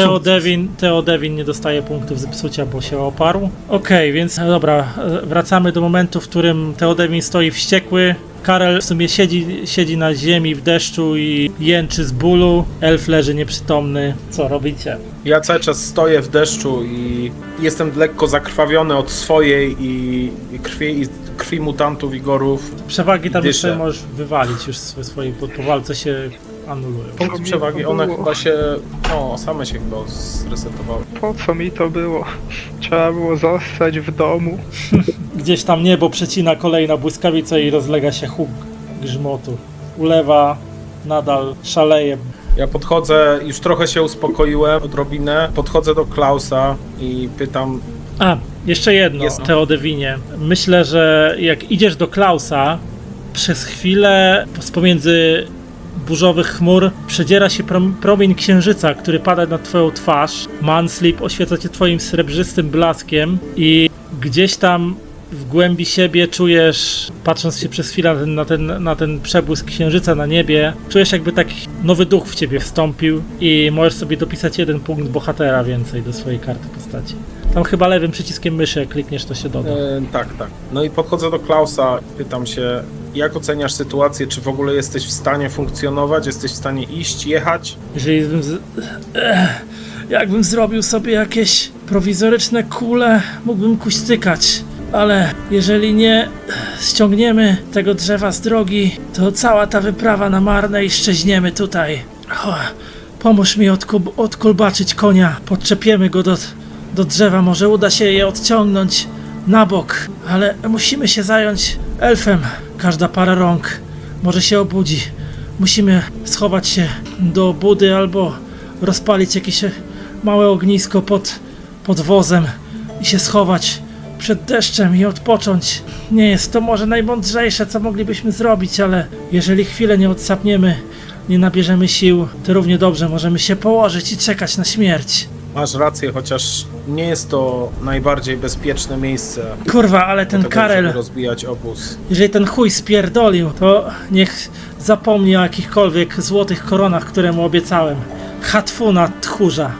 Theodewin nie dostaje punktów zepsucia, bo się oparł. Okej, więc dobra, wracamy do momentu, w którym Theodewin stoi wściekły. Karel w sumie siedzi na ziemi w deszczu i jęczy z bólu. Elf leży nieprzytomny. Co robicie? Ja cały czas stoję w deszczu i jestem lekko zakrwawiony od swojej i krwi mutantów i gorów. Przewagi tam Dyszę. jeszcze możesz wywalić już swoje, po walce się anulują. Punkty mi przewagi, to one było? chyba się... No, same się chyba zresetowały. Po co mi to było? Trzeba było zostać w domu. Gdzieś tam niebo przecina kolejna błyskawica i rozlega się huk grzmotu. Ulewa nadal szaleje. Ja podchodzę, już trochę się uspokoiłem, odrobinę. Podchodzę do Klausa i pytam, A, jeszcze jedno, Jest. Theodewinie. Myślę, że jak idziesz do Klausa, przez chwilę pomiędzy burzowych chmur przedziera się promień księżyca, który pada na twoją twarz. Manslip oświeca cię twoim srebrzystym blaskiem i gdzieś tam w głębi siebie czujesz, patrząc się przez chwilę na ten przebłysk księżyca na niebie, czujesz jakby taki nowy duch w ciebie wstąpił i możesz sobie dopisać 1 punkt bohatera więcej do swojej karty postaci. Tam chyba lewym przyciskiem myszy, jak klikniesz, to się doda. tak. No i podchodzę do Klausa, pytam się, jak oceniasz sytuację, czy w ogóle jesteś w stanie funkcjonować, jesteś w stanie iść, jechać? Jeżeli jakbym zrobił sobie jakieś prowizoryczne kule, mógłbym kuśtykać. Ale jeżeli nie ściągniemy tego drzewa z drogi, to cała ta wyprawa na marne i szczeźniemy tutaj. Pomóż mi odkolbaczyć konia. Podczepiemy go do drzewa. Może uda się je odciągnąć na bok. Ale musimy się zająć elfem. Każda para rąk może się obudzi. Musimy schować się do budy albo rozpalić jakieś małe ognisko pod wozem i się schować przed deszczem i odpocząć. Nie jest to może najmądrzejsze, co moglibyśmy zrobić, ale jeżeli chwilę nie odsapniemy, nie nabierzemy sił, to równie dobrze możemy się położyć i czekać na śmierć. Masz rację, chociaż nie jest to najbardziej bezpieczne miejsce. Kurwa, ale ten do tego, Karel, żeby rozbijać obóz. jeżeli ten chuj spierdolił, to niech zapomni o jakichkolwiek złotych koronach, które mu obiecałem. Hatfu na tchórza.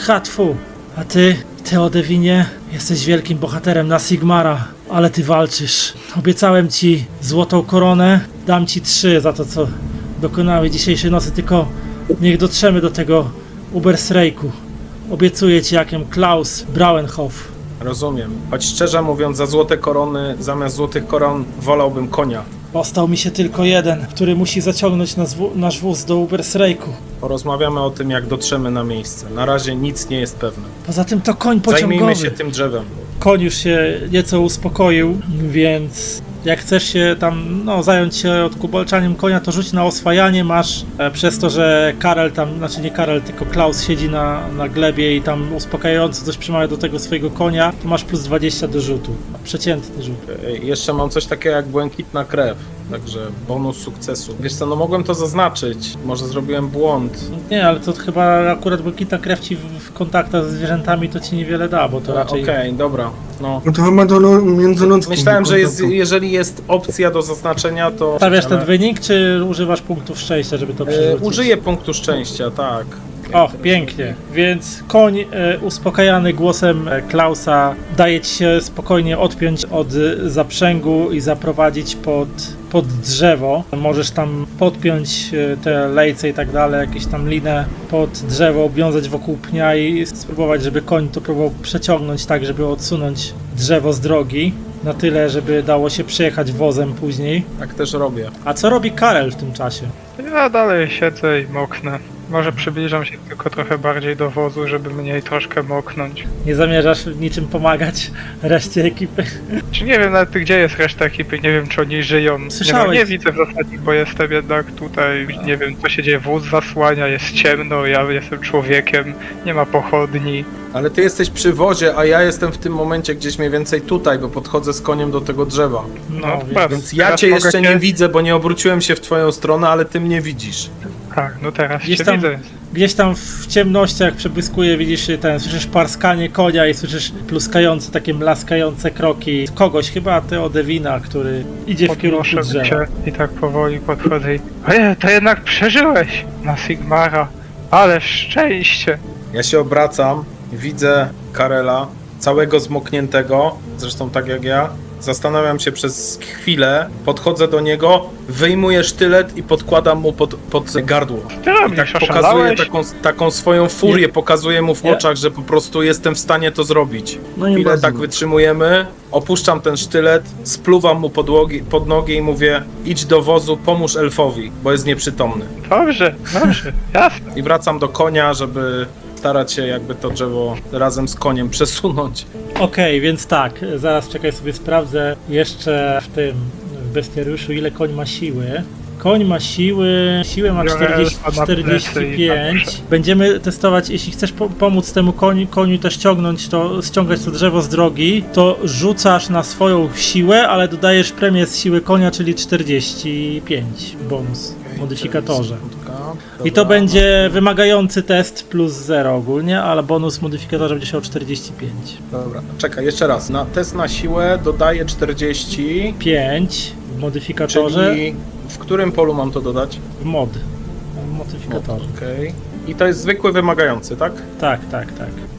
Hatfu. A ty, Theodewinie, jesteś wielkim bohaterem na Sigmara, ale ty walczysz. Obiecałem ci złotą koronę, dam ci 3 za to, co dokonałeś dzisiejszej nocy, tylko niech dotrzemy do tego Ubersreiku. Obiecuję ci jakiem Klaus Brauenhof. Rozumiem. Choć szczerze mówiąc, za złote korony, zamiast złotych koron, wolałbym konia. Ostał mi się tylko jeden, który musi zaciągnąć nasz wóz do Ubersreiku. Porozmawiamy o tym, jak dotrzemy na miejsce. Na razie nic nie jest pewne. Poza tym to koń pociągowy. Zajmijmy się tym drzewem. Koń już się nieco uspokoił, więc jak chcesz się tam, no, zająć się odkubolczaniem konia, to rzuć na oswajanie, masz przez to, że Karel tam, znaczy nie Karel, tylko Klaus siedzi na glebie i tam uspokajająco coś przymawia do tego swojego konia, to masz plus 20 do rzutu. Przeciętny rzut. Jeszcze mam coś takiego jak błękitna krew, także bonus sukcesu. Wiesz co, no mogłem to zaznaczyć, może zrobiłem błąd. Nie, ale to chyba akurat błękitna krew ci w kontaktach ze zwierzętami to ci niewiele da, bo to raczej... Okej, dobra, no. No to chyba do międzyludzkich. Myślałem, że jeżeli jest opcja do zaznaczenia, to... Stawiasz ten ale- wynik, czy używasz punktów szczęścia, żeby to przerzucić? Użyję punktu szczęścia, tak. O, pięknie. Więc koń uspokajany głosem Klausa daje ci się spokojnie odpiąć od zaprzęgu i zaprowadzić pod drzewo. Możesz tam podpiąć te lejce i tak dalej, jakieś tam linę pod drzewo, obwiązać wokół pnia i spróbować, żeby koń to próbował przeciągnąć tak, żeby odsunąć drzewo z drogi. Na tyle, żeby dało się przejechać wozem później. Tak też robię. A co robi Karel w tym czasie? Ja dalej siedzę i moknę. Może przybliżam się tylko trochę bardziej do wozu, żeby mniej troszkę moknąć. Nie zamierzasz niczym pomagać reszcie ekipy? Czy nie wiem nawet gdzie jest reszta ekipy, nie wiem czy oni żyją. Słyszałeś? Nie widzę w zasadzie, bo jestem jednak tutaj, nie wiem co się dzieje, wóz zasłania, jest ciemno, ja jestem człowiekiem, nie ma pochodni. Ale ty jesteś przy wozie, a ja jestem w tym momencie gdzieś mniej więcej tutaj, bo podchodzę z koniem do tego drzewa. No, więc- prawda. Więc ja Teraz cię mogę jeszcze nie widzę, bo nie obróciłem się w twoją stronę, ale ty mnie widzisz. Tak, no teraz Gdzieś cię tam- widzę. Gdzieś tam w ciemnościach przebłyskuje, widzisz słyszysz parskanie konia i słyszysz pluskające, takie mlaskające kroki kogoś, chyba Teodewina, który idzie w kierunku Podnoszę drzewa. cię i tak powoli podchodzę i... Ojej, to jednak przeżyłeś na Sigmara. Ale szczęście. Ja się obracam, widzę Karela, całego zmokniętego, zresztą tak jak ja. Zastanawiam się przez chwilę, podchodzę do niego, wyjmuję sztylet i podkładam mu pod gardło. Ty I robisz, tak pokazuję oszalałeś? taką swoją furię, pokazuję mu w Nie. oczach, że po prostu jestem w stanie to zrobić. No nie Chwilę bardzo. tak wytrzymujemy, opuszczam ten sztylet, spluwam mu pod nogi i mówię: idź do wozu, pomóż elfowi, bo jest nieprzytomny. Dobrze, jasne. I wracam do konia, żeby starać się jakby to drzewo razem z koniem przesunąć. Okej, więc tak, zaraz czekaj sobie sprawdzę jeszcze w bestiariuszu ile koń ma siły. Koń ma siłę ma Biorę 40, elfa na plecy i 45. tak Będziemy testować, jeśli chcesz pomóc temu koniu też ściągać to drzewo z drogi, to rzucasz na swoją siłę, ale dodajesz premię z siły konia, czyli 45 bonus w modyfikatorze. I to będzie wymagający test plus 0 ogólnie, ale bonus w modyfikatorze będzie się 45. Dobra, czekaj, jeszcze raz. Na test na siłę dodaję 40, 5 w modyfikatorze czyli w którym polu mam to dodać? w modyfikatorze. Okej. I to jest zwykły wymagający, tak? Tak.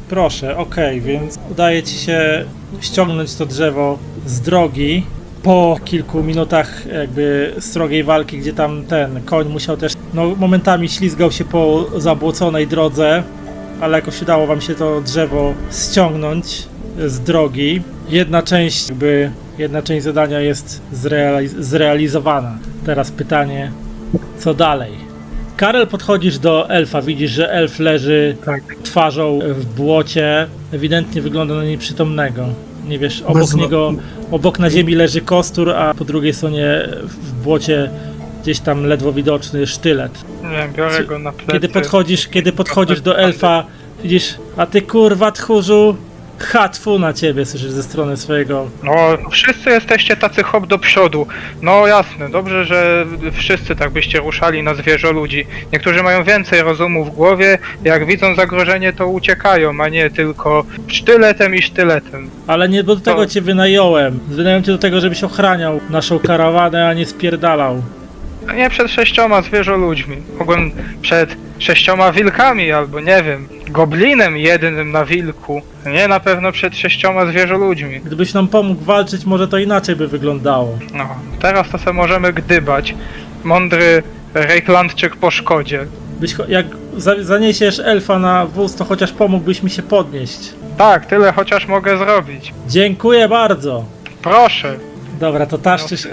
Proszę, okej, więc udaje ci się ściągnąć to drzewo z drogi po kilku minutach jakby srogiej walki, gdzie tam ten koń musiał też, no momentami ślizgał się po zabłoconej drodze, ale jakoś udało wam się to drzewo ściągnąć z drogi. Jedna część zadania jest zrealizowana. Teraz pytanie, co dalej? Karel, podchodzisz do elfa, widzisz, że elf leży Tak. twarzą w błocie, ewidentnie wygląda na nieprzytomnego. Nie wiesz, obok na ziemi leży kostur, a po drugiej stronie w błocie gdzieś tam ledwo widoczny sztylet. Nie wiem, biorę go na plecy. Kiedy podchodzisz do elfa, widzisz, a ty kurwa tchórzu, tfu na ciebie, słyszysz ze strony swojego. No, wszyscy jesteście tacy hop do przodu. No jasne, dobrze, że wszyscy tak byście ruszali na zwierzę ludzi. Niektórzy mają więcej rozumu w głowie, jak widzą zagrożenie, to uciekają, a nie tylko sztyletem i sztyletem. Ale nie do tego cię wynająłem. Wynająłem cię do tego, żebyś ochraniał naszą karawanę, a nie spierdalał. A nie przed 6 zwierzoludźmi. Mogłem przed 6 wilkami, albo nie wiem, goblinem jednym na wilku. Nie na pewno przed 6 zwierzoludźmi. Gdybyś nam pomógł walczyć, może to inaczej by wyglądało. No, teraz to sobie możemy gdybać. Mądry Rejklandczyk po szkodzie. Jak zaniesiesz elfa na wóz, to chociaż pomógłbyś mi się podnieść. Tak, tyle chociaż mogę zrobić. Dziękuję bardzo. Proszę. Dobra, to taszczysz,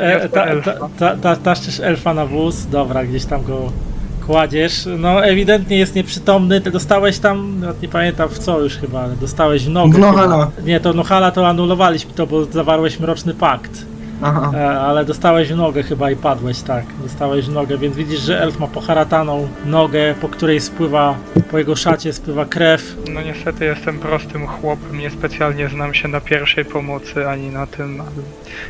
taszczysz elfa na wóz. Dobra, gdzieś tam go kładziesz. No ewidentnie jest nieprzytomny. Ty dostałeś tam, nie pamiętam w co już chyba, ale dostałeś w nogę. W Nohala. Nie, to Nohala to anulowaliśmy to, bo zawarłeś mroczny pakt. Aha. Ale dostałeś w nogę chyba i padłeś, tak. Dostałeś w nogę, więc widzisz, że elf ma poharataną nogę, po której spływa, po jego szacie spływa krew. No niestety jestem prostym chłopem, niespecjalnie znam się na pierwszej pomocy ani na tym, ale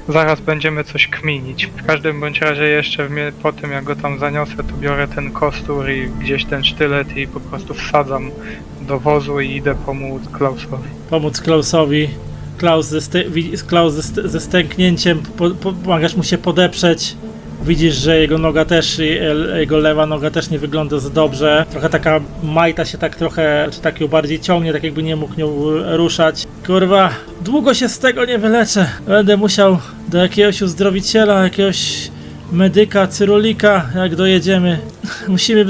zaraz będziemy coś kminić. W każdym bądź razie jeszcze po tym jak go tam zaniosę, to biorę ten kostur i gdzieś ten sztylet i po prostu wsadzam do wozu i idę pomóc Klausowi. Pomóc Klausowi. Klaus ze stęknięciem, pomagasz mu się podeprzeć. Widzisz, że jego noga też, jego lewa noga też nie wygląda za dobrze. Trochę taka majta się tak trochę, czy tak ją bardziej ciągnie, tak jakby nie mógł nią ruszać. Kurwa, długo się z tego nie wyleczę. Będę musiał do jakiegoś uzdrowiciela, jakiegoś medyka, cyrulika, jak dojedziemy. Musimy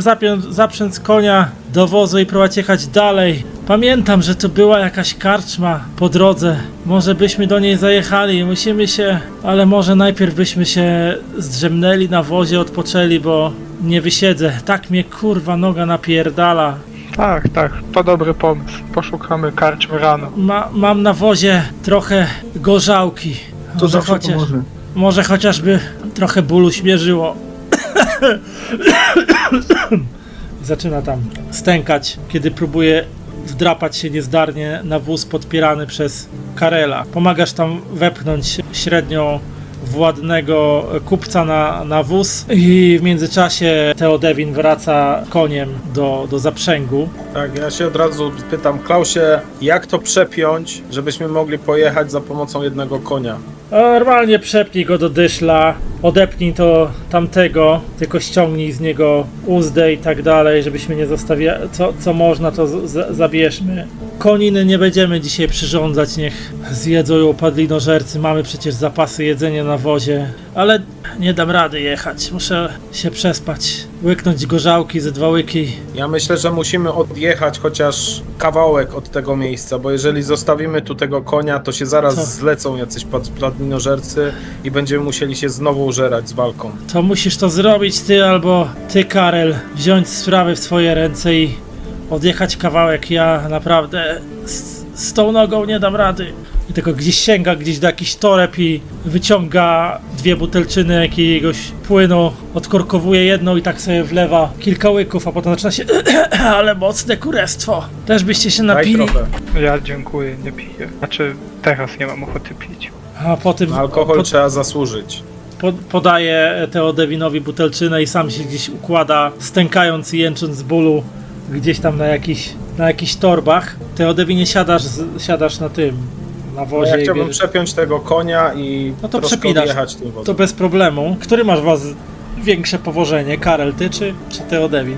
zaprzęc konia do wozu i próbować jechać dalej. Pamiętam, że to była jakaś karczma po drodze. Może byśmy do niej zajechali, musimy się... Ale może najpierw byśmy się zdrzemnęli na wozie, odpoczęli, bo nie wysiedzę. Tak mnie kurwa noga napierdala. Tak, to dobry pomysł. Poszukamy karczmy rano. Mam na wozie trochę gorzałki. To zawsze pomoże. Może chociażby trochę bólu śmierzyło. Zaczyna tam stękać, kiedy próbuje wdrapać się niezdarnie na wóz podpierany przez Karela. Pomagasz tam wepchnąć średnio władnego kupca na wóz i w międzyczasie Theodewin wraca koniem do zaprzęgu. Tak, ja się od razu pytam, Klausie, jak to przepiąć, żebyśmy mogli pojechać za pomocą jednego konia? Normalnie przepnij go do dyszla, odepnij to tamtego, tylko ściągnij z niego uzdę i tak dalej, żebyśmy nie zostawiali, co można to zabierzmy. Koniny nie będziemy dzisiaj przyrządzać, niech zjedzą ją padlinożercy, mamy przecież zapasy jedzenia na wozie, ale nie dam rady jechać, muszę się przespać, łyknąć gorzałki ze 2 łyki. Ja myślę, że musimy odjechać chociaż kawałek od tego miejsca, bo jeżeli zostawimy tu tego konia, to się zaraz Co? zlecą jacyś padlinożercy i będziemy musieli się znowu użerać z walką. To musisz to zrobić ty albo ty, Karel, wziąć sprawy w swoje ręce i odjechać kawałek. Ja naprawdę z tą nogą nie dam rady. I tylko gdzieś sięga gdzieś do jakichś toreb i wyciąga 2 butelczyny jakiegoś płynu, odkorkowuje jedną i tak sobie wlewa kilka łyków, a potem zaczyna się ale mocne kurestwo. Też byście się Daj napili. trochę. Ja dziękuję, nie piję. Znaczy, teraz nie mam ochoty pić. A potem Na alkohol trzeba zasłużyć. podaje Theodewinowi butelczynę i sam się gdzieś układa, stękając i jęcząc z bólu gdzieś tam na jakichś torbach. Theodewinie siadasz na tym, na No wozie ja i chciałbym bierzesz... przepiąć tego konia i No to troszkę przepinasz. odjechać tym To wozem. bez problemu. Który masz was większe powożenie? Karel, ty czy Theodewin?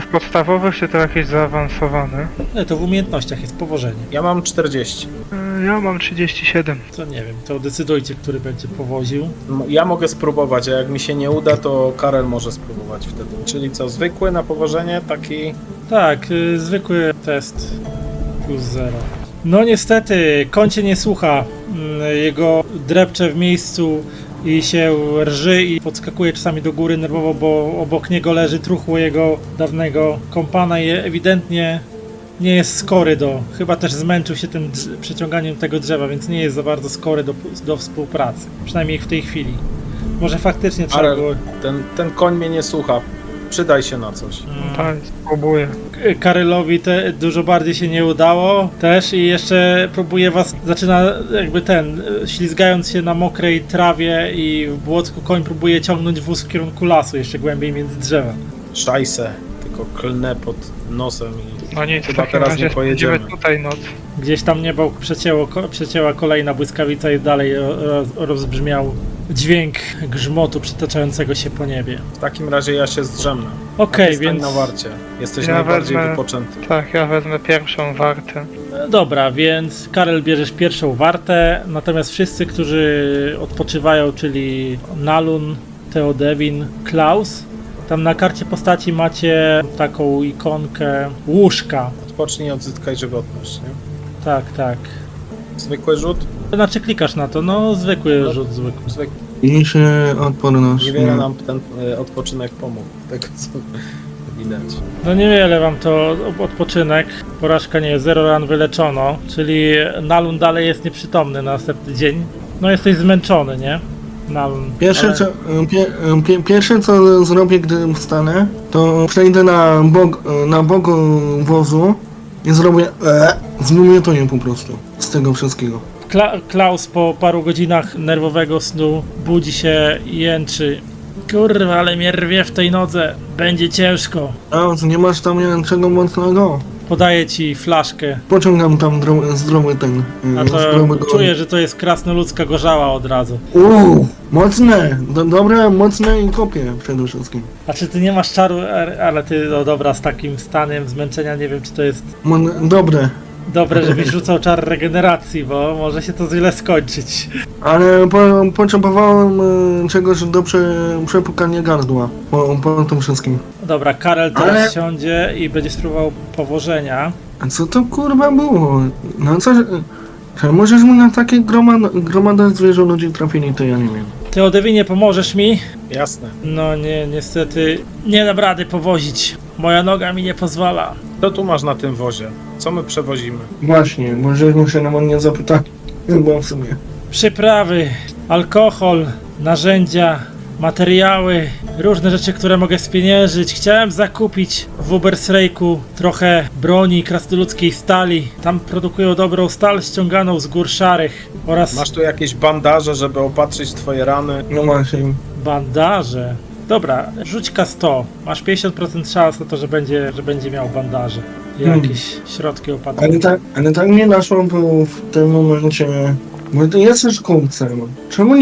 W podstawowych czy to jakieś zaawansowane? Nie, to w umiejętnościach jest powożenie. Ja mam 40. Ja mam 37. To nie wiem, to decydujcie, który będzie powoził. Ja mogę spróbować, a jak mi się nie uda, to Karel może spróbować wtedy. Czyli co, zwykły na powożenie, taki... Tak, zwykły test plus 0. No niestety, koń cię nie słucha. Jego drepcze w miejscu i się rży i podskakuje czasami do góry nerwowo, bo obok niego leży truchło jego dawnego kompana i ewidentnie nie jest skory chyba też zmęczył się tym przeciąganiem tego drzewa, więc nie jest za bardzo skory do współpracy. Przynajmniej w tej chwili. Może faktycznie trzeba Ale było... ten koń mnie nie słucha. Przydaj się na coś. Tak, spróbuję. Karylowi dużo bardziej się nie udało też i jeszcze próbuje was, zaczyna jakby ślizgając się na mokrej trawie i w błocku koń próbuje ciągnąć wóz w kierunku lasu, jeszcze głębiej między drzewa. Szajse, tylko klnę pod nosem i No nic, w chyba takim teraz razie nie pojedziemy. spędzimy tutaj noc. Gdzieś tam niebo przecięła kolejna błyskawica i dalej rozbrzmiał dźwięk grzmotu przytaczającego się po niebie. W takim razie ja się zdrzemnę. Okej, Stań więc... na warcie. Jesteś Ja najbardziej wezmę- wypoczęty. Tak, ja wezmę pierwszą wartę. Dobra, więc Karel bierzesz pierwszą wartę, natomiast wszyscy, którzy odpoczywają, czyli Nalun, Theodewin, Klaus, tam na karcie postaci macie taką ikonkę łóżka. Odpocznij i odzyskaj żywotność, nie? Tak. Zwykły rzut? Znaczy klikasz na to, no zwykły rzut, zwykły. Zwykły. Mniejszy odporność. Niewiele nam ten odpoczynek pomógł, tego co widać. No niewiele wam to odpoczynek, porażka nie jest, 0 ran wyleczono, czyli Nalun dalej jest nieprzytomny na następny dzień. No jesteś zmęczony, nie? Pierwsze, ale- co, pierwsze co zrobię, gdy wstanę, to przejdę na bok wozu i zrobię zwymiotuję po prostu z tego wszystkiego. Klaus po paru godzinach nerwowego snu budzi się i jęczy. Kurwa, ale mnie rwie w tej nodze. Będzie ciężko. A co, nie masz tam niczego mocnego? Podaję ci flaszkę. Pociągam tam zdrowy ten. A to zdrowy czuję, że to jest krasnoludzka gorzała od razu. Mocne! Dobre, mocne i kopie przede wszystkim. A czy ty nie masz czaru, ale ty, no dobra, z takim stanem zmęczenia nie wiem, czy to jest Dobre. dobre, żebyś rzucał czar regeneracji, bo może się to źle skończyć. Ale potrzebowałem czegoś do przepukania gardła po tym wszystkim. Dobra, Karel teraz Ale- siądzie i będzie spróbował powożenia. A co to kurwa było? No co... Czemu żeśmy na takie gromady zwierząt ludzi trafili, to ja nie wiem. Ty, Odewinie, pomożesz mi? Jasne. No nie, niestety nie dam rady powozić. Moja noga mi nie pozwala. Co tu masz na tym wozie? Co my przewozimy? Właśnie, bo żeśmy się na mnie zapytali. Chyba w sumie. Przyprawy, alkohol, narzędzia, materiały, różne rzeczy, które mogę spieniężyć. Chciałem zakupić w Ubersrejku trochę broni krasnoludzkiej stali. Tam produkują dobrą stal ściąganą z gór szarych oraz Masz tu jakieś bandaże, żeby opatrzyć twoje rany? No właśnie. bandaże. Dobra, rzuć K100. Masz 50% szans na to, że będzie miał bandaże. Jakieś środki opatrzenia. Ale tak mnie naszło w tym momencie. Bo ty jesteś kupcem. Czemu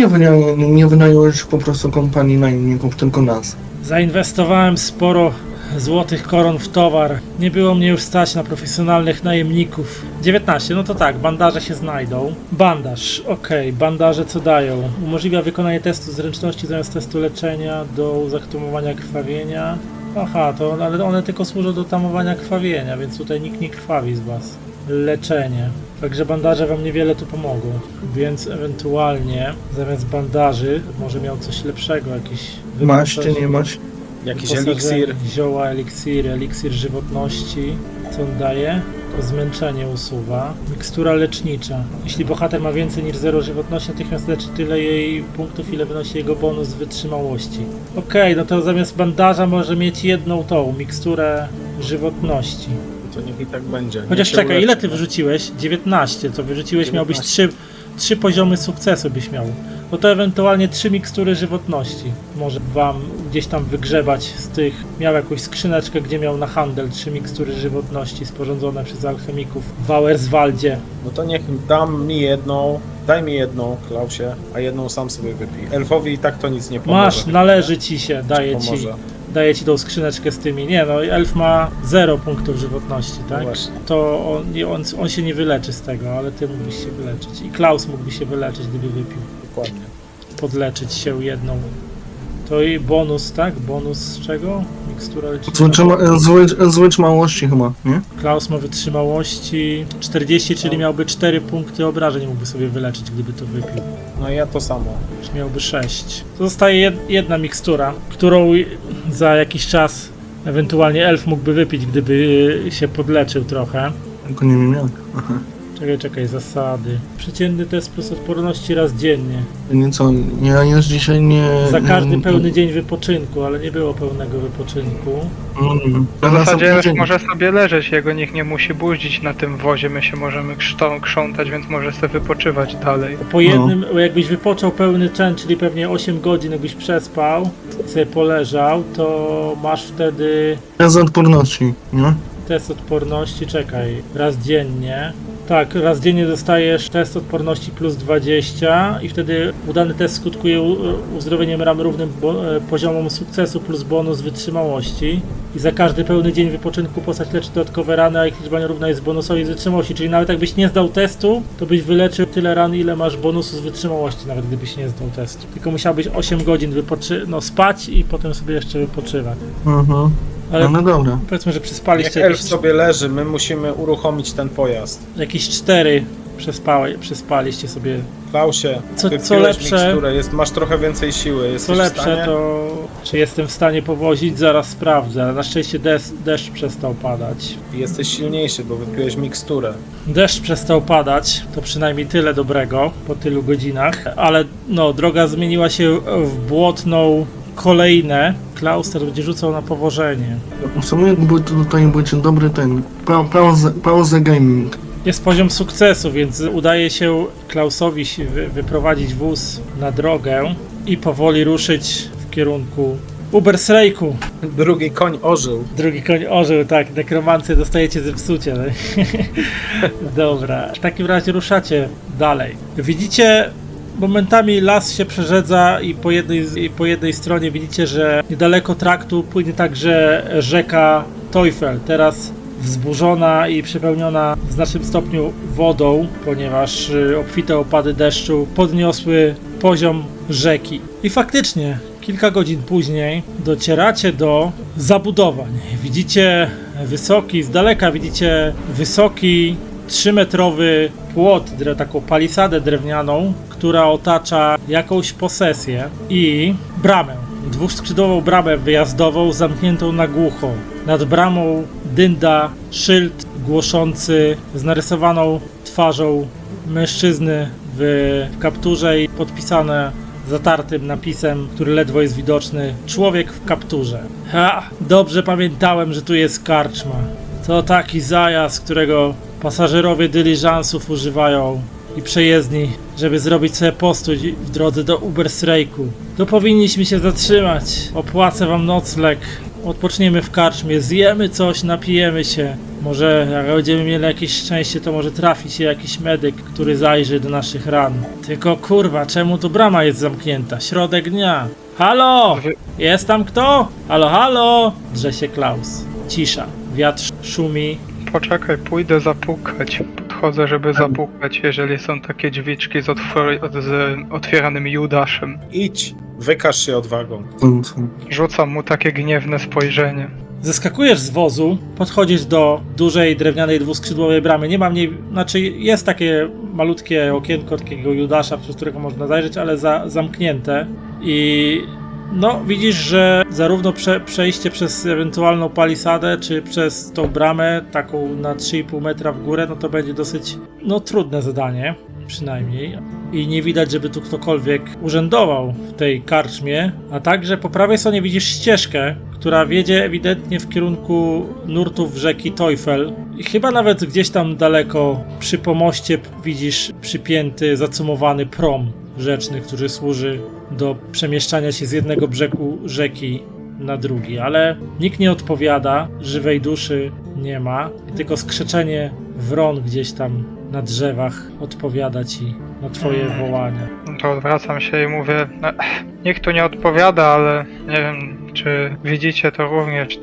nie wynająłeś po prostu kompanii najemników, tylko nas? Zainwestowałem sporo złotych koron w towar. Nie było mnie już stać na profesjonalnych najemników. 19, no to tak, bandaże się znajdą. Bandaż, okej, bandaże co dają? Umożliwia wykonanie testu zręczności zamiast testu leczenia do zatamowania krwawienia. Aha, ale one tylko służą do tamowania krwawienia, więc tutaj nikt nie krwawi z was. Leczenie. Także bandaże wam niewiele tu pomogą, więc ewentualnie zamiast bandaży może miał coś lepszego, jakiś Masz czy nie masz? Jakiś wyposażenie, eliksir? zioła, eliksir żywotności. Co on daje? To zmęczenie usuwa. Mikstura lecznicza. Jeśli bohater ma więcej niż 0 żywotności, natychmiast leczy tyle jej punktów, ile wynosi jego bonus z wytrzymałości. Okej, no to zamiast bandaża może mieć jedną tą miksturę żywotności. To niech i tak będzie. Niech Chociaż się czekaj, uleczy. ile ty wyrzuciłeś? 19. Co wyrzuciłeś, miałbyś 3 poziomy sukcesu byś miał. No to ewentualnie 3 mikstury żywotności. Może wam gdzieś tam wygrzebać z tych. Miał jakąś skrzyneczkę, gdzie miał na handel 3 mikstury żywotności sporządzone przez alchemików w Auerswaldzie. No to niech daj mi jedną, Klausie, a jedną sam sobie wypij. Elfowi i tak to nic nie pomoże. Masz, należy ci się, Pomoże. daję ci tą skrzyneczkę z tymi. Nie no, elf ma 0 punktów żywotności, No tak? właśnie. To on się nie wyleczy z tego, ale ty mógłbyś się wyleczyć. I Klaus mógłby się wyleczyć, gdyby wypił. Dokładnie. Podleczyć się jedną. To i bonus, tak? Bonus z czego? Mikstura lecznicza. Złycz małości chyba, nie? Klaus ma wytrzymałości 40, czyli miałby 4 punkty obrażeń, mógłby sobie wyleczyć, gdyby to wypił. No i ja to samo. Czy miałby 6. To zostaje jedna mikstura, którą za jakiś czas ewentualnie elf mógłby wypić, gdyby się podleczył trochę. Tylko nie wiem jak. Aha. Czekaj, zasady. Przeciętny test plus odporności raz dziennie. Nieco, ja już dzisiaj nie... Za każdy pełny dzień wypoczynku, ale nie było pełnego wypoczynku. W zasadzie elf może sobie leżeć, jego nikt nie musi budzić na tym wozie, my się możemy krzątać, więc może sobie wypoczywać dalej. Po jednym, jakbyś wypoczął pełny czas, czyli pewnie 8 godzin, jakbyś przespał, sobie poleżał, to masz wtedy Bez odporności, nie? test odporności, raz dziennie. Tak, raz dziennie dostajesz test odporności plus 20 i wtedy udany test skutkuje uzdrowieniem ram równym poziomom sukcesu plus bonus wytrzymałości. I za każdy pełny dzień wypoczynku postać leczy dodatkowe rany, a ich liczba nierówna jest bonusowi z wytrzymałości. Czyli nawet jakbyś nie zdał testu, to byś wyleczył tyle ran, ile masz bonusu z wytrzymałości, nawet gdybyś nie zdał testu. Tylko musiałbyś 8 godzin spać i potem sobie jeszcze wypoczywać. Mhm. Ale No dobra. powiedzmy, że Niech przyspaliście elf sobie leży, my musimy uruchomić ten pojazd. jakieś 4 przespaliście sobie. Klausie, Co wypiłeś lepsze- miksturę, masz trochę więcej siły. Co Jesteś w lepsze, stanie? to czy jestem w stanie powozić, zaraz sprawdzę. Ale na szczęście deszcz przestał padać. Jesteś silniejszy, bo wypiłeś miksturę. Deszcz przestał padać, to przynajmniej tyle dobrego po tylu godzinach, ale no, droga zmieniła się w błotną kolejnę. Klaus teraz będzie rzucał na powożenie. W sumie jakby tutaj będzie dobry ten pauzę gaming. Jest poziom sukcesu, więc udaje się Klausowi wyprowadzić wóz na drogę i powoli ruszyć w kierunku Ubersreiku. Drugi koń ożył. Drugi koń ożył, tak, nekromancję dostajecie zepsucie. Dobra, w takim razie ruszacie dalej. Widzicie, momentami las się przerzedza i po jednej stronie widzicie, że niedaleko traktu płynie także rzeka Teufel, teraz wzburzona i przepełniona w znacznym stopniu wodą, ponieważ obfite opady deszczu podniosły poziom rzeki. I faktycznie kilka godzin później docieracie do zabudowań. Widzicie z daleka widzicie wysoki 3-metrowy płot, taką palisadę drewnianą, która otacza jakąś posesję i bramę. Dwuskrzydłową bramę wyjazdową zamkniętą na głucho. Nad bramą dynda szyld głoszący z narysowaną twarzą mężczyzny w kapturze i podpisane zatartym napisem, który ledwo jest widoczny. Człowiek w kapturze. Ha! Dobrze pamiętałem, że tu jest karczma. To taki zajazd, którego pasażerowie dyliżansów używają i przejezdni, żeby zrobić sobie postój w drodze do Ubersreiku. Tu powinniśmy się zatrzymać. Opłacę wam nocleg. Odpoczniemy w karczmie, zjemy coś, napijemy się. Może jak będziemy mieli jakieś szczęście, to może trafi się jakiś medyk, który zajrzy do naszych ran. Tylko kurwa, czemu tu brama jest zamknięta? Środek dnia. Halo! Jest tam kto? Halo, halo! Drze się Klaus. Cisza. Wiatr szumi. Poczekaj, pójdę zapukać. Podchodzę, żeby zapukać, jeżeli są takie drzwiczki z otwieranym Judaszem. Idź, wykaż się odwagą. Rzucam mu takie gniewne spojrzenie. Zeskakujesz z wozu, podchodzisz do dużej drewnianej dwuskrzydłowej bramy. Nie ma w niej, znaczy jest takie malutkie okienko takiego Judasza, przez którego można zajrzeć, ale zamknięte. I no, widzisz, że zarówno przejście przez ewentualną palisadę, czy przez tą bramę, taką na 3,5 metra w górę, no to będzie dosyć, no, trudne zadanie, przynajmniej. I nie widać, żeby tu ktokolwiek urzędował w tej karczmie, a także po prawej stronie widzisz ścieżkę, która wiedzie ewidentnie w kierunku nurtów rzeki Teufel. I chyba nawet gdzieś tam daleko przy pomoście widzisz przypięty, zacumowany prom rzeczny, który służy do przemieszczania się z jednego brzegu rzeki na drugi, ale nikt nie odpowiada, żywej duszy nie ma, tylko skrzeczenie wron gdzieś tam na drzewach odpowiada ci na twoje wołania. No to odwracam się i mówię, no, nikt tu nie odpowiada, ale nie wiem, czy widzicie to również,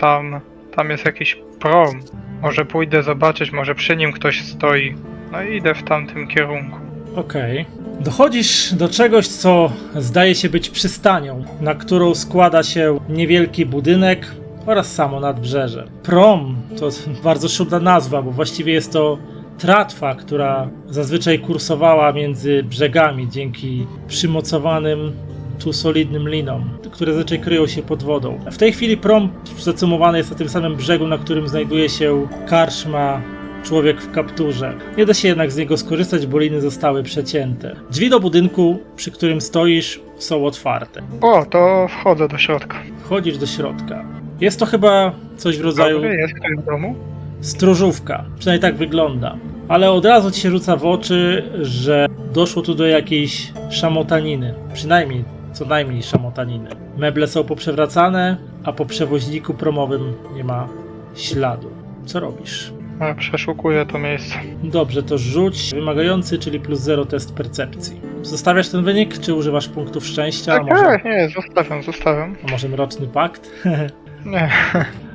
tam jest jakiś prom. Może pójdę zobaczyć, może przy nim ktoś stoi. No i idę w tamtym kierunku. Okej. Dochodzisz do czegoś, co zdaje się być przystanią, na którą składa się niewielki budynek oraz samo nadbrzeże. Prom to bardzo szumna nazwa, bo właściwie jest to tratwa, która zazwyczaj kursowała między brzegami dzięki przymocowanym tu solidnym linom, które zazwyczaj kryją się pod wodą. W tej chwili prom zacumowany jest na tym samym brzegu, na którym znajduje się karczma Człowiek w kapturze. Nie da się jednak z niego skorzystać, bo liny zostały przecięte. Drzwi do budynku, przy którym stoisz, są otwarte. O, to wchodzę do środka. Wchodzisz do środka. Jest to chyba coś w rodzaju Dobry, jest ktoś w domu? stróżówka. Przynajmniej tak wygląda. Ale od razu ci się rzuca w oczy, że doszło tu do jakiejś szamotaniny. Przynajmniej, co najmniej szamotaniny. Meble są poprzewracane, a po przewoźniku promowym nie ma śladu. Co robisz? A, przeszukuję to miejsce. Dobrze, to rzuć wymagający, czyli +0 test percepcji. Zostawiasz ten wynik, czy używasz punktów szczęścia? Tak, nie, zostawiam. A może mroczny pakt? Nie.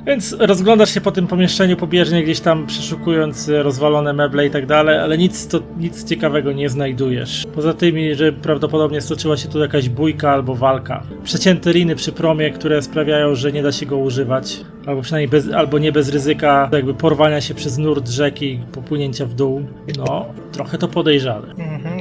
Więc rozglądasz się po tym pomieszczeniu pobieżnie, gdzieś tam przeszukując rozwalone meble i tak dalej, ale nic ciekawego nie znajdujesz. Poza tymi, że prawdopodobnie stoczyła się tu jakaś bójka albo walka. Przecięte liny przy promie, które sprawiają, że nie da się go używać. albo przynajmniej albo nie bez ryzyka jakby porwania się przez nurt rzeki i popłynięcia w dół, no trochę to podejrzane.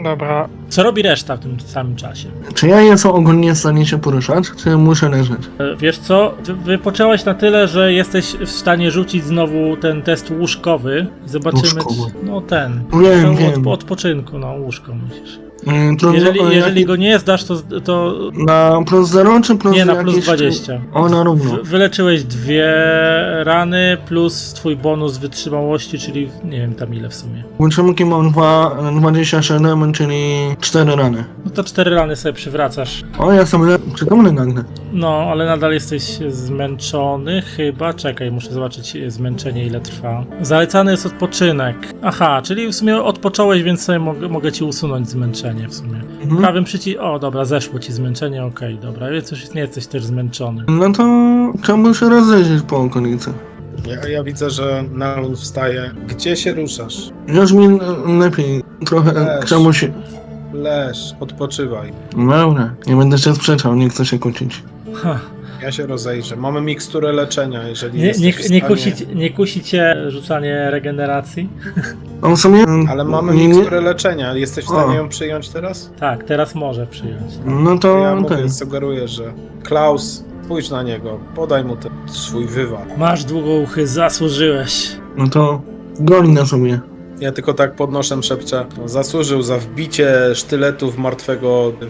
Dobra. Co robi reszta w tym samym czasie? Czy ja jestem ogólnie w stanie się poruszać, czy muszę leżeć? Wiesz co, wypoczęłaś na tyle, że jesteś w stanie rzucić znowu ten test łóżkowy i zobaczymy, Łóżkowy. no ten, Wiem. odpoczynku, no łóżko musisz. To Jeżeli go nie zdasz, to na plus 0 czy plus nie, na plus jakieś... 20. O, na równo. Wyleczyłeś 2 rany plus twój bonus wytrzymałości, czyli nie wiem tam ile w sumie. Utrzymki mam 27, czyli 4 rany. No to 4 rany sobie przywracasz. O, ja jestem przytomny nagle. No, ale nadal jesteś zmęczony chyba. Czekaj, muszę zobaczyć zmęczenie ile trwa. Zalecany jest odpoczynek. Aha, czyli w sumie odpocząłeś, więc sobie mogę ci usunąć zmęczenie w sumie. Prawym o dobra, zeszło ci zmęczenie, okej, dobra, więc już nie jesteś też zmęczony. No to chciałbym się rozejrzeć po okolicy. Ja widzę, że Nalun wstaje. Gdzie się ruszasz? Już mi lepiej. Trochę Leż. chciałbym się... Leż, odpoczywaj. Dobra, nie będę się sprzeczał, nie chcę się kłócić. Ha. Ja się rozejrzę. Mamy miksturę leczenia, jeżeli Nie, jesteś w stanie... nie kusi cię rzucanie regeneracji? A w sumie... Ale mamy nie- miksturę leczenia. Jesteś w stanie O. ją przyjąć teraz? Tak, teraz może przyjąć. No to Ja mówię, ten. sugeruję, że Klaus, pójdź na niego, podaj mu ten swój wywar. Masz długouchy, zasłużyłeś. No to goni na sobie. Ja tylko tak podnoszę, szepczę. No, zasłużył za wbicie sztyletu w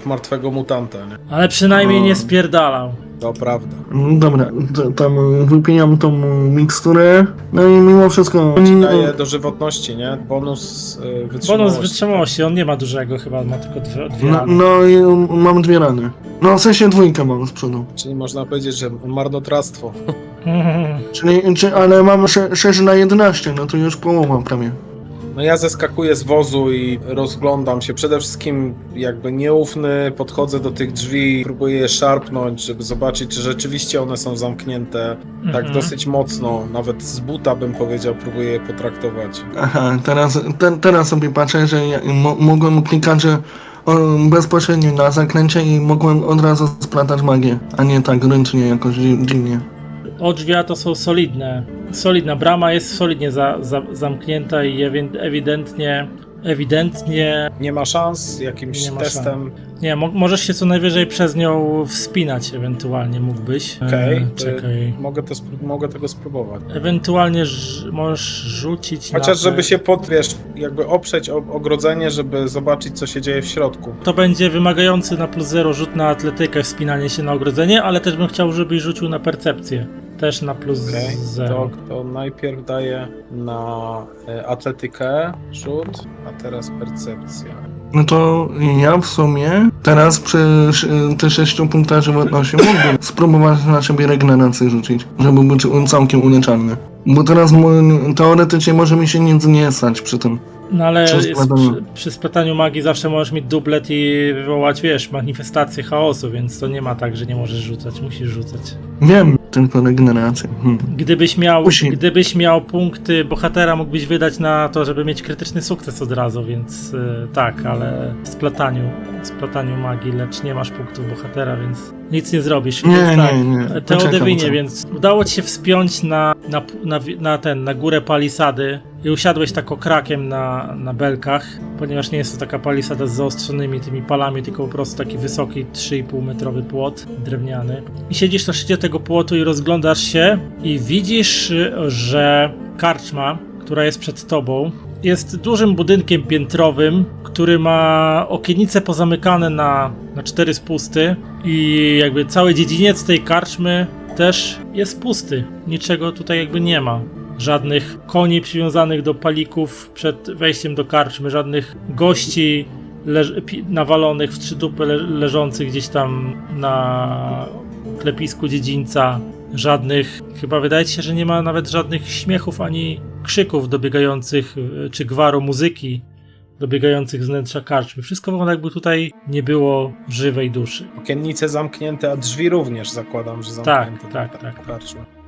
martwego mutanta, nie? Ale przynajmniej O. nie spierdalał. To prawda. No dobra, tam wypieniam tą miksturę. No i mimo wszystko... Ci daje dożywotności, nie? Bonus wytrzymałości. Bonus wytrzymałości, on nie ma dużego chyba, ma tylko dwie No, rany. no i mam 2 rany. No w sensie 2 mam z przodu. Czyli można powiedzieć, że marnotrawstwo. Ale mam 6 na 11, no to już połowa prawie. No ja zeskakuję z wozu i rozglądam się. Przede wszystkim jakby nieufny, podchodzę do tych drzwi, próbuję je szarpnąć, żeby zobaczyć, czy rzeczywiście one są zamknięte. Tak dosyć mocno, nawet z buta bym powiedział, próbuję je potraktować. Aha, teraz sobie patrzę, że ja mogłem klikać że bezpośrednio na zaklęcie i mogłem od razu splatać magię, a nie tak ręcznie jakoś dziwnie. Drzwi to są solidne. Solidna brama jest solidnie zamknięta i ewidentnie Nie ma szans jakimś Nie ma testem. nie, możesz się co najwyżej przez nią wspinać ewentualnie mógłbyś. Okej, Czekaj. mogę tego spróbować. Ewentualnie możesz rzucić Chociaż na żeby się jakby oprzeć o ogrodzenie, żeby zobaczyć, co się dzieje w środku. To będzie wymagający na plus 0 rzut na atletykę, wspinanie się na ogrodzenie, ale też bym chciał, żebyś rzucił na percepcję. Też na plus 0. To najpierw daję na atletykę rzut, a teraz percepcja. No to ja w sumie teraz przy te 6 punktach żywotności mógłbym spróbować na siebie regenerację rzucić, żeby być całkiem uleczalny. Bo teraz teoretycznie może mi się nic nie stać przy tym. No ale Przy splataniu. przy splataniu magii zawsze możesz mieć dublet i wywołać, wiesz, manifestację chaosu, więc to nie ma tak, że nie możesz rzucać, musisz rzucać. Wiem, tylko regenerację. Gdybyś miał punkty bohatera, mógłbyś wydać na to, żeby mieć krytyczny sukces od razu, więc tak, ale w splataniu magii, lecz nie masz punktów bohatera, więc nic nie zrobisz. Nie, Więc tak, nie. Teodewinie, więc udało ci się wspiąć na górę palisady i usiadłeś tak okrakiem na belkach, ponieważ nie jest to taka palisada z zaostrzonymi tymi palami, tylko po prostu taki wysoki 3,5 metrowy płot drewniany. I siedzisz na szczycie tego płotu i rozglądasz się i widzisz, że karczma, która jest przed tobą, jest dużym budynkiem piętrowym, który ma okienice pozamykane na 4 spusty i jakby cały dziedziniec tej karczmy też jest pusty. Niczego tutaj jakby nie ma. Żadnych koni przywiązanych do palików przed wejściem do karczmy, żadnych gości nawalonych w 3 dupy leżących gdzieś tam na klepisku dziedzińca. Żadnych, chyba wydaje ci się, że nie ma nawet żadnych śmiechów ani krzyków dobiegających, czy gwaru muzyki dobiegających z wnętrza karczmy. Wszystko wygląda, jakby tutaj nie było żywej duszy. Okiennice zamknięte, a drzwi również zakładam, że zamknięte. Tak.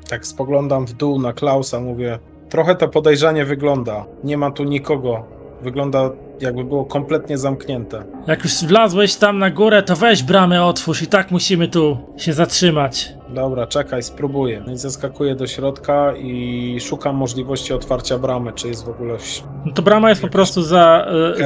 Tak spoglądam w dół na Klausa, mówię, trochę to podejrzanie wygląda. Nie ma tu nikogo. Wygląda jakby było kompletnie zamknięte. Jak już wlazłeś tam na górę, to weź bramę otwórz i tak musimy tu się zatrzymać. Dobra, czekaj, spróbuję. Więc zeskakuję do środka i szukam możliwości otwarcia bramy, czy jest w ogóle... No to brama jest po prostu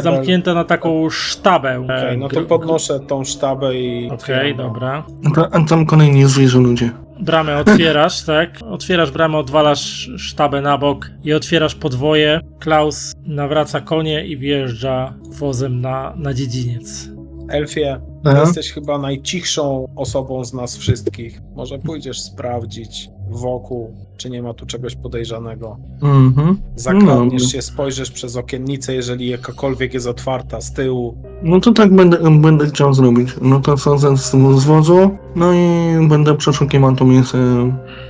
zamknięta na taką sztabę. Okej, no to podnoszę tą sztabę i... Okej, otwieram bramę. dobra. A tam kolejni zwierzę ludzie. Bramę otwierasz, tak? Otwierasz bramę, odwalasz sztabę na bok i otwierasz podwoje. Klaus nawraca konie i wjeżdża wozem na dziedziniec. Elfie, Aha. jesteś chyba najcichszą osobą z nas wszystkich. Może pójdziesz sprawdzić wokół, czy nie ma tu czegoś podejrzanego. Mhm. Zakradniesz No. się, spojrzysz przez okiennicę, jeżeli jakakolwiek jest otwarta z tyłu. No to tak będę chciał zrobić. No to schodzę z wozu, no i będę przeszukiwał to miejsce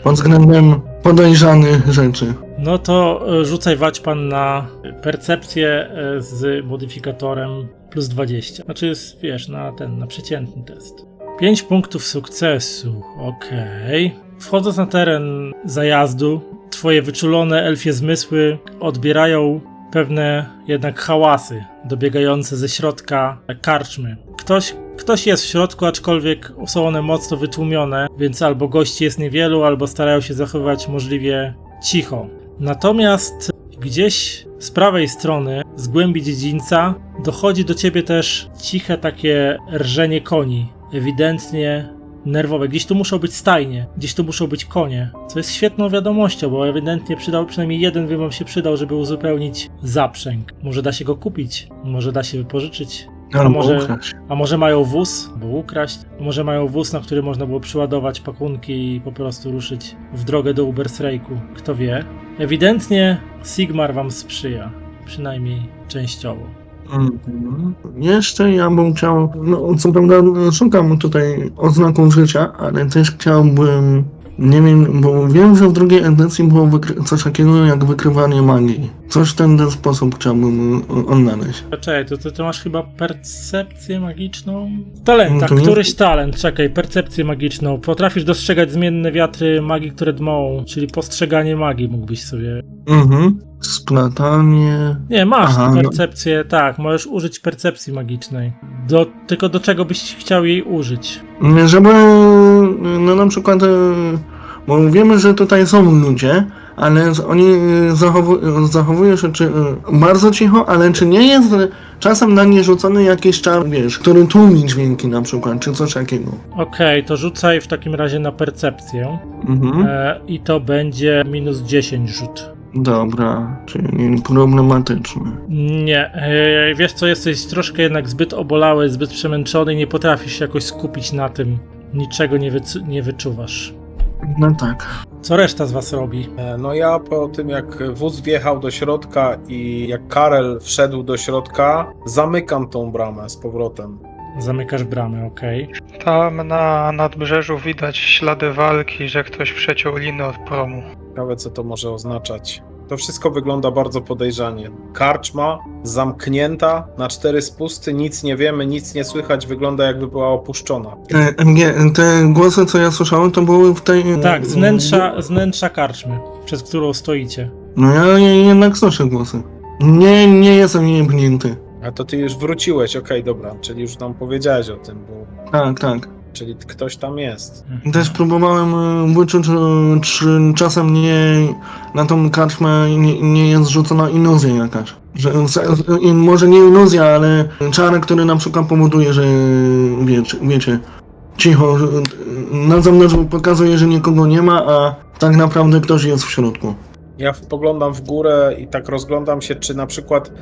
pod względem podejrzanych rzeczy. No to rzucaj pan na percepcję z modyfikatorem plus 20. Znaczy jest, wiesz, na przeciętny test. 5 punktów sukcesu, okej. Wchodząc na teren zajazdu, twoje wyczulone elfie zmysły odbierają pewne jednak hałasy dobiegające ze środka karczmy. Ktoś jest w środku, aczkolwiek są one mocno wytłumione, więc albo gości jest niewielu, albo starają się zachowywać możliwie cicho. Natomiast gdzieś z prawej strony, z głębi dziedzińca, dochodzi do ciebie też ciche takie rżenie koni, ewidentnie nerwowe. Gdzieś tu muszą być stajnie, gdzieś tu muszą być konie, co jest świetną wiadomością, bo ewidentnie przynajmniej jeden wam się przydał, żeby uzupełnić zaprzęg. Może da się go kupić, może da się wypożyczyć. Albo ukraść. A może mają wóz, bo ukraść, a może mają wóz, na który można było przyładować pakunki i po prostu ruszyć w drogę do Ubersreiku. Kto wie? Ewidentnie Sigmar wam sprzyja, przynajmniej częściowo. Mhm. Jeszcze ja bym chciał, no co prawda szukam tutaj oznaków życia, ale też chciałbym, nie wiem, bo wiem, że w drugiej edycji było coś takiego jak wykrywanie magii. Coś w ten sposób chciałbym odnaleźć. Czekaj, to masz chyba percepcję magiczną? Talenta, To nie- któryś talent, czekaj, percepcję magiczną. Potrafisz dostrzegać zmienne wiatry magii, które dmą, czyli postrzeganie magii mógłbyś sobie... Mhm. Splatanie. Nie, masz Aha, no. percepcję, tak, możesz użyć percepcji magicznej. Tylko do czego byś chciał jej użyć? Żeby, no na przykład, bo wiemy, że tutaj są ludzie, ale oni zachowują się bardzo cicho, ale czy nie jest czasem na nie rzucony jakiś czar, wiesz, który tłumi dźwięki na przykład, czy coś takiego. Okej, to rzucaj w takim razie na percepcję Mhm. i to będzie minus 10 rzut. Dobra, czyli problematyczne. Nie, wiesz co, jesteś troszkę jednak zbyt obolały, zbyt przemęczony i nie potrafisz się jakoś skupić na tym. Niczego nie wyczuwasz. No tak. Co reszta z was robi? No ja po tym, jak wóz wjechał do środka i jak Karel wszedł do środka, zamykam tą bramę z powrotem. Zamykasz bramę, okej. Tam na nadbrzeżu widać ślady walki, że ktoś przeciął liny od promu. Ciekawe, co to może oznaczać. To wszystko wygląda bardzo podejrzanie. Karczma zamknięta na 4 spusty, nic nie wiemy, nic nie słychać, wygląda jakby była opuszczona. Te głosy, co ja słyszałem, to były w tej... Tak, z wnętrza karczmy, przez którą stoicie. No ja jednak słyszę głosy. Nie jestem niepnięty. A to ty już wróciłeś, okej, dobra, czyli już nam powiedziałeś o tym, bo... Tak. Czyli ktoś tam jest. Też próbowałem wyczuć, czy czasem na tą karczmę nie jest rzucona iluzja jakaś. Może nie iluzja, ale czar, który na przykład powoduje, że wiecie, cicho, na zewnątrz pokazuje, że nikogo nie ma, a tak naprawdę ktoś jest w środku. Ja spoglądam w górę i tak rozglądam się, czy na przykład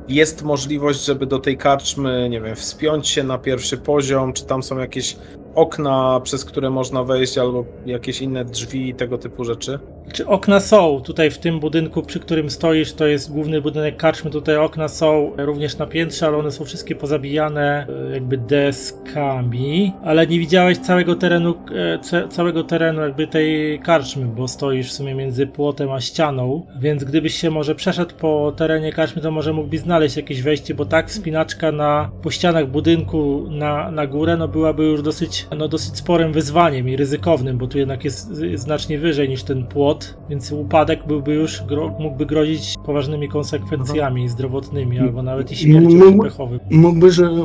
jest możliwość, żeby do tej karczmy, nie wiem, wspiąć się na pierwszy poziom, czy tam są jakieś okna, przez które można wejść, albo jakieś inne drzwi i tego typu rzeczy. Czy okna są? Tutaj w tym budynku, przy którym stoisz, to jest główny budynek karczmy, tutaj okna są również na piętrze, ale one są wszystkie pozabijane jakby deskami, ale nie widziałeś całego terenu jakby tej karczmy, bo stoisz w sumie między płotem a ścianą, więc gdybyś się może przeszedł po terenie karczmy, to może mógłbyś znaleźć jakieś wejście, bo tak wspinaczka po ścianach budynku na górę, no byłaby już dosyć sporym wyzwaniem i ryzykownym, bo tu jednak jest znacznie wyżej niż ten płot. żywot, więc upadek mógłby grozić poważnymi konsekwencjami zdrowotnymi, albo nawet i śmiercią pechowym.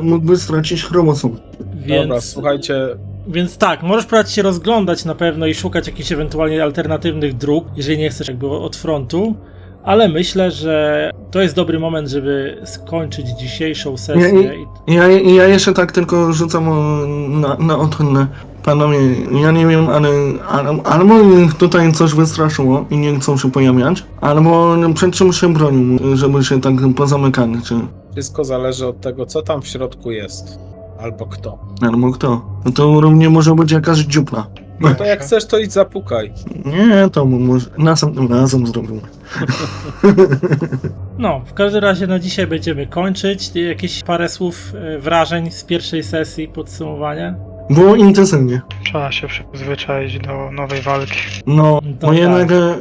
Mógłby stracić chromosom. Dobra, słuchajcie, Więc tak, możesz próbować się rozglądać na pewno i szukać jakichś ewentualnie alternatywnych dróg, jeżeli nie chcesz jakby od frontu, ale myślę, że to jest dobry moment, żeby skończyć dzisiejszą sesję. Ja jeszcze tak tylko rzucam na ochronę. Panowie, ja nie wiem, ale albo ich tutaj coś wystraszyło i nie chcą się pojawiać, albo przed czym się bronią, żeby się tak pozamykali, czy... wszystko zależy od tego, co tam w środku jest. Albo kto. Albo kto. No to równie może być jakaś dziupla. No to jak chcesz, to idź zapukaj. Nie, to może następnym razem zrobimy. No, w każdym razie na dzisiaj będziemy kończyć. Jakieś parę słów wrażeń z pierwszej sesji podsumowania? Było intensywnie. Trzeba się przyzwyczaić do nowej walki. No, To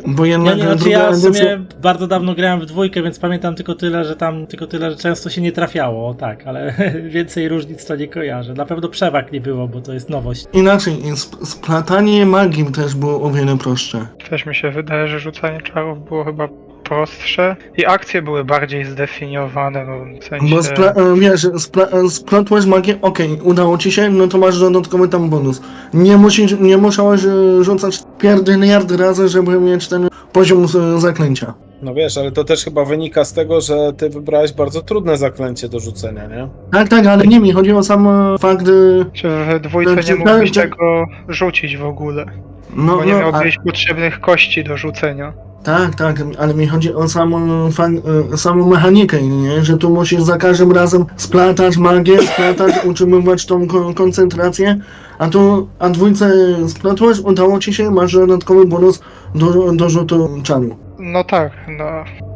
bo jednak, ja w sumie bardzo dawno grałem w dwójkę, więc pamiętam tylko tyle, że często się nie trafiało, o tak, ale więcej różnic to nie kojarzę. Na pewno przewag nie było, bo to jest nowość. Inaczej, splatanie magii też było o wiele prostsze. Też mi się wydaje, że rzucanie czarów było chyba prostsze i akcje były bardziej zdefiniowane, no w sensie... Bo splatłeś magię, okej, udało ci się, no to masz dodatkowy tam bonus. Nie musiałeś rzucać pierdyliard razy, żeby mieć ten poziom zaklęcia. No wiesz, ale to też chyba wynika z tego, że ty wybrałeś bardzo trudne zaklęcie do rzucenia, nie? Tak, ale nie mi chodzi o sam fakt... Czy w dwójce nie mógłbyś tego rzucić w ogóle, bo nie miałbyś potrzebnych kości do rzucenia. Tak, ale mi chodzi o samą mechanikę, nie? Że tu musisz za każdym razem splatać magię, utrzymywać tą koncentrację, a dwójce splatłeś, udało ci się, masz dodatkowy bonus do rzutu czaru. No tak, no.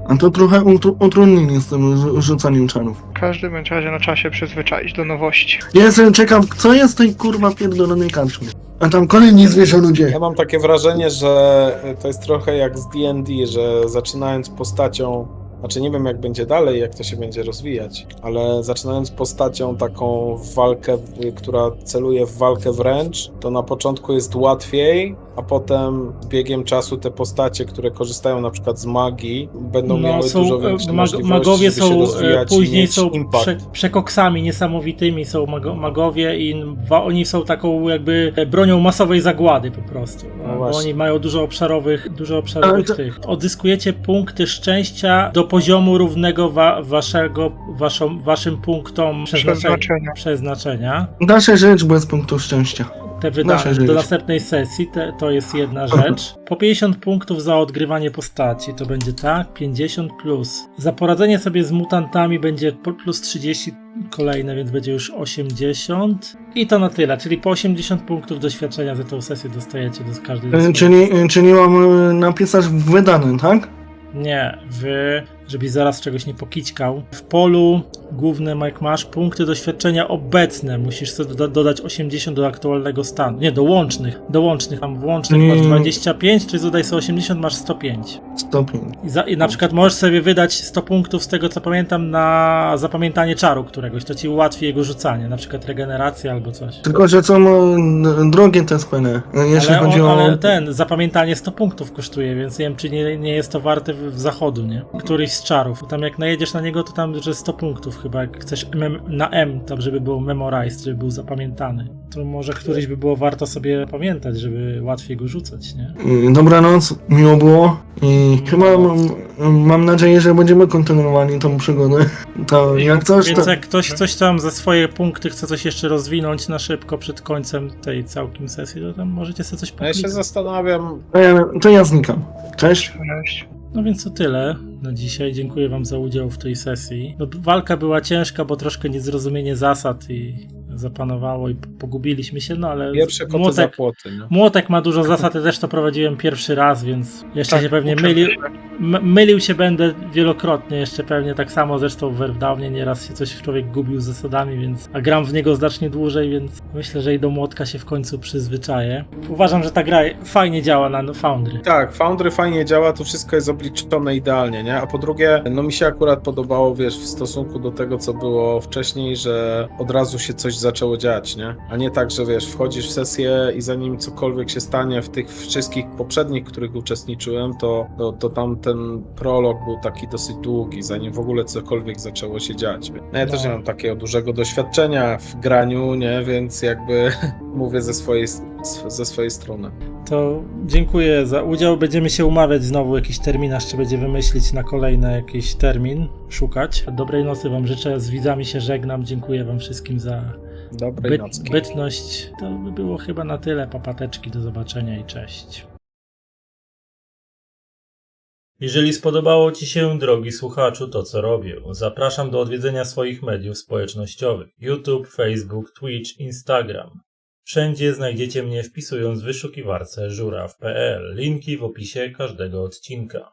A to trochę utrudnili z tym rzucaniem czarów. W każdym bądź razie trzeba się przyzwyczaić do nowości. Jestem ciekaw, co jest w tej kurwa pierdolonej karczmie. A tam kolejni zwierzę ludzie. Ja mam takie wrażenie, że to jest trochę jak z D&D, że zaczynając postacią, znaczy nie wiem jak będzie dalej, jak to się będzie rozwijać, ale zaczynając postacią taką w walkę, która celuje w walkę wręcz, to na początku jest łatwiej, a potem biegiem czasu te postacie, które korzystają na przykład z magii, będą miały dużo większe możliwości, magowie żeby się rozwijać później i mieć są impact. przekoksami niesamowitymi, są magowie i oni są taką jakby bronią masowej zagłady po prostu. No bo oni mają dużo obszarowych tych. Odzyskujecie punkty szczęścia do poziomu równego waszym punktom przeznaczenia. Da się rzecz bez punktu szczęścia. Te wydane do następnej sesji, to jest jedna rzecz. Po 50 punktów za odgrywanie postaci, to będzie tak, 50 plus. Za poradzenie sobie z mutantami będzie plus 30 kolejne, więc będzie już 80. I to na tyle, czyli po 80 punktów doświadczenia za tą sesję dostajecie do każdej Czyli mam napisać wydane, tak? Nie, żebyś zaraz czegoś nie pokićkał. W polu głównym, jak masz punkty doświadczenia obecne, musisz sobie dodać 80 do aktualnego stanu. Nie, do łącznych. Tam w łącznych masz 25, czyli dodaj sobie 80, masz 105. 105. I na przykład możesz sobie wydać 100 punktów z tego, co pamiętam, na zapamiętanie czaru któregoś. To ci ułatwi jego rzucanie, na przykład regeneracja albo coś. Tylko, że są drogie te spele. Ale zapamiętanie 100 punktów kosztuje, więc nie wiem, czy nie jest to warte w zachodu, nie? Któryś z czarów. Tam jak najedziesz na niego, to tam że 100 punktów chyba, jak chcesz na M, tam żeby był memorized, żeby był zapamiętany. To może któryś by było warto sobie pamiętać, żeby łatwiej go rzucać, nie? Dobranoc, miło było i chyba mam nadzieję, że będziemy kontynuowali tą przygodę. To jak coś, Więc jak ktoś coś tam za swoje punkty chce coś jeszcze rozwinąć na szybko przed końcem tej całkiem sesji, to tam możecie sobie coś Ja poklikać. się zastanawiam, to ja znikam. Cześć. No więc to tyle na dzisiaj. Dziękuję wam za udział w tej sesji. No, walka była ciężka, bo troszkę niezrozumienie zasad i zapanowało i pogubiliśmy się, no ale pierwsze koty za płoty, nie? Młotek ma dużo zasad, ja też to prowadziłem pierwszy raz, więc jeszcze się pewnie mylił się będę wielokrotnie, jeszcze pewnie tak samo zresztą w Earthdownie nieraz się coś człowiek gubił z zasadami, a gram w niego znacznie dłużej, więc myślę, że i do Młotka się w końcu przyzwyczaję. Uważam, że ta gra fajnie działa na Foundry. Tak, Foundry fajnie działa, to wszystko jest obliczone idealnie, nie? A po drugie, no mi się akurat podobało, wiesz, w stosunku do tego, co było wcześniej, że od razu się coś zaczęło dziać, nie? A nie tak, że wiesz, wchodzisz w sesję i zanim cokolwiek się stanie w tych wszystkich poprzednich, w których uczestniczyłem, to tam ten prolog był taki dosyć długi, zanim w ogóle cokolwiek zaczęło się dziać. No ja też nie mam takiego dużego doświadczenia w graniu, nie? Więc jakby mówię ze swojej strony. To dziękuję za udział. Będziemy się umawiać znowu, jakiś terminarz trzeba będzie wymyślić na kolejny jakiś termin, szukać. Dobrej nocy wam życzę, z widzami się żegnam, dziękuję wam wszystkim za Dobrej nocki. bytność. To by było chyba na tyle, papateczki, do zobaczenia i cześć. Jeżeli spodobało Ci się, drogi słuchaczu, to co robię, zapraszam do odwiedzenia swoich mediów społecznościowych: YouTube, Facebook, Twitch, Instagram. Wszędzie znajdziecie mnie wpisując w wyszukiwarce żuraw.pl. Linki w opisie każdego odcinka.